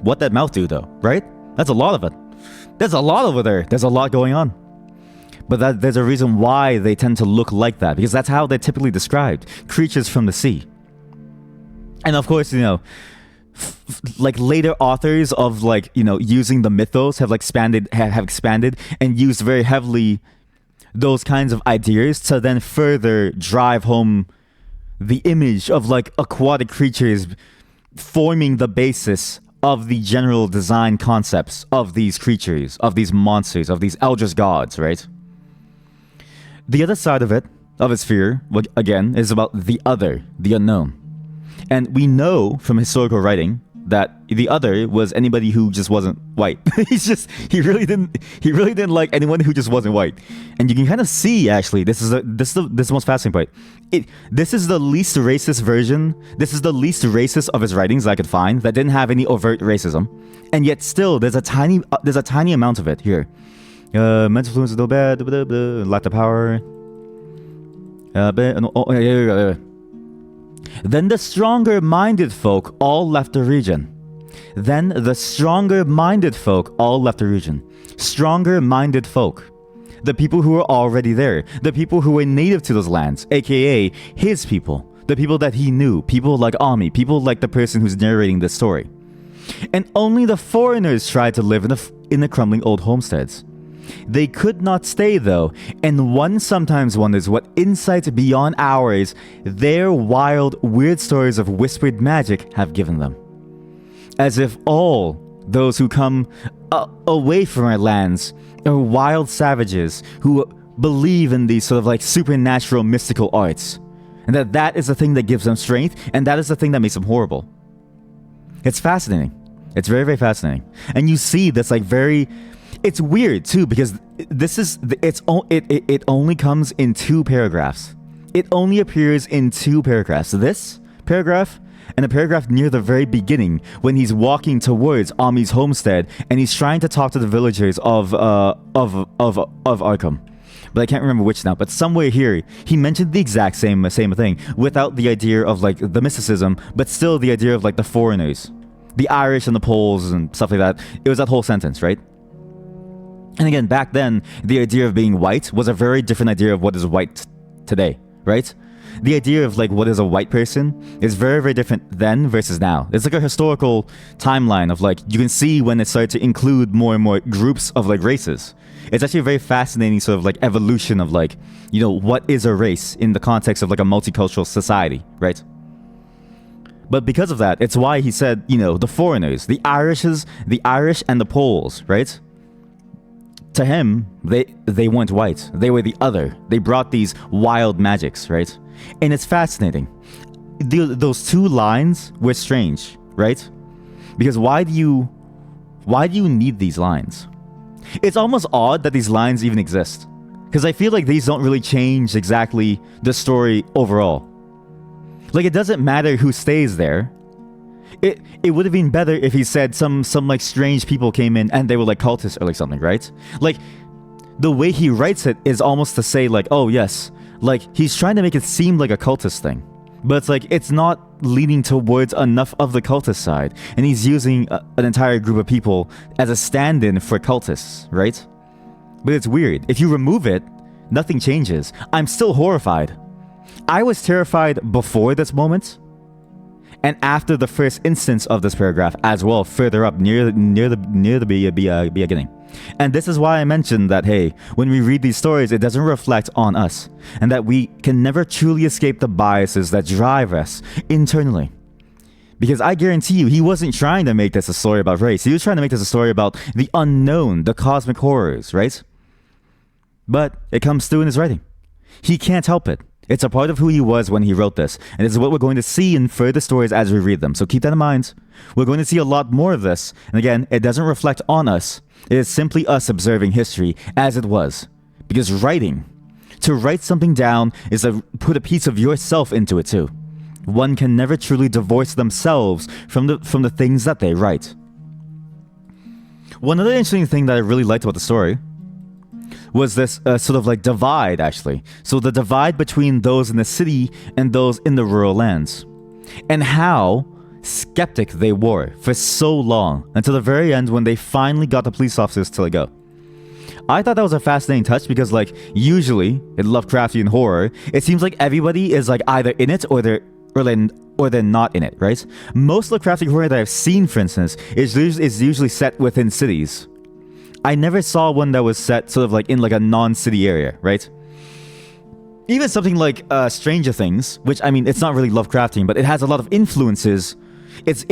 What that mouth do, though, right? That's a lot of it. There's a lot over there. There's a lot going on. But there's a reason why they tend to look like that, because that's how they're typically described. Creatures from the sea. And of course, you know, like later authors of like, you know, using the mythos have expanded and used very heavily those kinds of ideas to then further drive home the image of like aquatic creatures forming the basis of the general design concepts of these creatures, of these monsters, of these eldritch gods, right? The other side of it, of his fear, again, is about the other, the unknown. And we know from historical writing that the other was anybody who just wasn't white. he really didn't like anyone who just wasn't white. And you can kind of see, actually, this is the most fascinating part. This is the least racist version. This is the least racist of his writings I could find that didn't have any overt racism, and yet still there's a tiny amount of it here. Mental influence is no bad. Lack of power. Then the stronger-minded folk all left the region. Stronger-minded folk. The people who were already there. The people who were native to those lands, aka his people. The people that he knew. People like Ami. People like the person who's narrating this story. And only the foreigners tried to live in the crumbling old homesteads. They could not stay, though, and one sometimes wonders what insights beyond ours their wild, weird stories of whispered magic have given them. As if all those who come away from our lands are wild savages who believe in these sort of like supernatural mystical arts, and that is the thing that gives them strength, and that is the thing that makes them horrible. It's fascinating. It's very, very fascinating. And you see this like very... It's weird too, because it only comes in 2 paragraphs. It only appears in 2 paragraphs. This paragraph and a paragraph near the very beginning when he's walking towards Ami's homestead and he's trying to talk to the villagers of Arkham. But I can't remember which now. But somewhere here he mentioned the exact same thing without the idea of like the mysticism, but still the idea of like the foreigners, the Irish and the Poles and stuff like that. It was that whole sentence, right? And again, back then, the idea of being white was a very different idea of what is white today, right? The idea of like what is a white person is very, very different then versus now. It's like a historical timeline of like, you can see when it started to include more and more groups of like races. It's actually a very fascinating sort of like evolution of like, you know, what is a race in the context of like a multicultural society, right? But because of that, it's why he said, you know, the foreigners, the Irish and the Poles, right? to him, they weren't white. They were the other. They brought these wild magics, right? And it's fascinating. Those two lines were strange, right? Because why do you need these lines? It's almost odd that these lines even exist, because I feel like these don't really change exactly the story overall. Like, it doesn't matter who stays there. It would have been better if he said some like strange people came in and they were like cultists or like something, right? Like, the way he writes it is almost to say like, oh yes, like he's trying to make it seem like a cultist thing, but it's like it's not leaning towards enough of the cultist side, and he's using an entire group of people as a stand-in for cultists, right? But it's weird. If you remove it, nothing changes. I'm still horrified. I was terrified before this moment, and after the first instance of this paragraph as well, further up near the beginning. And this is why I mentioned that, hey, when we read these stories, it doesn't reflect on us, and that we can never truly escape the biases that drive us internally. Because I guarantee you, he wasn't trying to make this a story about race. He was trying to make this a story about the unknown, the cosmic horrors, right? But it comes through in his writing. He can't help it. It's a part of who he was when he wrote this, and this is what we're going to see in further stories as we read them. So keep that in mind. We're going to see a lot more of this, and again, it doesn't reflect on us. It is simply us observing history as it was. Because to write something down is to put a piece of yourself into it too. One can never truly divorce themselves from the things that they write. One other interesting thing that I really liked about the story was this sort of like divide, actually. So the divide between those in the city and those in the rural lands. And how skeptic they were for so long, until the very end when they finally got the police officers to let go. I thought that was a fascinating touch, because like usually in Lovecraftian horror, it seems like everybody is like either in it or they're not in it, right? Most Lovecraftian horror that I've seen, for instance, is usually set within cities. I never saw one that was set sort of like in like a non-city area, right? Even something like Stranger Things, which, I mean, it's not really Lovecraftian, but it has a lot of influences. It's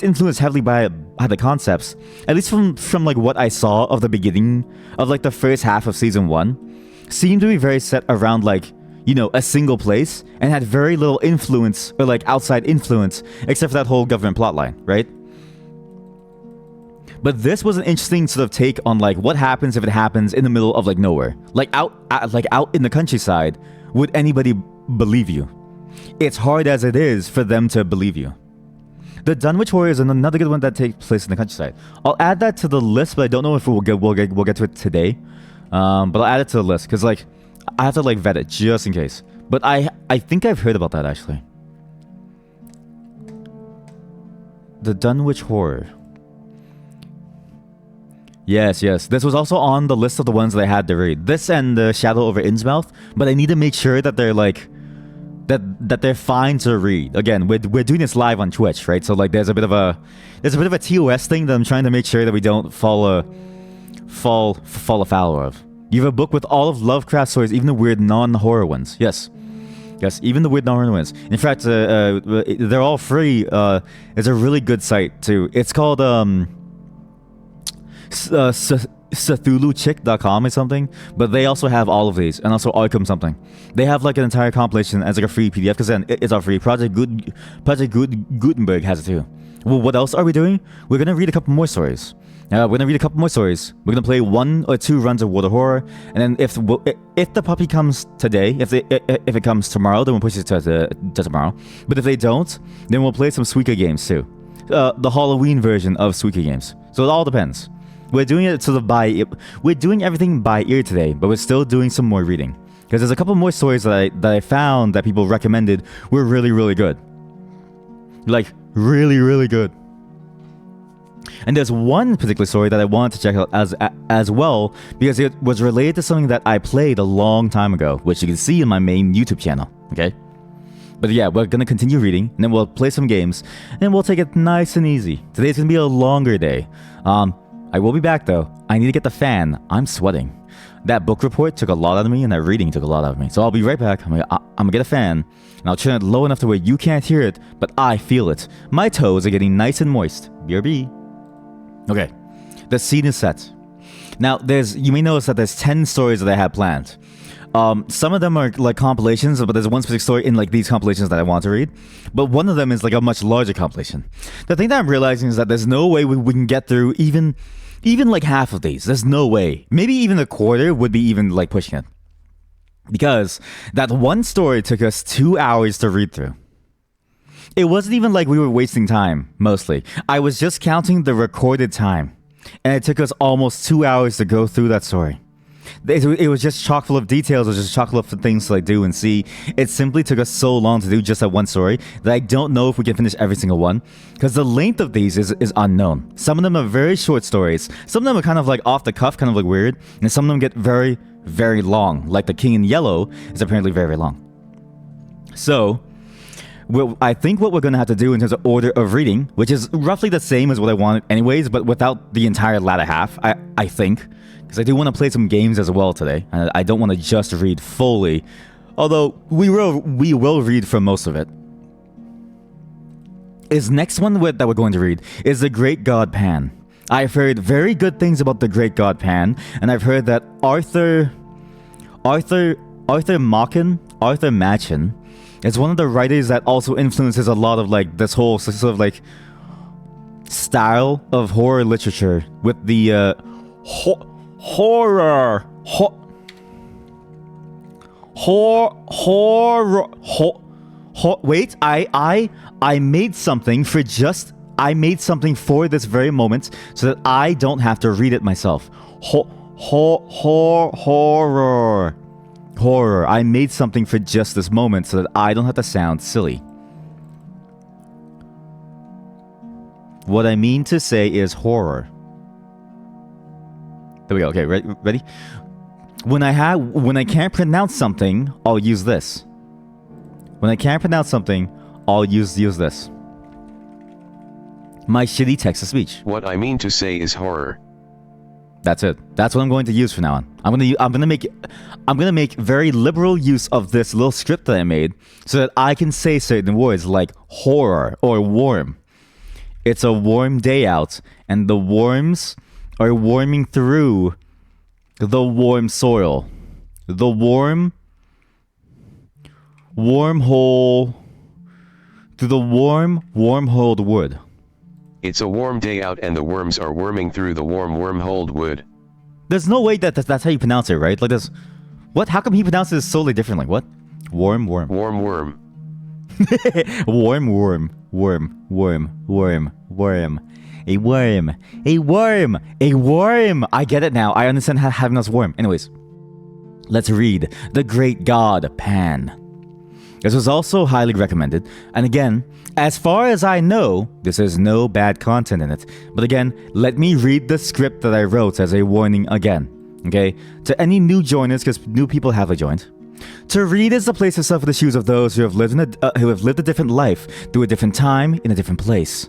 influenced heavily by the concepts, at least from like what I saw of the beginning of like the first half of season 1, seemed to be very set around like, you know, a single place, and had very little influence or like outside influence, except for that whole government plotline, right? But this was an interesting sort of take on like what happens if it happens in the middle of like nowhere, like out in the countryside. Would anybody believe you? It's hard as it is for them to believe you. The Dunwich Horror is another good one that takes place in the countryside. I'll add that to the list, but I don't know if we'll get to it today. But I'll add it to the list because like I have to like vet it just in case. But I think I've heard about that actually. The Dunwich Horror. Yes. This was also on the list of the ones that I had to read. This and the Shadow over Innsmouth, but I need to make sure that they're like that they're fine to read. Again, we're doing this live on Twitch, right? So like there's a bit of a TOS thing that I'm trying to make sure that we don't fall afoul of. You have a book with all of Lovecraft stories, even the weird non-horror ones. Yes, even the weird non-horror ones. In fact, they're all free. It's a really good site too. It's called Cthulhuchick.com or something, but they also have all of these, and also Arkham something. They have like an entire compilation as like a free PDF, because then it's all free. Project Gutenberg has it too. Well, what else are we doing? We're gonna read a couple more stories. We're gonna play 1 or 2 runs of Water Horror, and then if the puppy comes today, if it comes tomorrow, then we'll push it to tomorrow. But if they don't, then we'll play some Suika games too. The Halloween version of Suika games. So it all depends. We're doing it sort of we're doing everything by ear today, but we're still doing some more reading, because there's a couple more stories that I found that people recommended were really, really good. Like really, really good. And there's one particular story that I wanted to check out as well, because it was related to something that I played a long time ago, which you can see in my main YouTube channel. Okay. But yeah, we're gonna continue reading, and then we'll play some games, and we'll take it nice and easy. Today's gonna be a longer day. I will be back though. I need to get the fan. I'm sweating. That book report took a lot out of me, and that reading took a lot out of me. So I'll be right back. I'm gonna get a fan, and I'll turn it low enough to where you can't hear it, but I feel it. My toes are getting nice and moist. BRB. Okay, the scene is set. Now, you may notice that there's 10 stories that I had planned. Some of them are like compilations, but there's one specific story in like these compilations that I want to read. But one of them is like a much larger compilation. The thing that I'm realizing is that there's no way we can get through even like half of these. There's no way. Maybe even a quarter would be even like pushing it. Because that one story took us 2 hours to read through. It wasn't even like we were wasting time, mostly. I was just counting the recorded time. And it took us almost 2 hours to go through that story. It was just chock full of details. It was just chock full of things to like do and see. It simply took us so long to do just that one story that I don't know if we can finish every single one, because the length of these is unknown. Some of them are very short stories. Some of them are kind of like off the cuff, kind of like weird, and some of them get very, very long. Like The King in Yellow is apparently very, very long. So I think what we're going to have to do in terms of order of reading, which is roughly the same as what I wanted anyways, but without the entire latter half, I think. Because I do want to play some games as well today. And I don't want to just read fully. Although, we will read from most of it. Is next one that we're going to read is The Great God Pan. I've heard very good things about The Great God Pan. And I've heard that Arthur Machen is one of the writers that also influences a lot of like this whole sort of like style of horror literature with the wait, I made something for this very moment so that I don't have to read it myself. Horror. I made something for just this moment so that I don't have to sound silly. What I mean to say is horror. There we go. Okay, ready? When I can't pronounce something, I'll use this. When I can't pronounce something, I'll use this. My shitty text-to-speech. What I mean to say is horror. That's it. That's what I'm going to use from now on. I'm gonna make very liberal use of this little script that I made so that I can say certain words like horror or worm. It's a warm day out, and the worms are warming through the warm soil. The wormhole through the warm-holed wood. It's a warm day out and the worms are worming through the worm-holed wood. There's no way that's how you pronounce it, right? Like this. What? How come he pronounces it solely differently? What? Worm. Warm worm. Worm. A worm. I get it now. I understand how having us worm. Anyways, let's read The Great God Pan. This was also highly recommended. And again, as far as I know, this has no bad content in it. But again, let me read the script that I wrote as a warning again. Okay? To any new joiners, because new people have joined. To read is to place yourself in the shoes of those who have lived a different life through a different time in a different place.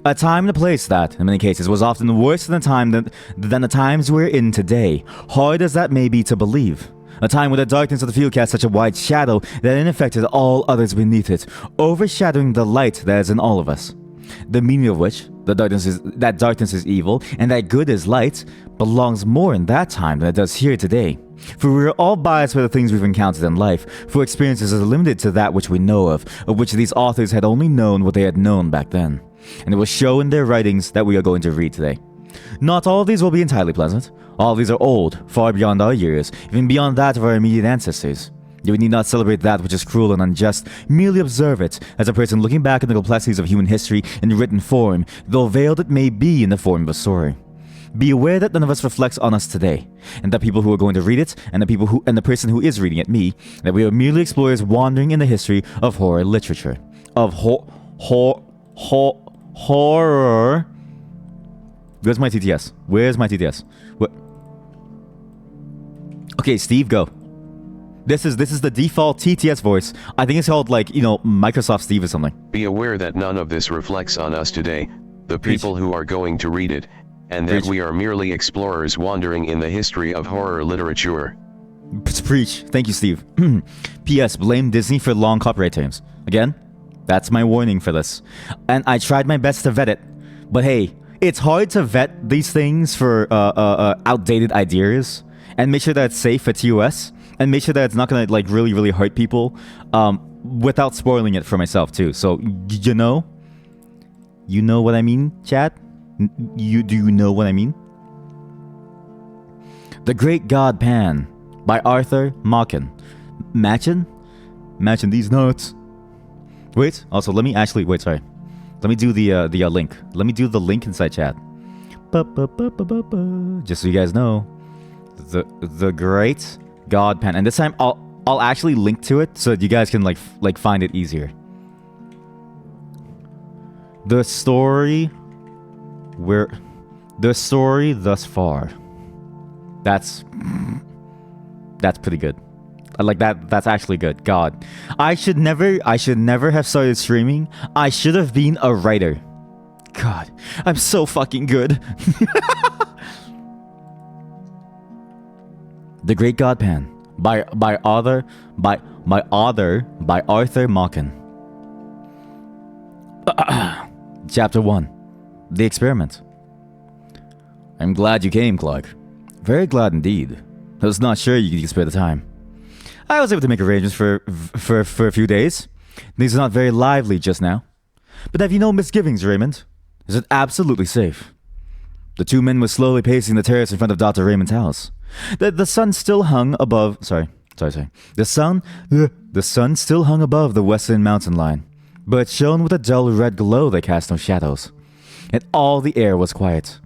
A time and a place that, in many cases, was often worse than the times we're in today, hard as that may be to believe. A time when the darkness of the field cast such a wide shadow that it infected all others beneath it, overshadowing the light that is in all of us. The meaning of which, that darkness is evil, and that good is light, belongs more in that time than it does here today. For we are all biased by the things we've encountered in life, for experiences are limited to that which we know of which these authors had only known what they had known back then. And it will show in their writings that we are going to read today. Not all of these will be entirely pleasant. All of these are old, far beyond our years, even beyond that of our immediate ancestors. Yet we need not celebrate that which is cruel and unjust, merely observe it, as a person looking back at the complexities of human history in written form, though veiled it may be in the form of a story. Be aware that none of us reflects on us today, and that people who are going to read it, and the person who is reading it, me, that we are merely explorers wandering in the history of horror literature. Of horror. Where's my TTS? What? Okay, Steve, go. This is the default TTS voice. I think it's called Microsoft Steve or something. Be aware that none of this reflects on us today, the people who are going to read it, and that we are merely explorers wandering in the history of horror literature. Preach. Thank you, Steve. P.S. Blame Disney for long copyright terms. Again, that's my warning for this. And I tried my best to vet it. But hey, it's hard to vet these things for outdated ideas and make sure that it's safe for TOS and make sure that it's not gonna like really really hurt people without spoiling it for myself too. So you know what I mean, chat? Do you know what I mean? The Great God Pan by Arthur Machen. Machen these nuts. Wait, also let me actually wait. Sorry, let me do the link. Let me do the link inside chat. Just so you guys know, the Great God Pan, and this time I'll actually link to it so that you guys can like find it easier. The story thus far. That's pretty good. I like that. That's actually good. God, I should never have started streaming. I should have been a writer. God, I'm so fucking good. The Great God Pan by Arthur Machen. Chapter 1. The Experiment. I'm glad you came, Clark. Very glad indeed. I was not sure you could spare the time. I was able to make arrangements for a few days. Things are not very lively just now. But have you no misgivings, Raymond? Is it absolutely safe? The two men were slowly pacing the terrace in front of Dr. Raymond's house. The sun still hung above... Sorry. The sun still hung above the western mountain line, but shone with a dull red glow that cast no shadows. And all the air was quiet.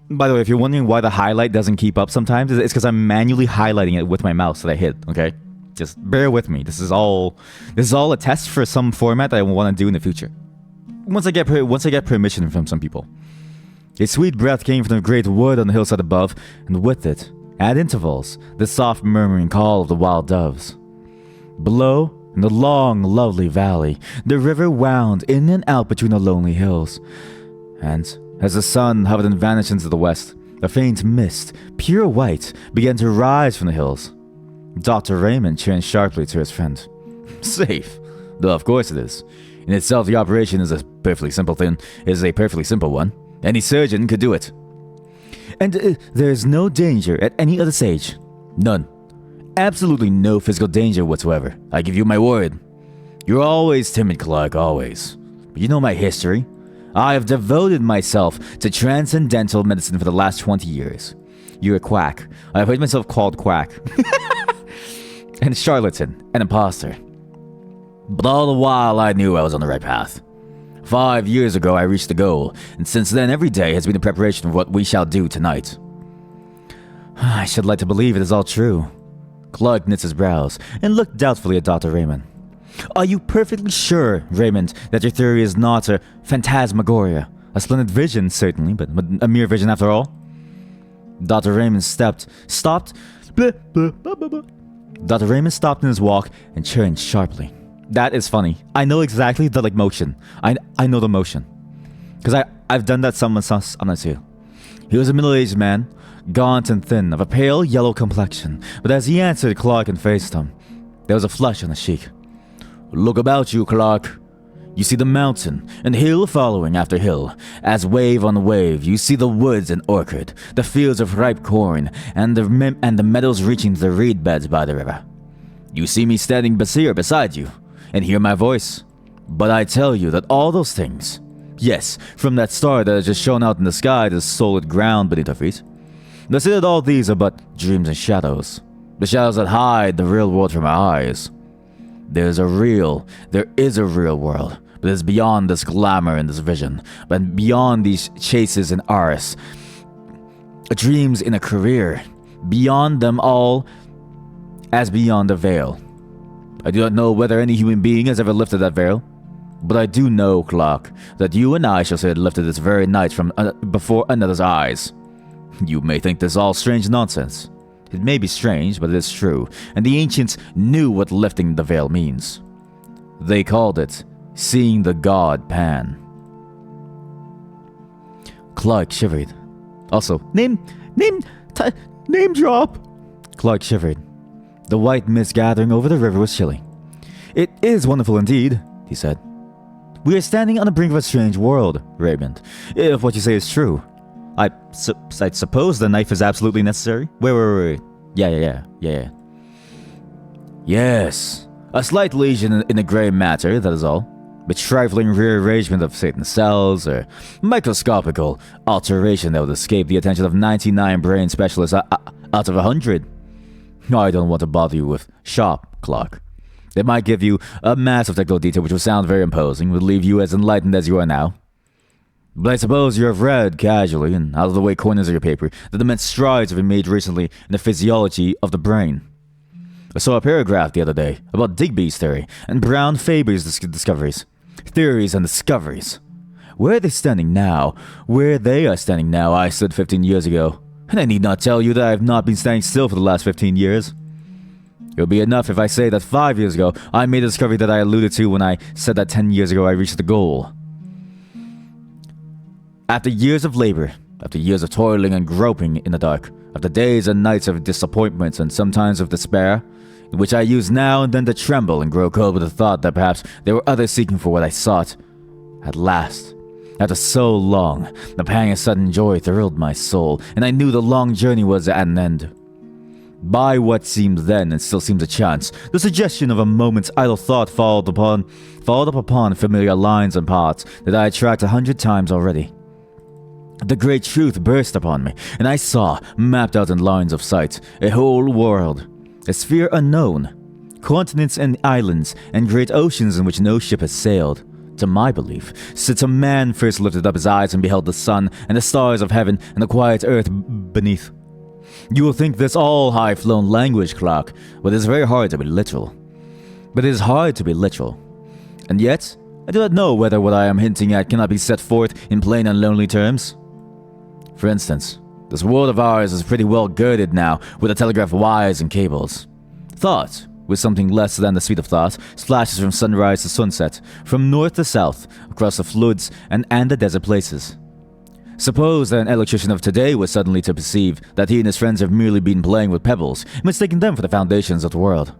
By the way, if you're wondering why the highlight doesn't keep up sometimes, it's because I'm manually highlighting it with my mouse that I hit, okay? Just bear with me. This is all a test for some format that I want to do in the future. Once I get permission from some people. A sweet breath came from the great wood on the hillside above, and with it, at intervals, the soft murmuring call of the wild doves. Below, in the long, lovely valley, the river wound in and out between the lonely hills. And as the sun hovered and vanished into the west, a faint mist, pure white, began to rise from the hills. Dr. Raymond turned sharply to his friend. Safe? Though of course it is. In itself, the operation is a perfectly simple one. Any surgeon could do it. And there is no danger at any other stage. None. Absolutely no physical danger whatsoever. I give you my word. You're always timid, Clark, always. But you know my history. I have devoted myself to transcendental medicine for the last 20 years. You're a quack. I have heard myself called quack. And charlatan, an imposter. But all the while I knew I was on the right path. 5 years ago I reached the goal, and since then every day has been a preparation of what we shall do tonight. I should like to believe it is all true. Clark knits his brows and looked doubtfully at Dr. Raymond. Are you perfectly sure, Raymond, that your theory is not a phantasmagoria? A splendid vision, certainly, but a mere vision after all? Dr. Raymond stopped. Dr. Raymond stopped in his walk and turned sharply. That is funny. I know exactly the motion. I know the motion. Because I've done that someone else. I'm not sure. He was a middle-aged man, gaunt and thin, of a pale yellow complexion, but as he answered Clark and faced him, there was a flush on his cheek. Look about you, Clark. You see the mountain, and hill following after hill. As wave on wave, you see the woods and orchard, the fields of ripe corn, and the meadows reaching to the reed beds by the river. You see me standing here beside you, and hear my voice. But I tell you that all those things, yes, from that star that has just shone out in the sky to the solid ground beneath our feet, I say that all these are but dreams and shadows. The shadows that hide the real world from our eyes. There is a real world, but it's beyond this glamour and this vision, but beyond these chases and arts, dreams in a career, beyond them all, as beyond the veil. I do not know whether any human being has ever lifted that veil, but I do know, Clark, that you and I shall say it lifted this very night from before another's eyes. You may think this all strange nonsense. It may be strange, but it is true, and the ancients knew what lifting the veil means. They called it seeing the god Pan. Clark shivered. Also, name drop. Clark shivered. The white mist gathering over the river was chilly. It is wonderful indeed, he said. We are standing on the brink of a strange world, Raymond. If what you say is true. I suppose the knife is absolutely necessary? Wait. Yeah. Yes. A slight lesion in the grey matter, that is all. But trifling rearrangement of certain cells, or microscopical alteration that would escape the attention of 99 brain specialists out of 100. I don't want to bother you with shop clock. They might give you a massive technical detail which would sound very imposing, would leave you as enlightened as you are now. But I suppose you have read casually, and out of the way corners of your paper, that immense strides have been made recently in the physiology of the brain. I saw a paragraph the other day about Digby's theory and Brown Faber's discoveries. Theories and discoveries. Where they are standing now, I stood 15 years ago. And I need not tell you that I have not been standing still for the last 15 years. It will be enough if I say that 5 years ago, I made a discovery that I alluded to when I said that 10 years ago I reached the goal. After years of labor, after years of toiling and groping in the dark, after days and nights of disappointment and sometimes of despair, in which I used now and then to tremble and grow cold with the thought that perhaps there were others seeking for what I sought. At last, after so long, the pang of sudden joy thrilled my soul, and I knew the long journey was at an end. By what seemed then, and still seems a chance, the suggestion of a moment's idle thought followed up upon familiar lines and paths that I had tracked 100 times already. The great truth burst upon me, and I saw, mapped out in lines of sight, a whole world, a sphere unknown, continents and islands, and great oceans in which no ship has sailed. To my belief, since a man first lifted up his eyes and beheld the sun and the stars of heaven and the quiet earth beneath. You will think this all high-flown language, Clark, but it is very hard to be literal. And yet, I do not know whether what I am hinting at cannot be set forth in plain and lonely terms. For instance, this world of ours is pretty well girded now with the telegraph wires and cables. Thought, with something less than the speed of thought, splashes from sunrise to sunset, from north to south, across the floods and the desert places. Suppose that an electrician of today was suddenly to perceive that he and his friends have merely been playing with pebbles, mistaking them for the foundations of the world.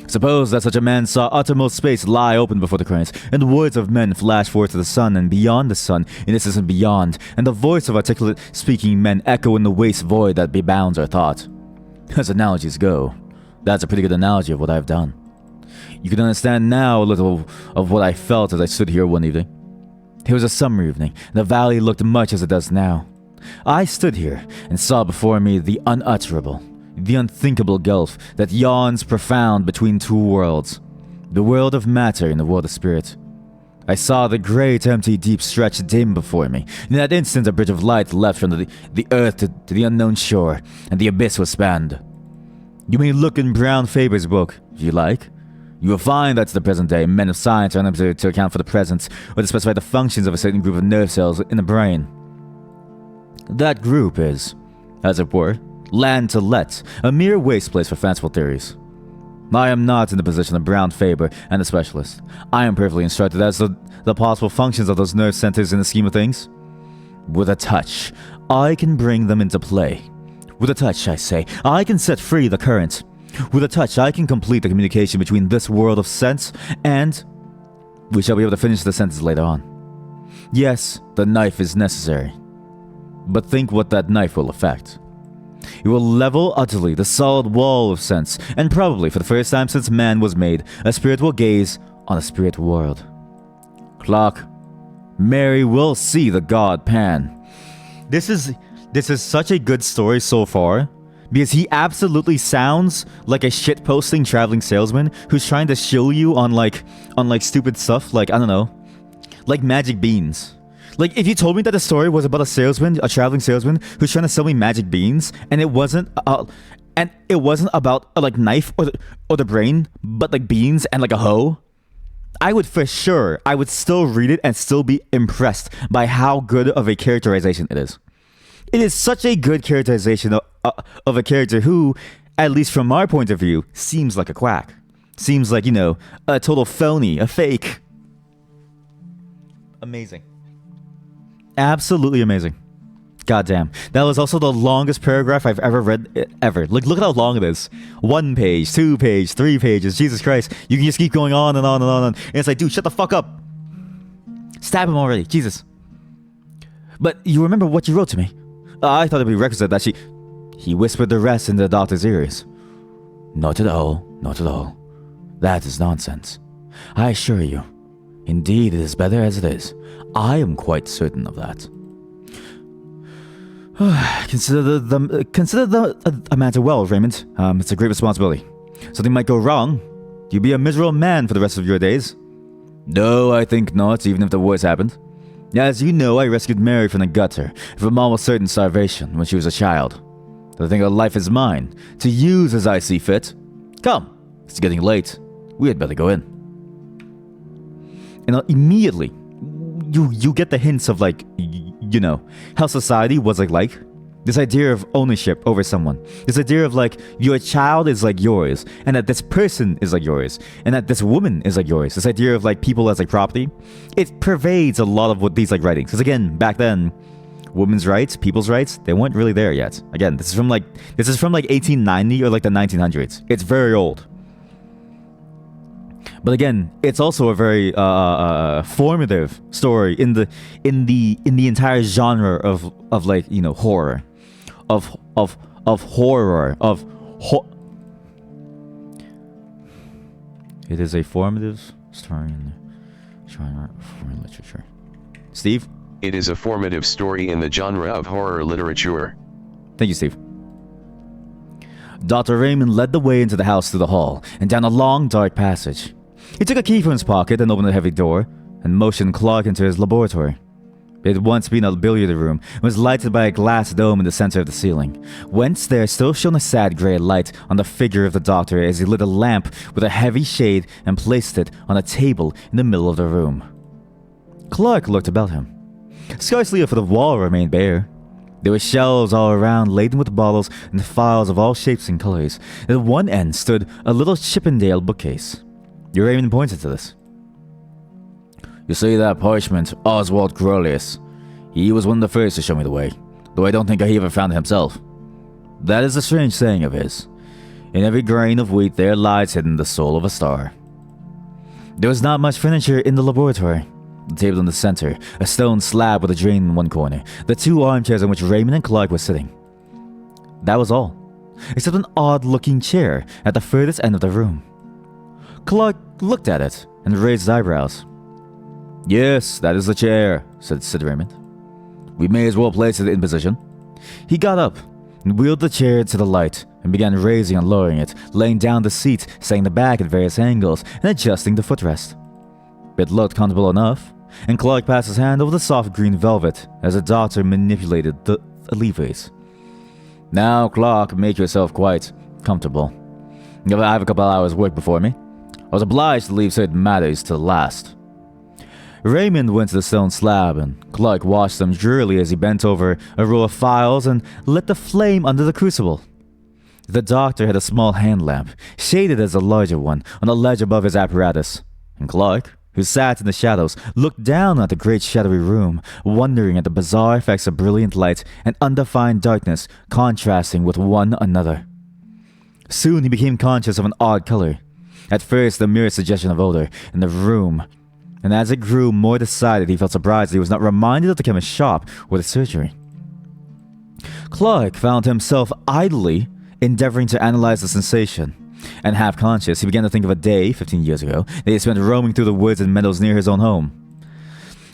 Suppose that such a man saw uttermost space lie open before the currents, and the words of men flash forth to the sun and beyond the sun, in distance and beyond, and the voice of articulate speaking men echo in the waste void that bebounds our thought. As analogies go, that's a pretty good analogy of what I've done. You can understand now a little of what I felt as I stood here one evening. It was a summer evening, and the valley looked much as it does now. I stood here and saw before me the unutterable, the unthinkable gulf that yawns profound between two worlds, the world of matter and the world of spirit. I saw the great empty deep stretch dim before me. In that instant a bridge of light leapt from the earth to the unknown shore, and the abyss was spanned. You may look in Brown Faber's book, if you like. You will find that to the present day, men of science are unable to account for the presence or to specify the functions of a certain group of nerve cells in the brain. That group is, as it were, land to let, a mere waste place for fanciful theories. I am not in the position of Brown Faber and the specialist. I am perfectly instructed as to the possible functions of those nerve centers in the scheme of things. With a touch, I can bring them into play. With a touch, I say, I can set free the current. With a touch, I can complete the communication between this world of sense and... We shall be able to finish the sentence later on. Yes, the knife is necessary. But think what that knife will effect. It will level utterly the solid wall of sense, and probably for the first time since man was made, a spirit will gaze on a spirit world. Clark, Mary will see the god Pan. This is such a good story so far, because he absolutely sounds like a shit-posting traveling salesman who's trying to show you on like stupid stuff, like, I don't know, like magic beans. Like, if you told me that the story was about a traveling salesman who's trying to sell me magic beans, and it wasn't about a like knife or the brain, but like beans and like a hoe, I would still read it and still be impressed by how good of a characterization it is. It is such a good characterization of a character who, at least from our point of view, seems like a quack. Seems like, a total phony, a fake. Amazing. Absolutely amazing. Goddamn. That was also the longest paragraph I've ever read, ever. Like, look at how long it is. 1 page, 2 pages, 3 pages. Jesus Christ. You can just keep going on and on and on. And it's like, dude, shut the fuck up. Stab him already, Jesus. But you remember what you wrote to me? I thought it'd be requisite that she... He whispered the rest in the doctor's ears. Not at all, not at all. That is nonsense. I assure you. Indeed, it is better as it is. I am quite certain of that. Consider the matter well, Raymond. It's a great responsibility. Something might go wrong. You'll be a miserable man for the rest of your days. No, I think not, even if the worst happened. As you know, I rescued Mary from the gutter, from almost certain starvation when she was a child. To think of life is mine, to use as I see fit. Come, it's getting late. We had better go in. And immediately, you get the hints of how society was like. This idea of ownership over someone. This idea of your child is like yours, and that this person is like yours, and that this woman is like yours. This idea of people as property. It pervades a lot of what these writings. Because again, back then, women's rights, people's rights, they weren't really there yet. Again, this is from 1890 or the 1900s. It's very old. But again, it's also a very formative story in the entire genre of horror, of horror. It is a formative story in the genre of horror literature. Steve? It is a formative story in the genre of horror literature. Thank you, Steve. Dr. Raymond led the way into the house through the hall and down a long, dark passage. He took a key from his pocket and opened a heavy door and motioned Clark into his laboratory. It had once been a billiard room and was lighted by a glass dome in the center of the ceiling, whence there still shone a sad grey light on the figure of the doctor as he lit a lamp with a heavy shade and placed it on a table in the middle of the room. Clark looked about him. Scarcely a foot of wall remained bare. There were shelves all around laden with bottles and phials of all shapes and colors. At one end stood a little Chippendale bookcase. Raymond pointed to this. You see that parchment, Oswald Grolius? He was one of the first to show me the way, though I don't think he ever found it himself. That is a strange saying of his. In every grain of wheat there lies hidden the soul of a star. There was not much furniture in the laboratory. The table in the center, a stone slab with a drain in one corner, the two armchairs on which Raymond and Clark were sitting. That was all, except an odd-looking chair at the furthest end of the room. Clark looked at it and raised his eyebrows. Yes, that is the chair, said Raymond. We may as well place it in position. He got up and wheeled the chair to the light and began raising and lowering it, laying down the seat, setting the back at various angles, and adjusting the footrest. It looked comfortable enough, and Clark passed his hand over the soft green velvet as the doctor manipulated the levers. Now, Clark, make yourself quite comfortable. I have a couple hours' work before me. I was obliged to leave certain matters to the last. Raymond went to the stone slab, and Clark watched them drearily as he bent over a row of files and lit the flame under the crucible. The doctor had a small hand lamp, shaded as a larger one, on a ledge above his apparatus, and Clark, who sat in the shadows, looked down at the great shadowy room, wondering at the bizarre effects of brilliant light and undefined darkness contrasting with one another. Soon he became conscious of an odd color. At first, the mere suggestion of odor in the room, and as it grew more decided, he felt surprised that he was not reminded of the chemist's shop or the surgery. Clark found himself idly endeavoring to analyze the sensation, and half-conscious, he began to think of a day, 15 years ago, that he spent roaming through the woods and meadows near his own home.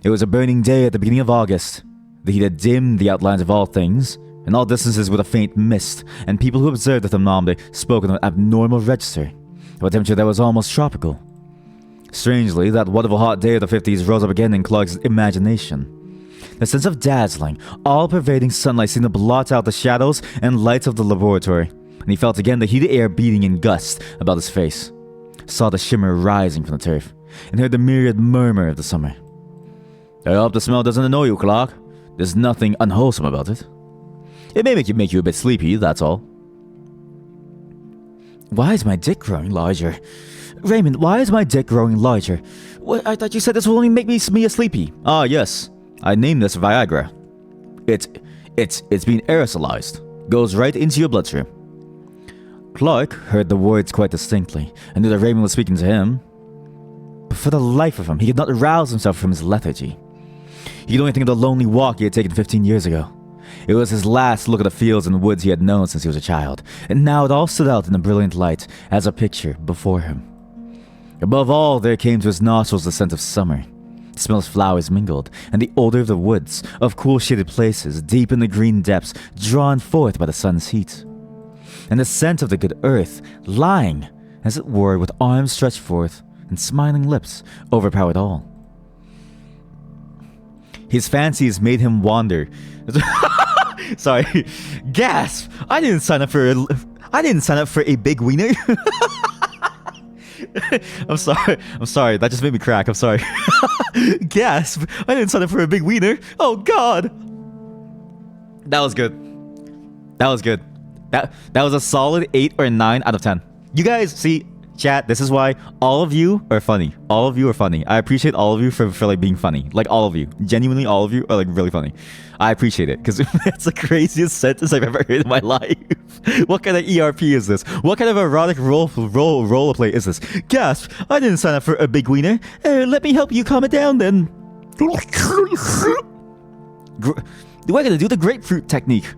It was a burning day at the beginning of August. The heat had dimmed the outlines of all things, and all distances with a faint mist, and people who observed the thermometer spoke of an abnormal register, of a temperature that was almost tropical. Strangely, that wonderful hot day of the 50s rose up again in Clark's imagination. The sense of dazzling, all-pervading sunlight seemed to blot out the shadows and lights of the laboratory, and he felt again the heated air beating in gusts about his face, saw the shimmer rising from the turf, and heard the myriad murmur of the summer. I hope the smell doesn't annoy you, Clark. There's nothing unwholesome about it. It may make you a bit sleepy, that's all. Why is my dick growing larger? Raymond, why is my dick growing larger? What, I thought you said this will only make me sleepy. Ah, yes. I named this Viagra. It's been aerosolized. Goes right into your bloodstream. Clark heard the words quite distinctly and knew that Raymond was speaking to him. But for the life of him, he could not rouse himself from his lethargy. He could only think of the lonely walk he had taken 15 years ago. It was his last look at the fields and woods he had known since he was a child, and now it all stood out in a brilliant light as a picture before him. Above all, there came to his nostrils the scent of summer. The smell of flowers mingled, and the odor of the woods, of cool shaded places, deep in the green depths, drawn forth by the sun's heat. And the scent of the good earth, lying, as it were, with arms stretched forth, and smiling lips, overpowered all. His fancies made him wander. Sorry. Gasp! I didn't sign up for a big wiener. I'm sorry. That just made me crack. I'm sorry. Gasp! I didn't sign up for a big wiener. Oh God! That was good. That was a solid 8 or 9 out of 10. You guys see, chat, this is why all of you are funny. All of you are funny. I appreciate all of you for like being funny. Like all of you. Genuinely all of you are like really funny. I appreciate it because that's the craziest sentence I've ever heard in my life. What kind of ERP is this? What kind of erotic role play is this? Gasp! I didn't sign up for a big wiener. Let me help you calm it down then. We're gonna do the grapefruit technique.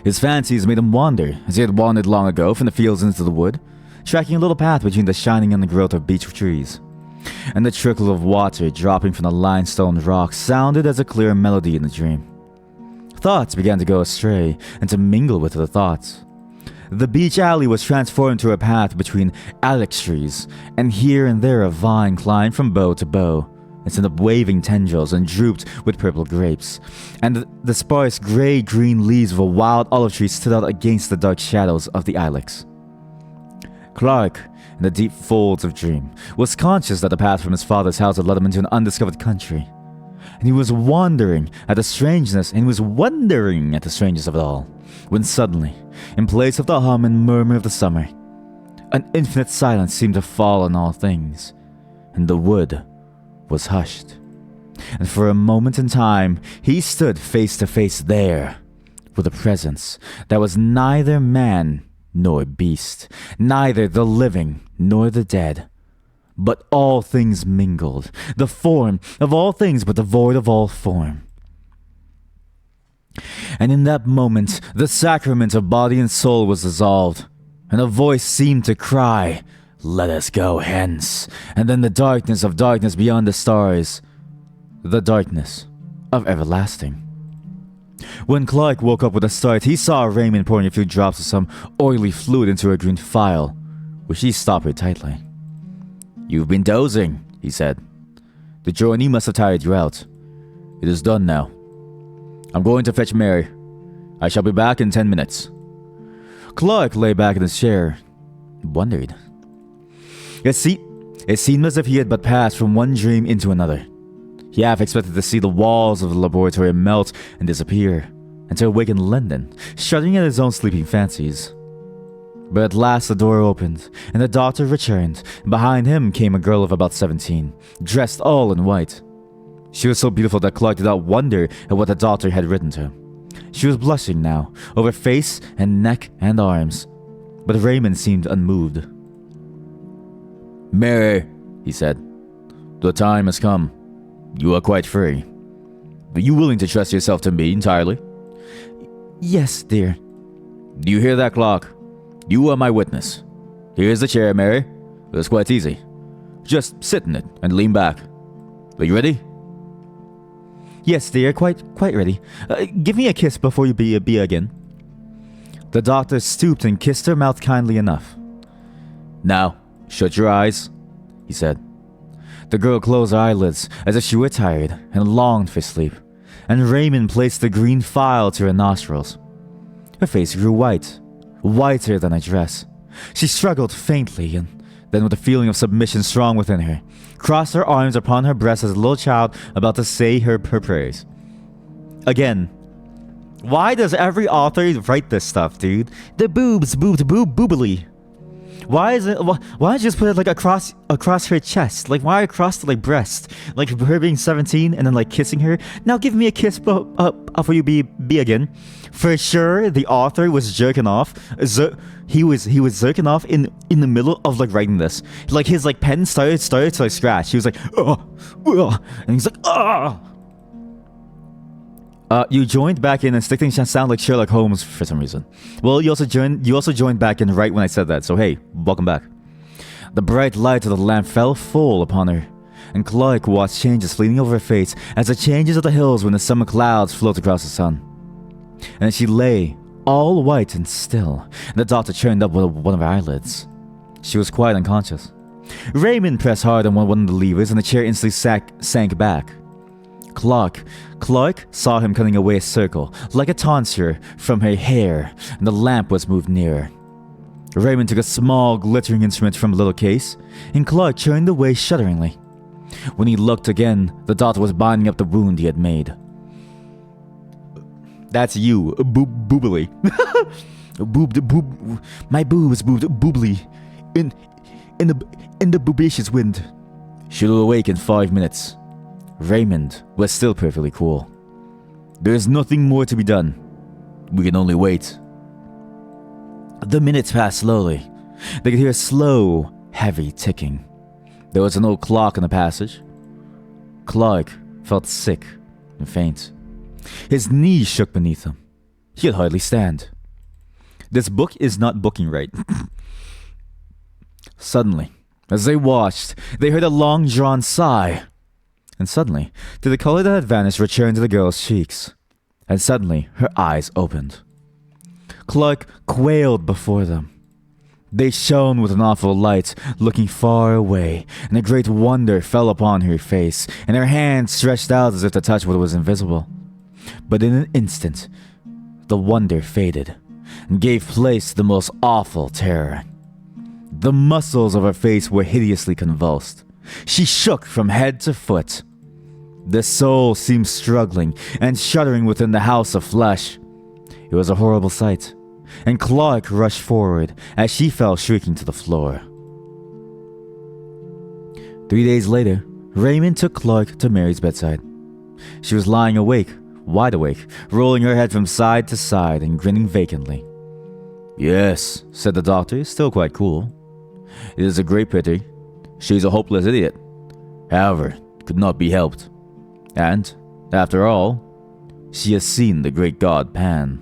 His fancies made him wander, as he had wandered long ago from the fields into the wood, tracking a little path between the shining undergrowth of beech trees. And the trickle of water dropping from the limestone rocks sounded as a clear melody in the dream. Thoughts began to go astray and to mingle with the thoughts. The beech alley was transformed to a path between ilex trees, and here and there a vine climbed from bough to bough, and sent up waving tendrils and drooped with purple grapes, and the sparse gray-green leaves of a wild olive tree stood out against the dark shadows of the ilex. Clark, in the deep folds of dream, was conscious that the path from his father's house had led him into an undiscovered country, and he was wondering at the strangeness of it all, when suddenly, in place of the hum and murmur of the summer, an infinite silence seemed to fall on all things, and the wood was hushed. And for a moment in time, he stood face to face there, with a presence that was neither man nor beast, neither the living nor the dead, but all things mingled, the form of all things but the void of all form. And in that moment, the sacrament of body and soul was dissolved, and a voice seemed to cry, "Let us go hence." And then the darkness of darkness beyond the stars, the darkness of everlasting. When Clark woke up with a start, he saw Raymond pouring a few drops of some oily fluid into a green phial, which he stoppered tightly. "You've been dozing," he said. "The journey must have tired you out. It is done now. I'm going to fetch Mary. I shall be back in 10 minutes. Clark lay back in his chair, wondered. It seemed as if he had but passed from one dream into another. He half expected to see the walls of the laboratory melt and disappear, and to awaken Lyndon, shuddering at his own sleeping fancies. But at last the door opened, and the doctor returned, and behind him came a girl of about 17, dressed all in white. She was so beautiful that Clark did not wonder at what the doctor had written to him. She was blushing now, over face and neck and arms, but Raymond seemed unmoved. "Mary," he said, "the time has come. You are quite free. Are you willing to trust yourself to me entirely?" "Yes, dear." "Do you hear that, Clark? You are my witness. Here's the chair, Mary. It's quite easy. Just sit in it and lean back. Are you ready?" "Yes, dear, quite ready. Give me a kiss before you begin." The doctor stooped and kissed her mouth kindly enough. "Now, shut your eyes," he said. The girl closed her eyelids as if she were tired and longed for sleep, and Raymond placed the green phial to her nostrils. Her face grew white, whiter than her dress. She struggled faintly, and then with a feeling of submission strong within her, crossed her arms upon her breast as a little child about to say her prayers. Again, why does every author write this stuff, dude? The boobs, boobly. Why is it? Why don't you just put it like across her chest? Like why across the like breast? Like her being 17 and then like kissing her. Now give me a kiss, before you be again. For sure, the author was jerking off. He was jerking off in the middle of like writing this. Like his like pen started to like scratch. He was like, and he's like, you joined back in and stick sound like Sherlock Holmes for some reason. Well, you also joined back in right when I said that, so hey, welcome back. The bright light of the lamp fell full upon her, and Clark watched changes fleeting over her face as the changes of the hills when the summer clouds float across the sun. And she lay, all white and still, and the doctor turned up one of her eyelids. She was quite unconscious. Raymond pressed hard on one of the levers, and the chair instantly sank back. Clark saw him cutting away a circle, like a tonsure, from her hair, and the lamp was moved nearer. Raymond took a small, glittering instrument from a little case, and Clark turned away shudderingly. When he looked again, the doctor was binding up the wound he had made. That's you, boobily. My boobs moved boobily in the boobacious wind. She'll awake in 5 minutes. Raymond was still perfectly cool. There's nothing more to be done. We can only wait. The minutes passed slowly. They could hear a slow, heavy ticking. There was an old clock in the passage. Clark felt sick and faint. His knees shook beneath him. He could hardly stand. This book is not booking right. Suddenly, as they watched, they heard a long-drawn sigh. And suddenly, the color that had vanished returned to the girl's cheeks. And suddenly, her eyes opened. Clark quailed before them. They shone with an awful light, looking far away, and a great wonder fell upon her face, and her hand stretched out as if to touch what was invisible. But in an instant, the wonder faded, and gave place to the most awful terror. The muscles of her face were hideously convulsed. She shook from head to foot. The soul seemed struggling and shuddering within the house of flesh. It was a horrible sight, and Clark rushed forward as she fell shrieking to the floor. 3 days later, Raymond took Clark to Mary's bedside. She was lying awake, wide awake, rolling her head from side to side and grinning vacantly. "Yes," said the doctor, still quite cool. "It is a great pity. She's a hopeless idiot. However, it could not be helped. And, after all, she has seen the great god Pan."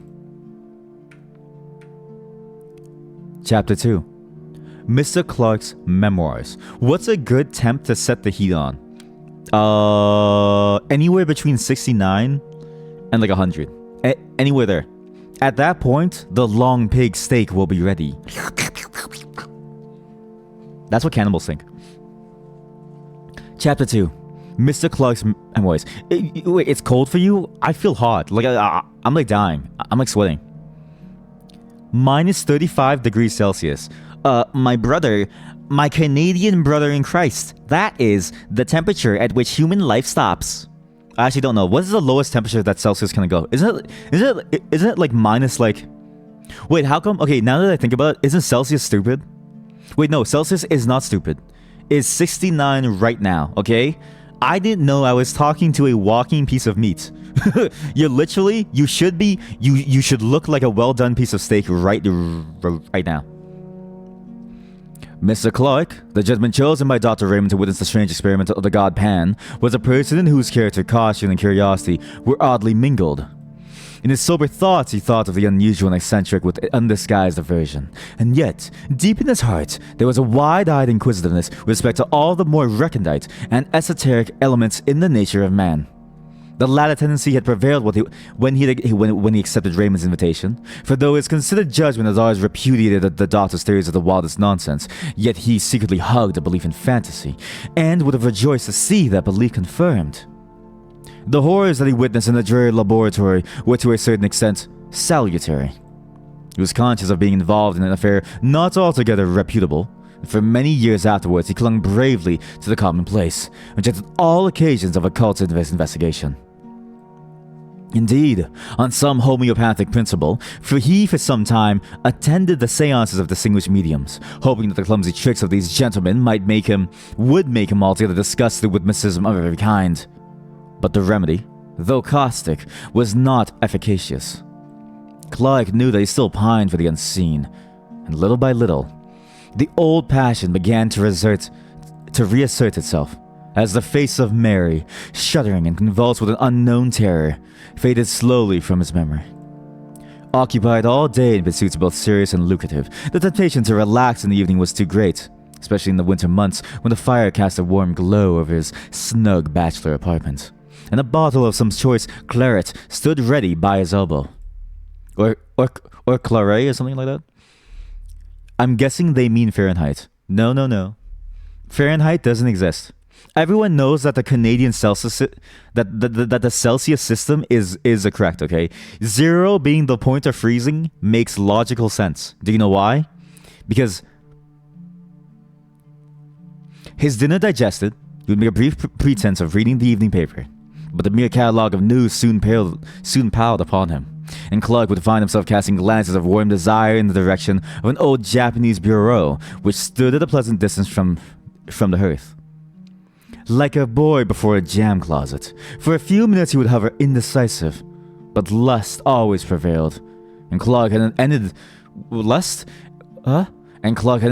Chapter 2. Mr. Clark's Memoirs. What's a good temp to set the heat on? Anywhere between 69 and like 100. Anywhere there. At that point, the long pig steak will be ready. That's what cannibals think. Chapter 2. Mr. Clark's Memoirs. Wait, it's cold for you? I feel hot. Like I'm like dying. I'm like sweating. Minus 35 degrees Celsius. My brother, my Canadian brother in Christ. That is the temperature at which human life stops. I actually don't know. What is the lowest temperature that Celsius can go? Isn't it like minus like... Wait, how come? Okay, now that I think about it, isn't Celsius stupid? Wait, no, Celsius is not stupid. It's 69 right now, okay? I didn't know I was talking to a walking piece of meat. You should look like a well-done piece of steak right now. Mr. Clark, the gentleman chosen by Dr. Raymond to witness the strange experiment of the god Pan, was a person in whose character caution and curiosity were oddly mingled. In his sober thoughts, he thought of the unusual and eccentric with undisguised aversion. And yet, deep in his heart, there was a wide-eyed inquisitiveness with respect to all the more recondite and esoteric elements in the nature of man. The latter tendency had prevailed when he accepted Raymond's invitation, for though his considered judgment had always repudiated the doctor's theories of the wildest nonsense, yet he secretly hugged a belief in fantasy, and would have rejoiced to see that belief confirmed. The horrors that he witnessed in the dreary laboratory were to a certain extent salutary. He was conscious of being involved in an affair not altogether reputable, and for many years afterwards he clung bravely to the commonplace, rejected all occasions of occult investigation. Indeed, on some homeopathic principle, for he for some time attended the seances of distinguished mediums, hoping that the clumsy tricks of these gentlemen would make him altogether disgusted with mysticism of every kind. But the remedy, though caustic, was not efficacious. Clark knew that he still pined for the unseen, and little by little, the old passion began to reassert itself, as the face of Mary, shuddering and convulsed with an unknown terror, faded slowly from his memory. Occupied all day in pursuits both serious and lucrative, the temptation to relax in the evening was too great, especially in the winter months when the fire cast a warm glow over his snug bachelor apartment, and a bottle of some choice claret stood ready by his elbow. Or claret or something like that? I'm guessing they mean Fahrenheit. No. Fahrenheit doesn't exist. Everyone knows that the Canadian Celsius that the Celsius system is correct, okay? 0 being the point of freezing makes logical sense. Do you know why? Because his dinner digested, he would make a brief pretense of reading the evening paper, but the mere catalogue of news soon piled upon him, and Clark would find himself casting glances of warm desire in the direction of an old Japanese bureau which stood at a pleasant distance from the hearth. Like a boy before a jam closet, for a few minutes he would hover indecisive, but lust always prevailed, and Clark had ended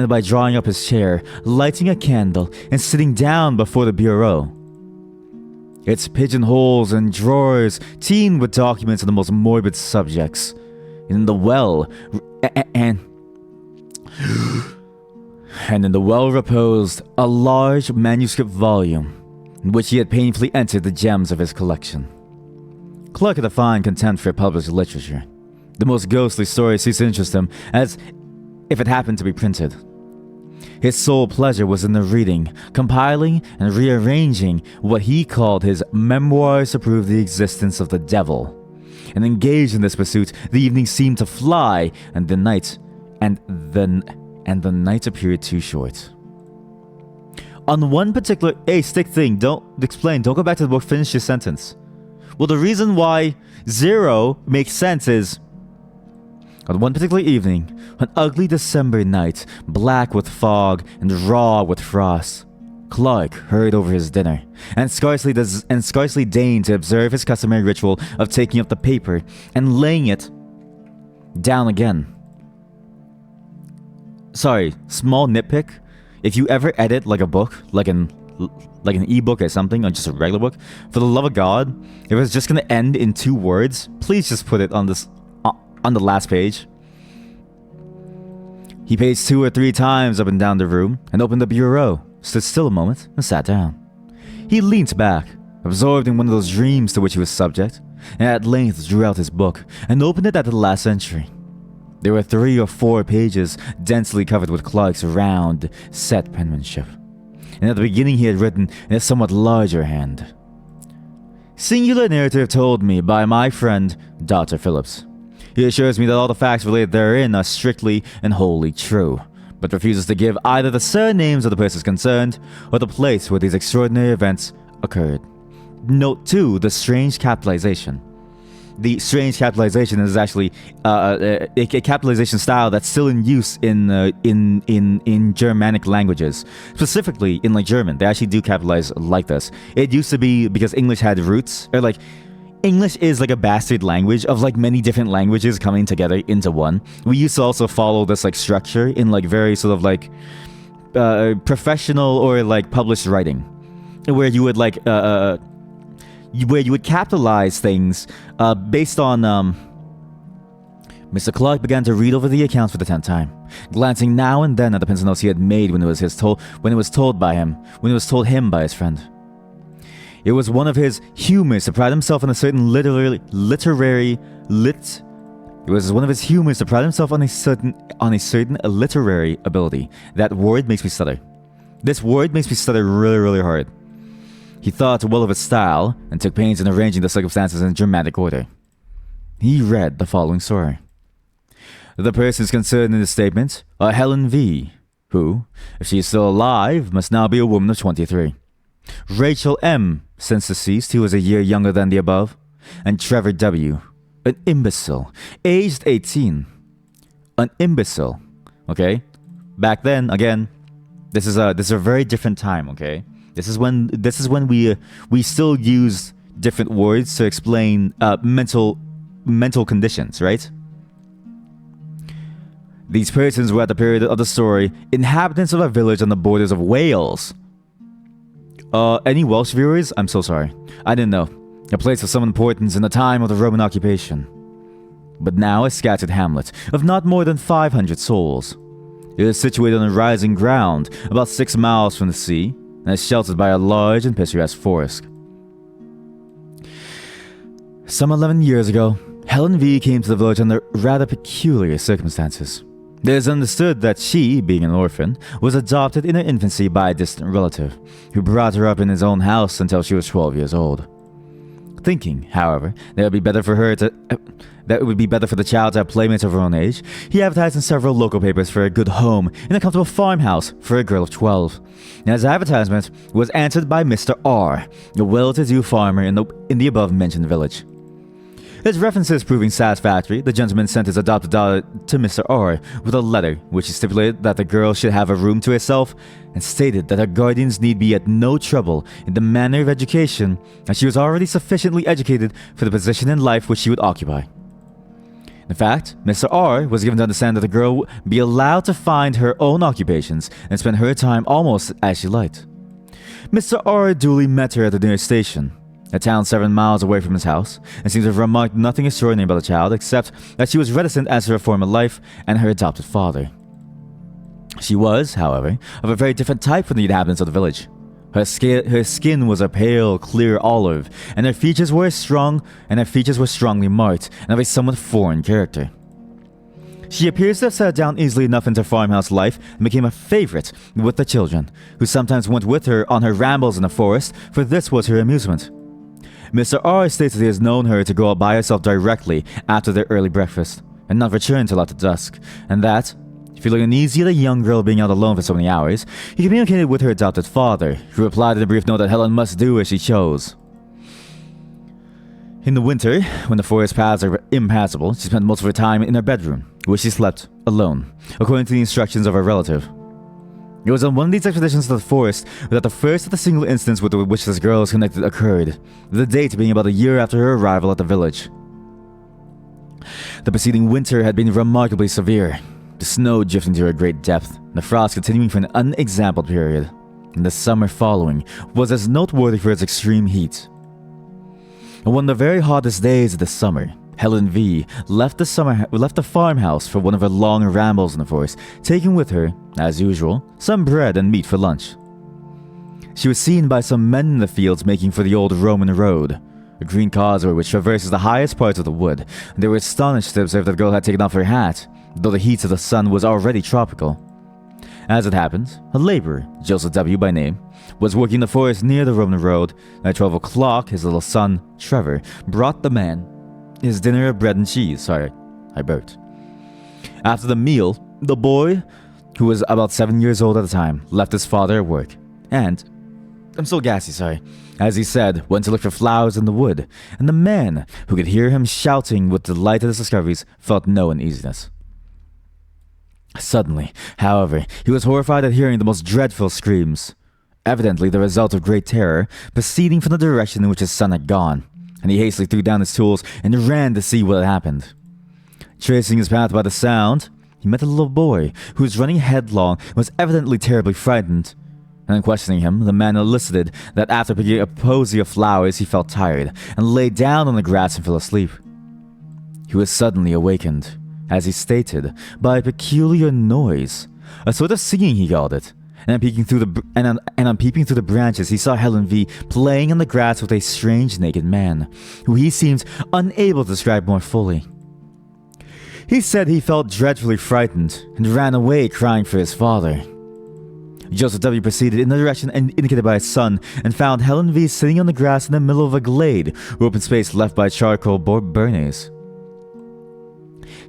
by drawing up his chair, lighting a candle, and sitting down before the bureau. Its pigeonholes and drawers teemed with documents on the most morbid subjects. In the well, and in the well reposed a large manuscript volume, in which he had painfully entered the gems of his collection. Clark had a fine contempt for published literature. The most ghostly stories ceased to interest him, as if it happened to be printed. His sole pleasure was in the reading, compiling, and rearranging what he called his memoirs to prove the existence of the devil. And engaged in this pursuit, the evening seemed to fly, and the night appeared too short. On one particular stick thing, don't go back to the book, finish your sentence. Well, the reason why 0 makes sense is, on one particular evening, an ugly December night, black with fog and raw with frost, Clark hurried over his dinner, and scarcely deigned to observe his customary ritual of taking up the paper and laying it down again. Sorry, small nitpick. If you ever edit like a book, like an ebook or something, or just a regular book, for the love of God, if it's just gonna end in 2 words, please just put it on the last page. He paced 2 or 3 times up and down the room, and opened the bureau, stood still a moment, and sat down. He leant back, absorbed in one of those dreams to which he was subject, and at length drew out his book, and opened it at the last entry. There were 3 or 4 pages densely covered with Clark's round, set penmanship, and at the beginning he had written in a somewhat larger hand, "Singular narrative told me by my friend, Dr. Phillips. He assures me that all the facts related therein are strictly and wholly true, but refuses to give either the surnames of the persons concerned or the place where these extraordinary events occurred." Note 2, the strange capitalization. The strange capitalization is actually a capitalization style that's still in use in Germanic languages, specifically in like German. They actually do capitalize like this. It used to be because English had roots, or like English is like a bastard language of like many different languages coming together into one. We used to also follow this like structure in like very sort of like professional or like published writing, where you would like where you would capitalize things based on. Mr. Clark began to read over the accounts for the 10th time, glancing now and then at the pencil notes he had made when it was told him by his friend. It was one of his humors to pride himself on a certain literary ability. That word makes me stutter. This word makes me stutter really, really hard. He thought well of his style and took pains in arranging the circumstances in dramatic order. He read the following story. The persons concerned in this statement are Helen V., who, if she is still alive, must now be a woman of 23. Rachel M., since deceased, who was a year younger than the above. and Trevor W., an imbecile, aged 18. An imbecile, okay? Back then, again, this is a very different time, okay? This is when we still use different words to explain mental conditions, right? These persons were at the period of the story inhabitants of a village on the borders of Wales. Any Welsh viewers? I'm so sorry. I didn't know. A place of some importance in the time of the Roman occupation. But now a scattered hamlet of not more than 500 souls. It is situated on a rising ground about 6 miles from the sea and is sheltered by a large and picturesque forest. Some 11 years ago, Helen V came to the village under rather peculiar circumstances. It is understood that she, being an orphan, was adopted in her infancy by a distant relative, who brought her up in his own house until she was 12 years old. Thinking, however, that it would be better for the child to have playmates of her own age, he advertised in several local papers for a good home in a comfortable farmhouse for a girl of 12. And his advertisement was answered by Mr. R, a well-to-do farmer in the above-mentioned village. His references proving satisfactory, the gentleman sent his adopted daughter to Mr. R with a letter which he stipulated that the girl should have a room to herself and stated that her guardians need be at no trouble in the manner of education, as she was already sufficiently educated for the position in life which she would occupy. In fact, Mr. R was given to understand that the girl would be allowed to find her own occupations and spend her time almost as she liked. Mr. R duly met her at the nearest station, a town 7 miles away from his house, and seems to have remarked nothing extraordinary about the child except that she was reticent as to her former life and her adopted father. She was, however, of a very different type from the inhabitants of the village. Her skin was a pale, clear olive, and her features were strongly marked and of a somewhat foreign character. She appears to have settled down easily enough into farmhouse life and became a favorite with the children, who sometimes went with her on her rambles in the forest, for this was her amusement. Mr. R states that he has known her to go out by herself directly after their early breakfast, and not return until after dusk, and that, feeling uneasy at a young girl being out alone for so many hours, he communicated with her adopted father, who replied in a brief note that Helen must do as she chose. In the winter, when the forest paths are impassable, she spent most of her time in her bedroom, where she slept alone, according to the instructions of her relative. It was on one of these expeditions to the forest that the first of the single incidents with which this girl is connected occurred, the date being about a year after her arrival at the village. The preceding winter had been remarkably severe, the snow drifting to a great depth, the frost continuing for an unexampled period, and the summer following was as noteworthy for its extreme heat. On one of the very hottest days of the summer, Helen V left the farmhouse for one of her long rambles in the forest, taking with her, as usual, some bread and meat for lunch. She was seen by some men in the fields making for the old Roman road, a green causeway which traverses the highest parts of the wood, and they were astonished to observe that the girl had taken off her hat, though the heat of the sun was already tropical. As it happened, a laborer, Joseph W. by name, was working in the forest near the Roman road, and at 12 o'clock his little son, Trevor, brought the man his dinner of bread and cheese. Sorry, I burped. After the meal, the boy, who was about 7 years old at the time, left his father at work, and, I'm so gassy, sorry, as he said, went to look for flowers in the wood, and the man, who could hear him shouting with delight at his discoveries, felt no uneasiness. Suddenly, however, he was horrified at hearing the most dreadful screams, evidently the result of great terror, proceeding from the direction in which his son had gone, and he hastily threw down his tools and ran to see what had happened. Tracing his path by the sound, he met a little boy who was running headlong and was evidently terribly frightened. And on questioning him, the man elicited that after picking a posy of flowers, he felt tired and lay down on the grass and fell asleep. He was suddenly awakened, as he stated, by a peculiar noise, a sort of singing he called it. And on peeping through the branches, he saw Helen V playing on the grass with a strange naked man, who he seemed unable to describe more fully. He said he felt dreadfully frightened and ran away crying for his father. Joseph W. proceeded in the direction indicated by his son and found Helen V sitting on the grass in the middle of a glade or open space left by charcoal burners.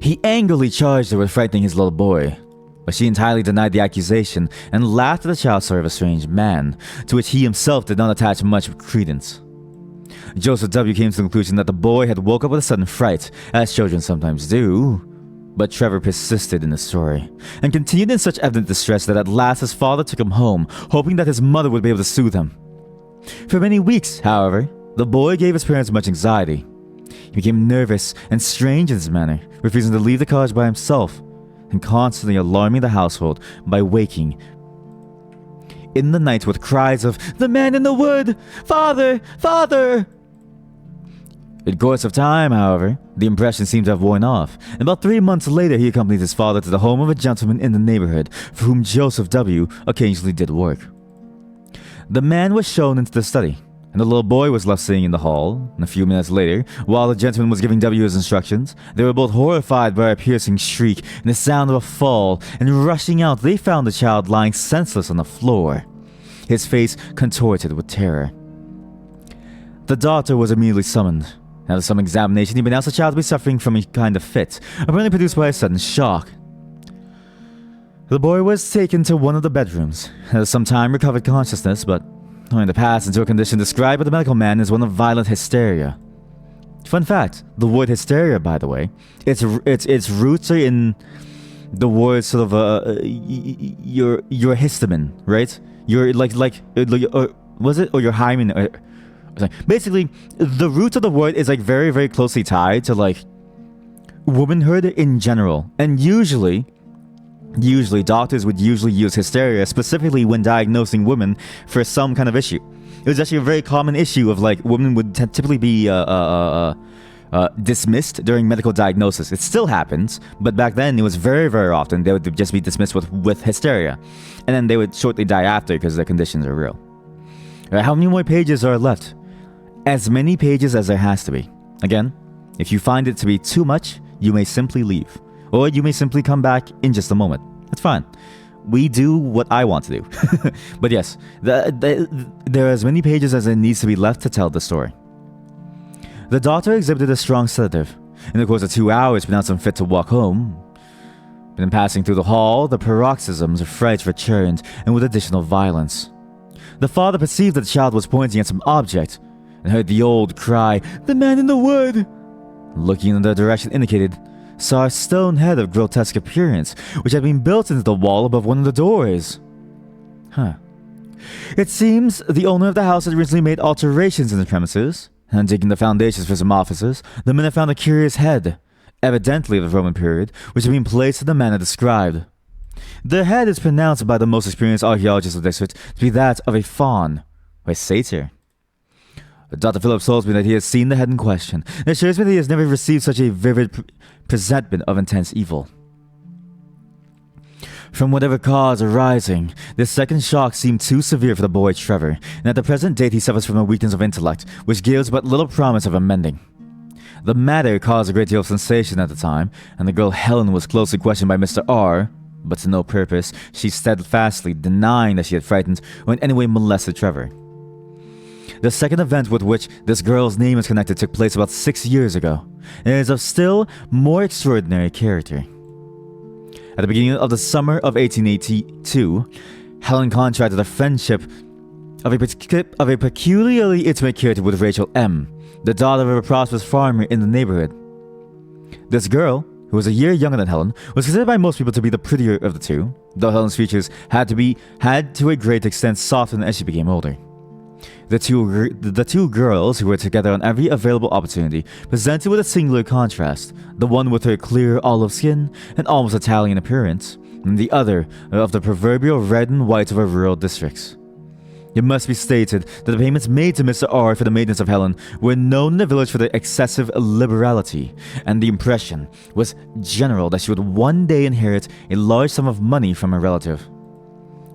He angrily charged her with frightening his little boy, but she entirely denied the accusation and laughed at the child's story of a strange man, to which he himself did not attach much credence. Joseph W. came to the conclusion that the boy had woke up with a sudden fright, as children sometimes do. But Trevor persisted in the story, and continued in such evident distress that at last his father took him home, hoping that his mother would be able to soothe him. For many weeks, however, the boy gave his parents much anxiety. He became nervous and strange in his manner, refusing to leave the cottage by himself, and constantly alarming the household by waking in the night with cries of, "The man in the wood! Father! Father!" In course of time, however, the impression seemed to have worn off, and about 3 months later he accompanied his father to the home of a gentleman in the neighborhood for whom Joseph W. occasionally did work. The man was shown into the study, and the little boy was left sitting in the hall, and a few minutes later, while the gentleman was giving W his instructions, they were both horrified by a piercing shriek and the sound of a fall, and rushing out they found the child lying senseless on the floor, his face contorted with terror. The doctor was immediately summoned. After some examination, he pronounced the child to be suffering from a kind of fit, apparently produced by a sudden shock. The boy was taken to one of the bedrooms, and at some time recovered consciousness, but only to pass into a condition described by the medical man as one of violent hysteria. Fun fact, the word hysteria, by the way, its roots are in the word sort of your histamine, right? Your was it, or your hymen? Basically, the root of the word is like very, very closely tied to like womanhood in general, and usually doctors would usually use hysteria specifically when diagnosing women for some kind of issue. It was actually a very common issue of like women would typically be dismissed during medical diagnosis. It still happens, but back then it was very, very often they would just be dismissed with hysteria, and then they would shortly die after because their conditions are real. How many more pages are left? As many pages as there has to be. Again, if you find it to be too much, you may simply leave. Or you may simply come back in just a moment. That's fine. We do what I want to do. But yes, there are as many pages as there needs to be left to tell the story. The doctor exhibited a strong sedative. In the course of 2 hours, pronounced him fit to walk home. But in passing through the hall, the paroxysms of fright returned, and with additional violence. The father perceived that the child was pointing at some object, and heard the old cry, "The man in the wood!" Looking in the direction indicated, saw a stone head of grotesque appearance, which had been built into the wall above one of the doors. It seems the owner of the house had recently made alterations in the premises, and digging the foundations for some offices, the men had found a curious head, evidently of the Roman period, which had been placed in the manner described. The head is pronounced by the most experienced archaeologists of the district to be that of a faun, or a satyr. Dr. Phillips tells me that he has seen the head in question, and assures me that he has never received such a vivid presentment of intense evil. From whatever cause arising, this second shock seemed too severe for the boy Trevor, and at the present date he suffers from a weakness of intellect, which gives but little promise of amending. The matter caused a great deal of sensation at the time, and the girl Helen was closely questioned by Mr. R., but to no purpose, she steadfastly denying that she had frightened or in any way molested Trevor. The second event with which this girl's name is connected took place about 6 years ago, and is of still more extraordinary character. At the beginning of the summer of 1882, Helen contracted a friendship of a peculiarly intimate character with Rachel M., the daughter of a prosperous farmer in the neighborhood. This girl, who was a year younger than Helen, was considered by most people to be the prettier of the two, though Helen's features had to a great extent softened as she became older. The two girls, who were together on every available opportunity, presented with a singular contrast, the one with her clear olive skin and almost Italian appearance, and the other of the proverbial red and white of our rural districts. It must be stated that the payments made to Mr. R for the maintenance of Helen were known in the village for their excessive liberality, and the impression was general that she would one day inherit a large sum of money from a relative.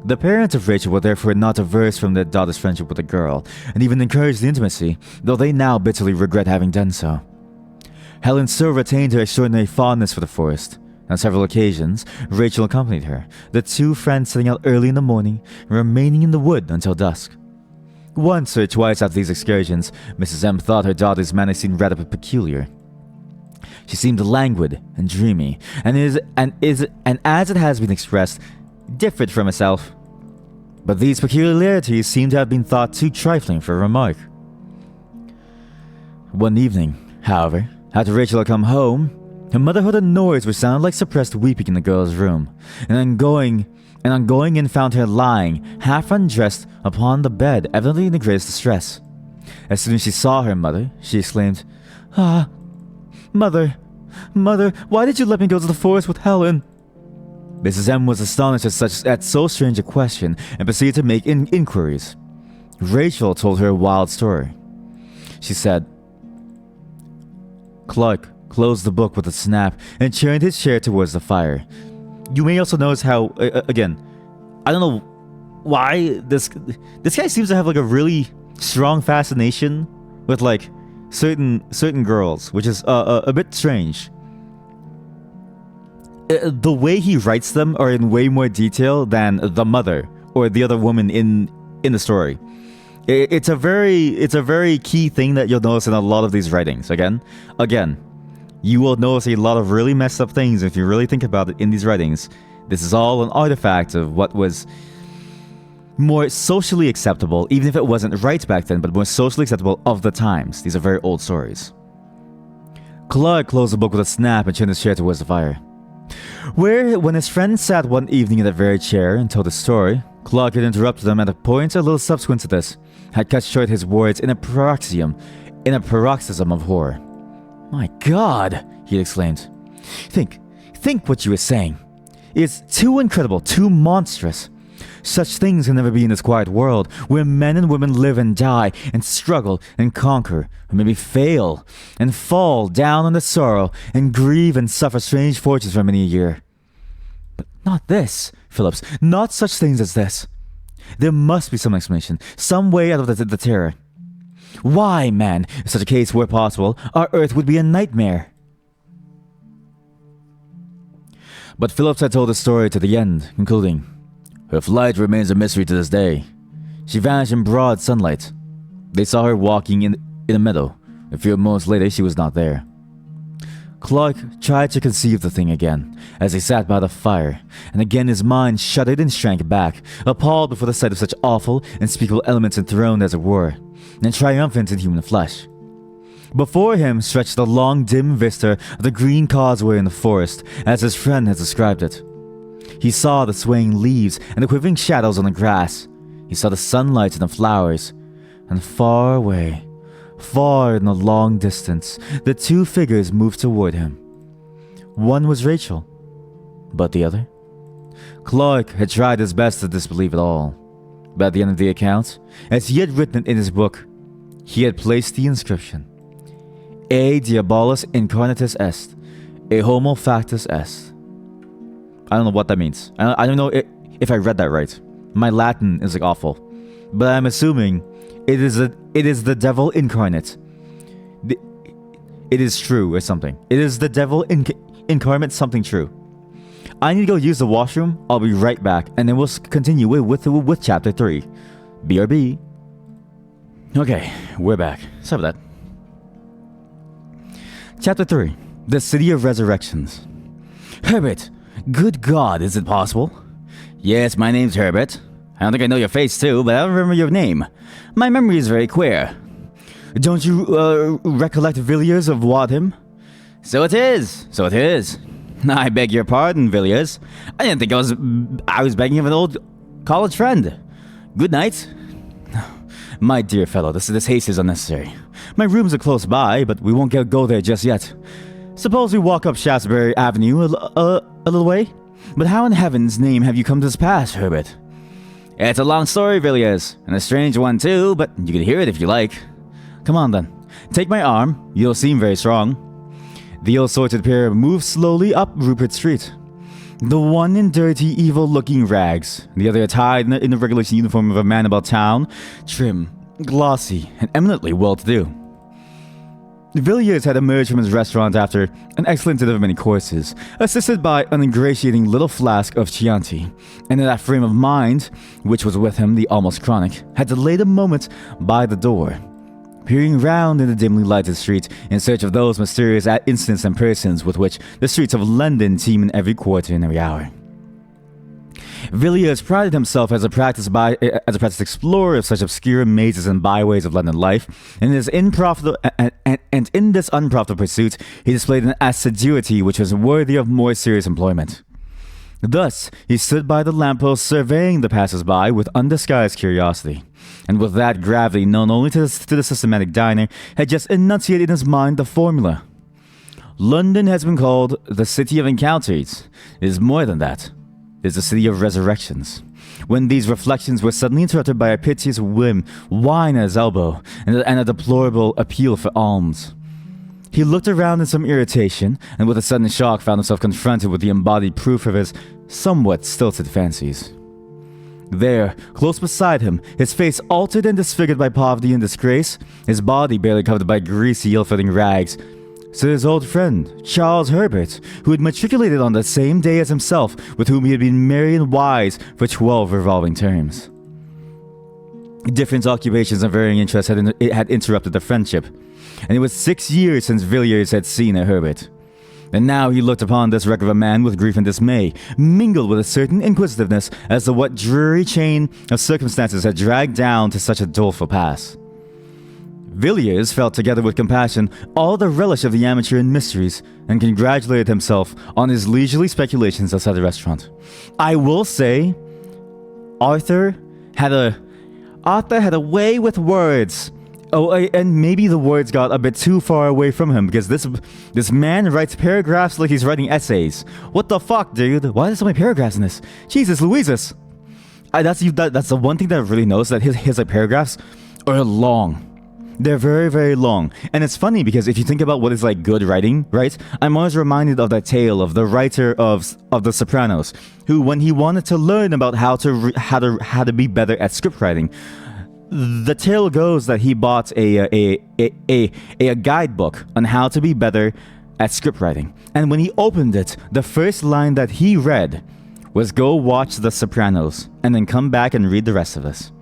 The parents of Rachel were therefore not averse from their daughter's friendship with the girl, and even encouraged the intimacy, though they now bitterly regret having done so. Helen still retained her extraordinary fondness for the forest. On several occasions, Rachel accompanied her, the two friends setting out early in the morning and remaining in the wood until dusk. Once or twice after these excursions, Mrs. M thought her daughter's manner seemed rather peculiar. She seemed languid and dreamy, and as it has been expressed, differed from herself. But these peculiarities seem to have been thought too trifling for remark. One evening, however, after Rachel had come home, her mother heard a noise which sounded like suppressed weeping in the girl's room, and on going in found her lying, half undressed, upon the bed, evidently in the greatest distress. As soon as she saw her mother, she exclaimed, "Ah, Mother, why did you let me go to the forest with Helen?" Mrs. M was astonished at so strange a question and proceeded to make inquiries. Rachel told her a wild story. She said, Clark closed the book with a snap and turned his chair towards the fire. You may also notice how, again, I don't know why this guy seems to have like a really strong fascination with like certain girls, which is a bit strange. The way he writes them are in way more detail than the mother or the other woman in the story. It's a very key thing that you'll notice in a lot of these writings. Again, you will notice a lot of really messed up things if you really think about it in these writings. This is all an artifact of what was more socially acceptable, even if it wasn't right back then, but more socially acceptable of the times. These are very old stories. Clark closed the book with a snap and turned his chair towards the fire. When his friend sat one evening in that very chair and told his story, Clark had interrupted them at a point a little subsequent to this, had cut short his words in a paroxysm of horror. "My God," he exclaimed. Think what you were saying. It's too incredible, too monstrous. Such things can never be in this quiet world, where men and women live and die, and struggle and conquer, or maybe fail, and fall down under sorrow, and grieve and suffer strange fortunes for many a year. But not this, Phillips, not such things as this. There must be some explanation, some way out of the terror. Why, man, if such a case were possible, our Earth would be a nightmare. But Phillips had told the story to the end, concluding, "Her flight remains a mystery to this day. She vanished in broad sunlight. They saw her walking in a meadow. A few moments later, she was not there." Clark tried to conceive the thing again, as he sat by the fire, and again his mind shuddered and shrank back, appalled before the sight of such awful, unspeakable elements enthroned as it were, and triumphant in human flesh. Before him stretched the long, dim vista of the green causeway in the forest, as his friend had described it. He saw the swaying leaves and the quivering shadows on the grass. He saw the sunlight and the flowers, and far away, far in the long distance, the two figures moved toward him. One was Rachel, but the other? Clark had tried his best to disbelieve it all, but at the end of the account, as he had written it in his book, he had placed the inscription, "A diabolus incarnatus est, a homo factus est." I don't know what that means. I don't know if I read that right. My Latin is like awful, but I'm assuming it is the devil incarnate. It is true or something. It is the devil incarnate something true. I need to go use the washroom. I'll be right back, and then we'll continue with chapter 3. BRB. Okay, we're back. Sorry about that. Chapter 3. The City of Resurrections. Herbert! Good God, is it possible? Yes, my name's Herbert. I don't think I know your face too, but I don't remember your name. My memory is very queer. Don't you, recollect Villiers of Wadham? So it is. I beg your pardon, Villiers. I didn't think I was begging of an old college friend. Good night. My dear fellow, this haste is unnecessary. My rooms are close by, but we won't go there just yet. Suppose we walk up Shaftesbury Avenue a little way? But how in heaven's name have you come to this pass, Herbert? It's a long story, Villiers, and a strange one too, but you can hear it if you like. Come on then, take my arm, you'll seem very strong. The ill-sorted pair moved slowly up Rupert Street. The one in dirty, evil-looking rags, the other attired in the regulation uniform of a man about town, trim, glossy, and eminently well-to-do. Villiers had emerged from his restaurant after an excellent dinner of many courses, assisted by an ingratiating little flask of Chianti, and in that frame of mind, which was with him the almost chronic, had delayed a moment by the door, peering round in the dimly lighted street in search of those mysterious incidents and persons with which the streets of London teem in every quarter and every hour. Villiers prided himself as a practiced explorer of such obscure mazes and byways of London life, and in this unprofitable pursuit, he displayed an assiduity which was worthy of more serious employment. Thus, he stood by the lamppost surveying the passers-by with undisguised curiosity, and with that gravity known only to the systematic diner, had just enunciated in his mind the formula. London has been called the City of Encounters. It is more than that. It is the City of Resurrections. When these reflections were suddenly interrupted by a piteous whim, wine at his elbow, and a deplorable appeal for alms. He looked around in some irritation, and with a sudden shock found himself confronted with the embodied proof of his somewhat stilted fancies. There, close beside him, his face altered and disfigured by poverty and disgrace, his body barely covered by greasy, ill-fitting rags, stood his old friend, Charles Herbert, who had matriculated on the same day as himself, with whom he had been merry and wise for 12 revolving terms. Different occupations and varying interests had interrupted the friendship, and it was 6 years since Villiers had seen a Herbert. And now he looked upon this wreck of a man with grief and dismay, mingled with a certain inquisitiveness as to what dreary chain of circumstances had dragged down to such a doleful pass. Villiers felt together with compassion all the relish of the amateur in mysteries, and congratulated himself on his leisurely speculations outside the restaurant. I will say, Arthur had a way with words. Oh, and maybe the words got a bit too far away from him, because this man writes paragraphs like he's writing essays. What the fuck, dude? Why are there so many paragraphs in this? Jesus Louises! That's the one thing that I really noticed, that his paragraphs are long. They're very, very long. And it's funny because if you think about what is like good writing, right? I'm always reminded of that tale of the writer of The Sopranos, who, when he wanted to learn about how to be better at script writing, the tale goes that he bought a guidebook on how to be better at script writing. And when he opened it, the first line that he read was, "Go watch The Sopranos and then come back and read the rest of this."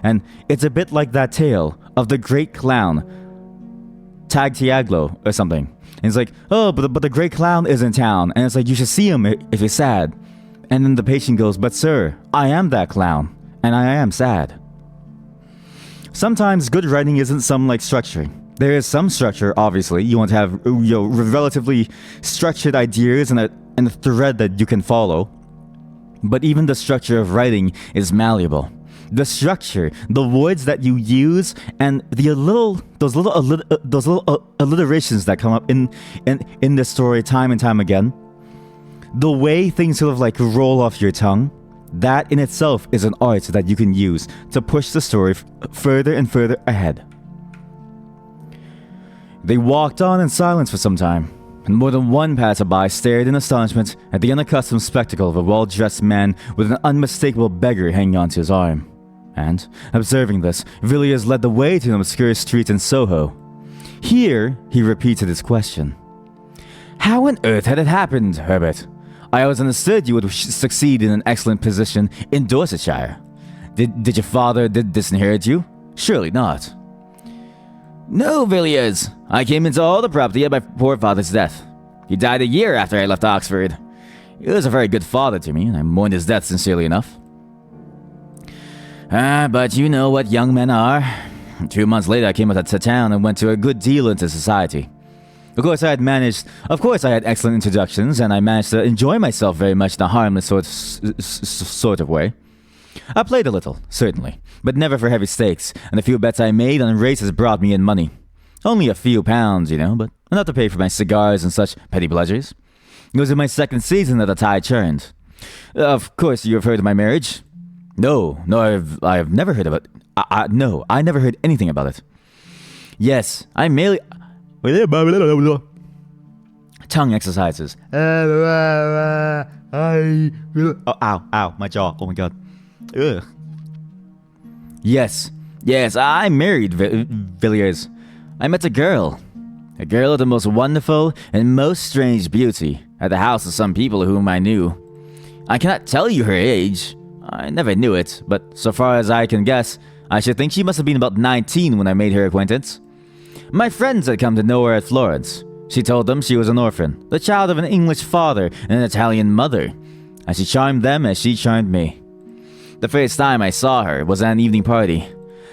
And it's a bit like that tale of the great clown, Tiaglo or something. And it's like, oh, but the great clown is in town. And it's like, you should see him if you're sad. And then the patient goes, but sir, I am that clown, and I am sad. Sometimes good writing isn't some like structure. There is some structure, obviously. You want to have relatively structured ideas and a thread that you can follow. But even the structure of writing is malleable. The structure, the words that you use, and those little alliterations that come up in the story time and time again, the way things sort of like roll off your tongue, that in itself is an art that you can use to push the story further and further ahead. They walked on in silence for some time, and more than one passerby stared in astonishment at the unaccustomed spectacle of a well-dressed man with an unmistakable beggar hanging onto his arm. And, observing this, Villiers led the way to an obscure street in Soho. Here, he repeated his question. How on earth had it happened, Herbert? I always understood you would succeed in an excellent position in Dorsetshire. Did your father disinherit you? Surely not. No, Villiers. I came into all the property at my poor father's death. He died a year after I left Oxford. He was a very good father to me, and I mourned his death sincerely enough. But you know what young men are. 2 months later, I came out to town and went to a good deal into society. Of course, I had excellent introductions, and I managed to enjoy myself very much in a harmless sort of way. I played a little, certainly, but never for heavy stakes, and the few bets I made on races brought me in money. Only a few pounds, but enough to pay for my cigars and such petty pleasures. It was in my second season that the tide turned. Of course, you have heard of my marriage. No, I've never heard of it. No, I never heard anything about it. Yes, I merely... Tongue exercises. Oh, ow, my jaw. Oh my god. Ugh. Yes, I married Villiers. I met a girl of the most wonderful and most strange beauty at the house of some people whom I knew. I cannot tell you her age. I never knew it, but so far as I can guess, I should think she must have been about 19 when I made her acquaintance. My friends had come to know her at Florence. She told them she was an orphan, the child of an English father and an Italian mother. and she charmed them as she charmed me. The first time I saw her was at an evening party.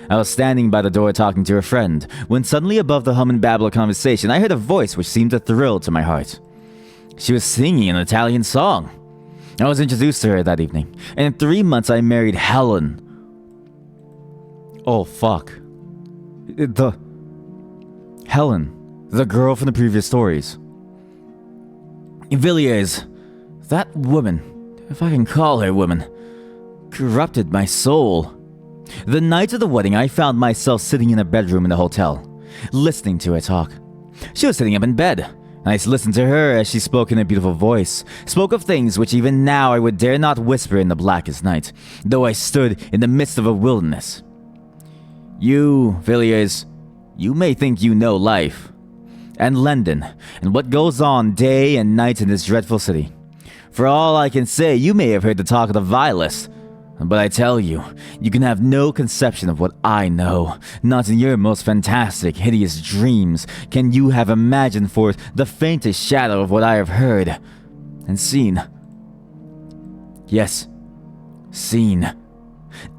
I was standing by the door talking to a friend, when suddenly above the hum and babble of conversation, I heard a voice which seemed to thrill to my heart. She was singing an Italian song. I was introduced to her that evening, and in 3 months I married Helen. Oh fuck. Helen, the girl from the previous stories. Villiers, that woman, if I can call her woman, corrupted my soul. The night of the wedding, I found myself sitting in a bedroom in the hotel, listening to her talk. She was sitting up in bed, and I listened to her as she spoke in a beautiful voice, spoke of things which even now I would dare not whisper in the blackest night, though I stood in the midst of a wilderness. You, Villiers, you may think you know life, and London, and what goes on day and night in this dreadful city. For all I can say, you may have heard the talk of the vilest, but I tell you, you can have no conception of what I know. Not in your most fantastic, hideous dreams can you have imagined forth the faintest shadow of what I have heard and seen. Yes, seen.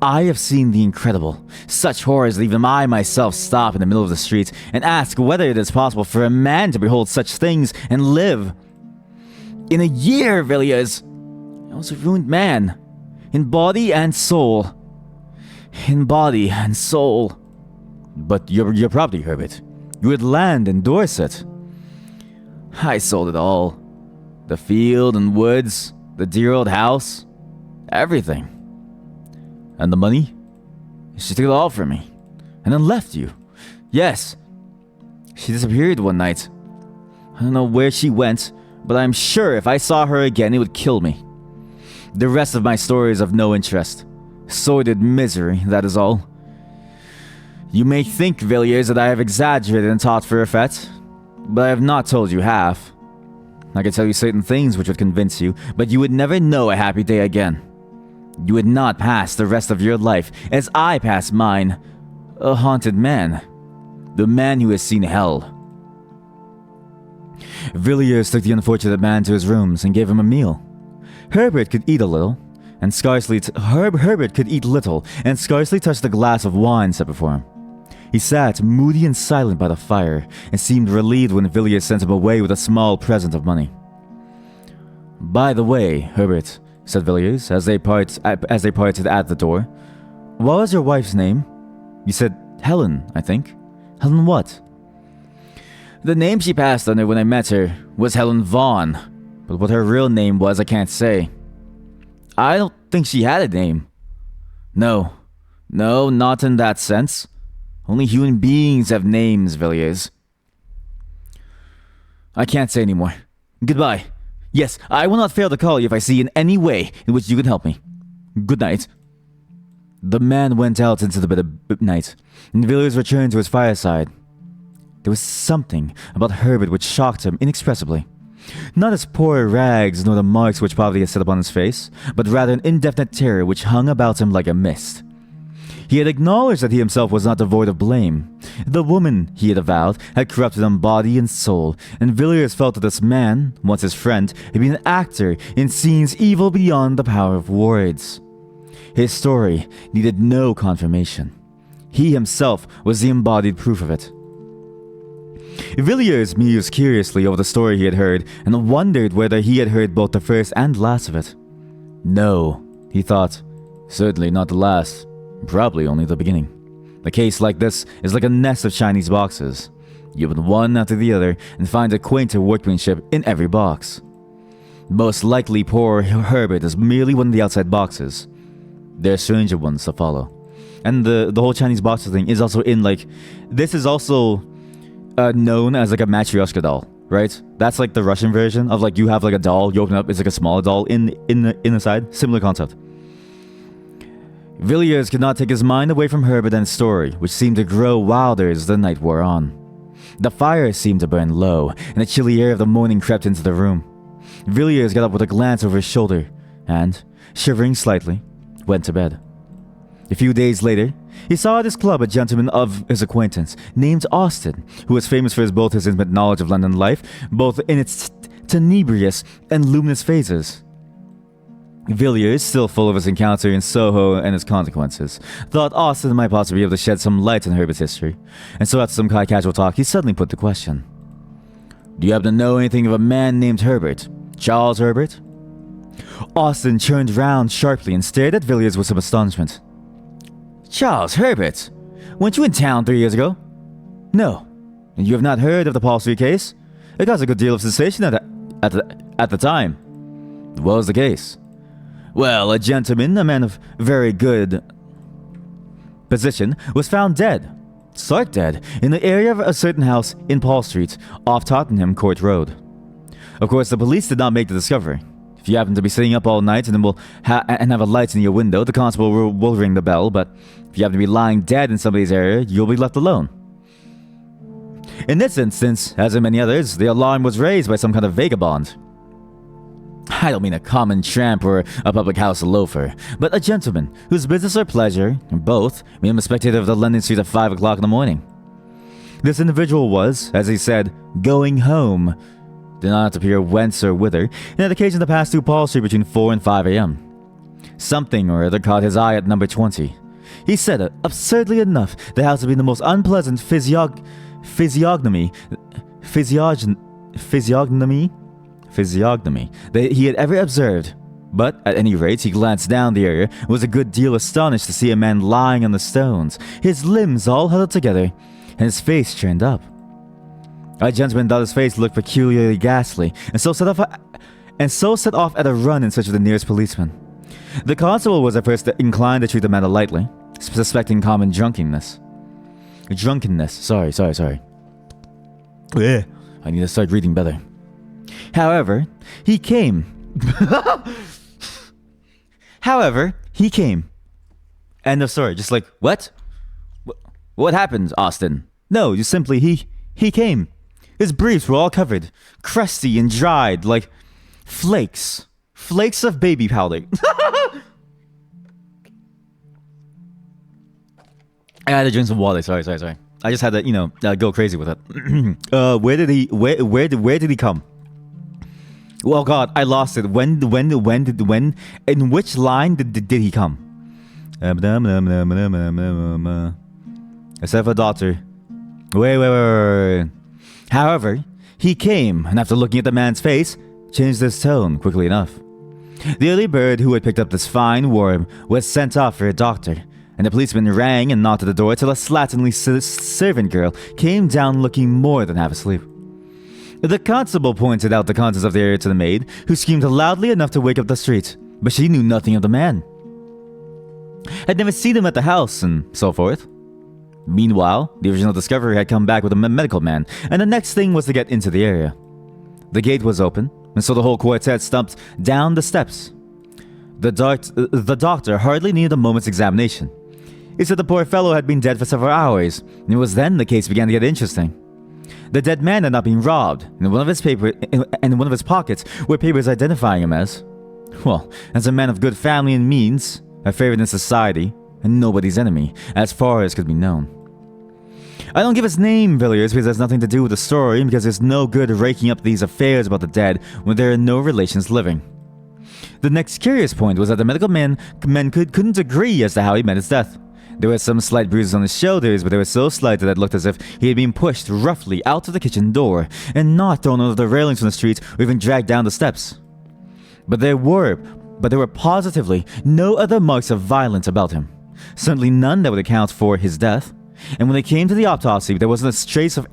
I have seen the incredible, such horrors that even I myself stop in the middle of the street and ask whether it is possible for a man to behold such things and live. In a year, Villiers, I was a ruined man, in body and soul. In body and soul. But your property, Herbert. You had land in Dorset. I sold it all. The field and woods, the dear old house, everything. And the money? She took it all from me, and then left you. Yes, she disappeared one night. I don't know where she went, but I'm sure if I saw her again, it would kill me. The rest of my story is of no interest. Sordid misery, that is all. You may think, Villiers, that I have exaggerated and taught for effect, but I have not told you half. I could tell you certain things which would convince you, but you would never know a happy day again. You would not pass the rest of your life as I pass mine, a haunted man, the man who has seen hell. Villiers took the unfortunate man to his rooms and gave him a meal. Herbert could eat a little, and Herbert could eat little, and scarcely touch the glass of wine set before him. He sat moody and silent by the fire, and seemed relieved when Villiers sent him away with a small present of money. "By the way, Herbert," said Villiers, as they parted at the door, "what was your wife's name? You said Helen, I think. Helen what?" "The name she passed under when I met her was Helen Vaughn, but what her real name was I can't say. I don't think she had a name. No, not in that sense. Only human beings have names, Villiers. I can't say any more. Goodbye. Yes, I will not fail to call you if I see in any way in which you can help me. Good night." The man went out into the bed at night, and Villiers returned to his fireside. There was something about Herbert which shocked him inexpressibly. Not his poor rags nor the marks which poverty had set upon his face, but rather an indefinite terror which hung about him like a mist. He had acknowledged that he himself was not devoid of blame. The woman, he had avowed, had corrupted him body and soul, and Villiers felt that this man, once his friend, had been an actor in scenes evil beyond the power of words. His story needed no confirmation. He himself was the embodied proof of it. Villiers mused curiously over the story he had heard, and wondered whether he had heard both the first and last of it. No, he thought, certainly not the last. Probably only the beginning. A case like this is like a nest of Chinese boxes. You open one after the other and find a quainter workmanship in every box. Most likely poor Herbert is merely one of the outside boxes. There are stranger ones to follow. And the whole Chinese boxes thing is also in like... This is also known as like a Matryoshka doll, right? That's like the Russian version of like you have like a doll, you open up, it's like a smaller doll in the side. Similar concept. Villiers could not take his mind away from Herbert and his story, which seemed to grow wilder as the night wore on. The fire seemed to burn low, and the chilly air of the morning crept into the room. Villiers got up with a glance over his shoulder, and, shivering slightly, went to bed. A few days later, he saw at his club a gentleman of his acquaintance, named Austin, who was famous for both his intimate knowledge of London life, both in its tenebrious and luminous phases. Villiers, still full of his encounter in Soho and its consequences, thought Austin might possibly be able to shed some light on Herbert's history, and so after some casual talk, he suddenly put the question. Do you happen to know anything of a man named Herbert? Charles Herbert? Austin turned round sharply and stared at Villiers with some astonishment. Charles Herbert? Weren't you in town 3 years ago? No. And you have not heard of the Paul Street case? It caused a good deal of sensation at the time. What was the case? Well, a gentleman, a man of very good position, was found dead, stark dead, in the area of a certain house in Paul Street, off Tottenham Court Road. Of course, the police did not make the discovery. If you happen to be sitting up all night and have a light in your window, the constable will ring the bell, but if you happen to be lying dead in somebody's area, you'll be left alone. In this instance, as in many others, the alarm was raised by some kind of vagabond. I don't mean a common tramp or a public house loafer, but a gentleman whose business or pleasure, both, made him a spectator of the London street at 5 o'clock in the morning. This individual was, as he said, going home. Did not appear whence or whither, and had occasion to pass through Paul Street between 4 and 5 a.m. Something or other caught his eye at number 20. He said, absurdly enough, the house had been the most unpleasant physiognomy that he had ever observed. But, at any rate, he glanced down the area and was a good deal astonished to see a man lying on the stones, his limbs all huddled together, and his face turned up. A gentleman thought his face looked peculiarly ghastly, and so set off at a run in search of the nearest policeman. The constable was at first inclined to treat the matter lightly, suspecting common drunkenness. Sorry. Ugh, I need to start reading better. However, he came. End of story. Just like, what? What happened, Austin? No, just simply, he came. His briefs were all covered, crusty and dried, like flakes. Flakes of baby powder. I had to drink some water. Sorry. I just had to, go crazy with it. Where did he come? Well, God, I lost it. In which line did he come? Except for doctor. Wait. However, he came, and after looking at the man's face, changed his tone quickly enough. The early bird who had picked up this fine worm was sent off for a doctor, and the policeman rang and knocked at the door till a slatternly servant girl came down looking more than half asleep. The constable pointed out the contents of the area to the maid, who screamed loudly enough to wake up the street, but she knew nothing of the man. Had never seen him at the house, and so forth. Meanwhile, the original discoverer had come back with a medical man, and the next thing was to get into the area. The gate was open, and so the whole quartet stumped down the steps. The doctor hardly needed a moment's examination. He said the poor fellow had been dead for several hours, and it was then the case began to get interesting. The dead man had not been robbed, and in one of his pockets were papers identifying him as a man of good family and means, a favorite in society, and nobody's enemy, as far as could be known. I don't give his name, Villiers, because it has nothing to do with the story, and because there's no good raking up these affairs about the dead when there are no relations living. The next curious point was that the medical men couldn't agree as to how he met his death. There were some slight bruises on his shoulders, but they were so slight that it looked as if he had been pushed roughly out of the kitchen door, and not thrown over the railings from the street or even dragged down the steps. But there were positively no other marks of violence about him. Certainly none that would account for his death. And when they came to the autopsy, there wasn't a trace of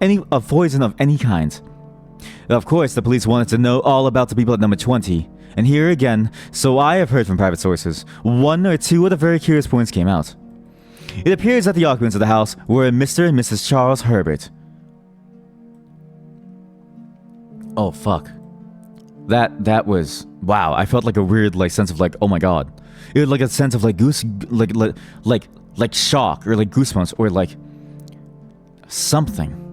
poison of any kind. Of course, the police wanted to know all about the people at number 20. And here again, so I have heard from private sources, one or two of the very curious points came out. It appears that the occupants of the house were Mr. and Mrs. Charles Herbert. Oh, fuck. That was... Wow, I felt like a weird, sense of, oh my god. It was like a sense of, shock, or, goosebumps, or, something.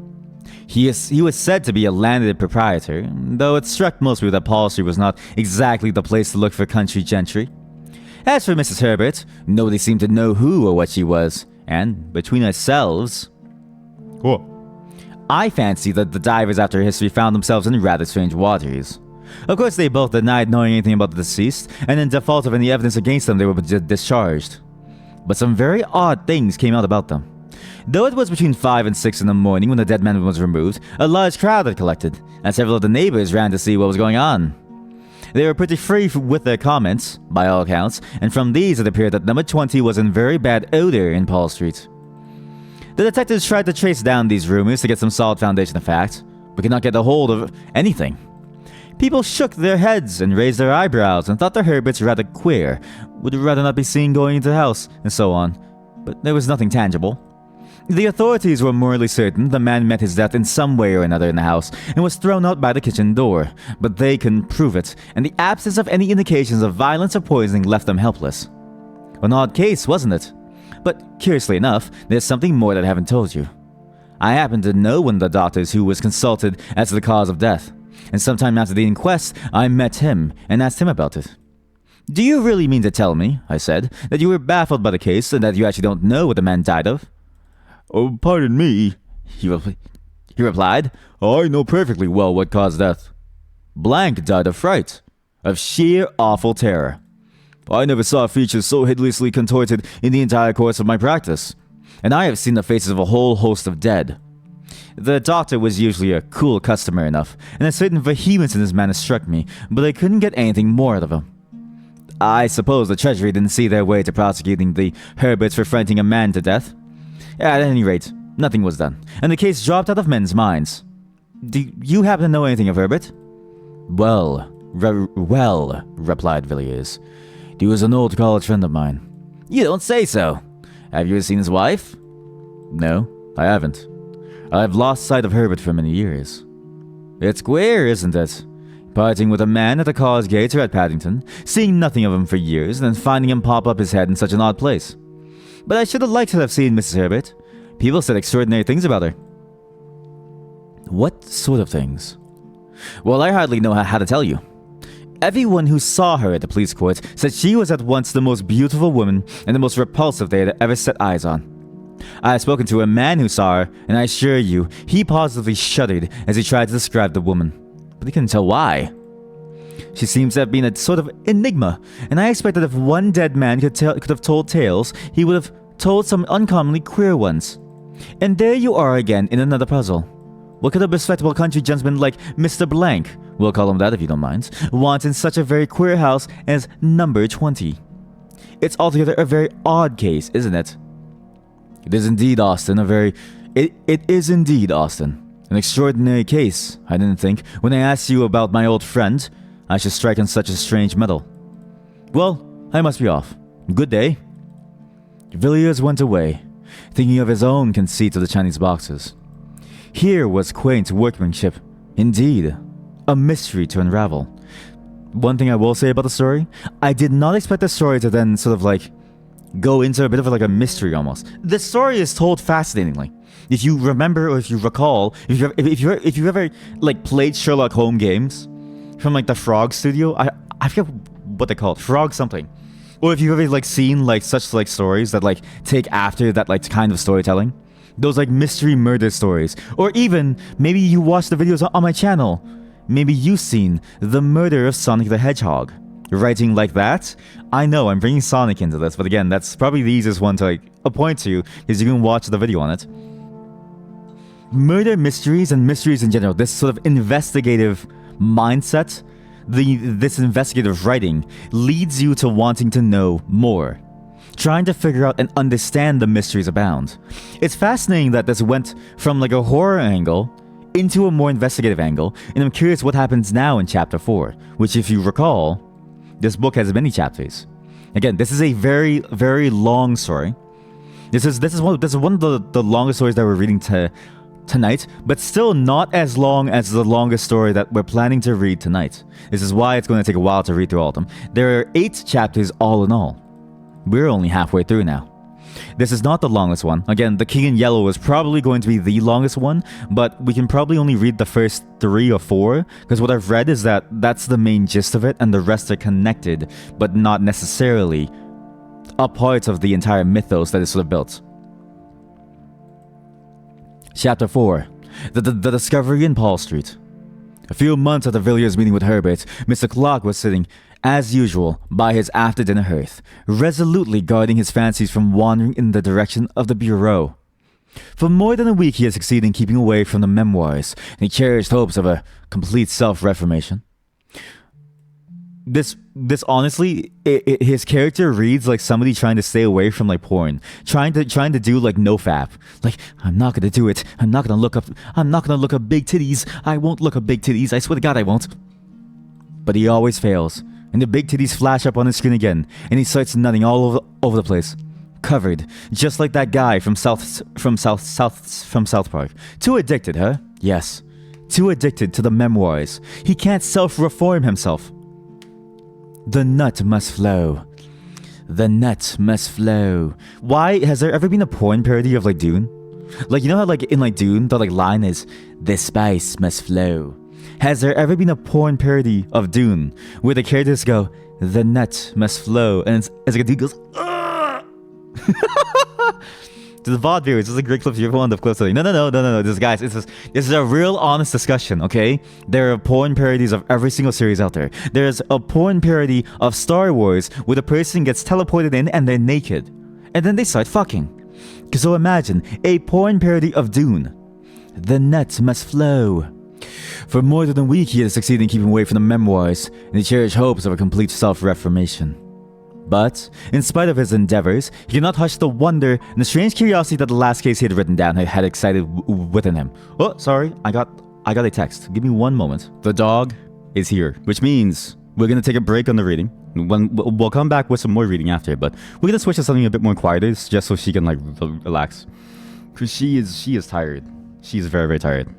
He was said to be a landed proprietor, though it struck most people that Paul Street was not exactly the place to look for country gentry. As for Mrs. Herbert, nobody seemed to know who or what she was, and, between ourselves... What? I fancy that the divers after her history found themselves in rather strange waters. Of course, they both denied knowing anything about the deceased, and in default of any evidence against them, they were discharged. But some very odd things came out about them. Though it was between 5 and 6 in the morning when the dead man was removed, a large crowd had collected, and several of the neighbors ran to see what was going on. They were pretty free with their comments, by all accounts, and from these it appeared that number 20 was in very bad odor in Paul Street. The detectives tried to trace down these rumors to get some solid foundation of fact, but could not get a hold of anything. People shook their heads and raised their eyebrows and thought the Herberts rather queer, would rather not be seen going into the house, and so on, but there was nothing tangible. The authorities were morally certain the man met his death in some way or another in the house and was thrown out by the kitchen door, but they couldn't prove it, and the absence of any indications of violence or poisoning left them helpless. An odd case, wasn't it? But curiously enough, there's something more that I haven't told you. I happen to know one of the doctors who was consulted as to the cause of death, and sometime after the inquest, I met him and asked him about it. Do you really mean to tell me, I said, that you were baffled by the case and that you actually don't know what the man died of? Oh, pardon me, he replied. I know perfectly well what caused death. Blank died of fright, of sheer awful terror. I never saw features so hideously contorted in the entire course of my practice. And I have seen the faces of a whole host of dead. The doctor was usually a cool customer enough, and a certain vehemence in his manner struck me, but I couldn't get anything more out of him. I suppose the Treasury didn't see their way to prosecuting the Herberts for frighting a man to death. At any rate, nothing was done, and the case dropped out of men's minds. Do you happen to know anything of Herbert? Well, replied Villiers. He was an old college friend of mine. You don't say so. Have you ever seen his wife? No, I haven't. I've lost sight of Herbert for many years. It's queer, isn't it? Parting with a man at the college gates or at Paddington, seeing nothing of him for years, and then finding him pop up his head in such an odd place. But I should have liked to have seen Mrs. Herbert. People said extraordinary things about her. What sort of things? Well, I hardly know how to tell you. Everyone who saw her at the police court said she was at once the most beautiful woman and the most repulsive they had ever set eyes on. I have spoken to a man who saw her, and I assure you, he positively shuddered as he tried to describe the woman. But he couldn't tell why. She seems to have been a sort of enigma, and I expect that if one dead man could have told tales, he would have told some uncommonly queer ones. And there you are again in another puzzle. What could a respectable country gentleman like Mr. Blank, we'll call him that if you don't mind, want in such a very queer house as number 20? It's altogether a very odd case, isn't it? It is indeed, Austin, It is indeed, Austin. An extraordinary case. I didn't think, when I asked you about my old friend, I should strike on such a strange metal. Well, I must be off. Good day. Villiers went away, thinking of his own conceit of the Chinese boxes. Here was quaint workmanship. Indeed, a mystery to unravel. One thing I will say about the story, I did not expect the story to then sort of like go into a bit of like a mystery almost. The story is told fascinatingly. If you remember or if you recall, if you ever like played Sherlock Holmes games from like the Frog Studio, I forget what they call it, Frog something. Or if you've ever like seen like such like stories that like take after that like kind of storytelling, those like mystery murder stories, or even maybe you watch the videos on my channel. Maybe you've seen The Murder of Sonic the Hedgehog. Writing like that? I know I'm bringing Sonic into this, but again, that's probably the easiest one to like point to because you can watch the video on it. Murder mysteries and mysteries in general, this sort of investigative mindset, this investigative writing leads you to wanting to know more, trying to figure out and understand the mysteries abound. It's fascinating that this went from like a horror angle into a more investigative angle, and I'm curious what happens now in chapter 4, which if you recall, this book has many chapters. Again, this is a very, very long story. This is one of the longest stories that we're reading tonight, but still not as long as the longest story that we're planning to read tonight. This is why it's going to take a while to read through all of them. There are 8 chapters all in all. We're only halfway through now. This is not the longest one. Again, The King in Yellow is probably going to be the longest one, but we can probably only read the first 3 or 4, because what I've read is that that's the main gist of it, and the rest are connected, but not necessarily a part of the entire mythos that is sort of built. Chapter 4. The Discovery in Paul Street. A few months after Villiers' meeting with Herbert, Mr. Clark was sitting, as usual, by his after-dinner hearth, resolutely guarding his fancies from wandering in the direction of the bureau. For more than a week he had succeeded in keeping away from the memoirs, and he cherished hopes of a complete self-reformation. This honestly, his character reads like somebody trying to stay away from like porn, trying to do like nofap. Like, I'm not gonna do it. I'm not gonna look up big titties. I won't look up big titties. I swear to God I won't. But he always fails, and the big titties flash up on his screen again, and he starts nutting all over the place, covered, just like that guy from South Park. Too addicted, huh? Yes, too addicted to the memoirs. He can't self-reform himself. The nut must flow. The nut must flow. Why has there ever been a porn parody of like Dune? Like, you know how like in like Dune the like line is, the spice must flow. Has there ever been a porn parody of Dune where the characters go, the nut must flow, and it's like a dude goes, to the VOD viewers, this is a great clip if you ever want the clip. No. This is a real honest discussion, okay? There are porn parodies of every single series out there. There's a porn parody of Star Wars where the person gets teleported in and they're naked. And then they start fucking. So imagine a porn parody of Dune. The net must flow. For more than a week he had succeeded in keeping away from the memoirs, and he cherished hopes of a complete self-reformation. But, in spite of his endeavors, he could not hush the wonder and the strange curiosity that the last case he had written down had excited within him. Oh, sorry, I got a text. Give me one moment. The dog is here, which means we're gonna take a break on the reading. We'll come back with some more reading after, but we're gonna switch to something a bit more quieter, just so she can like relax, because she is tired. She is very, very tired.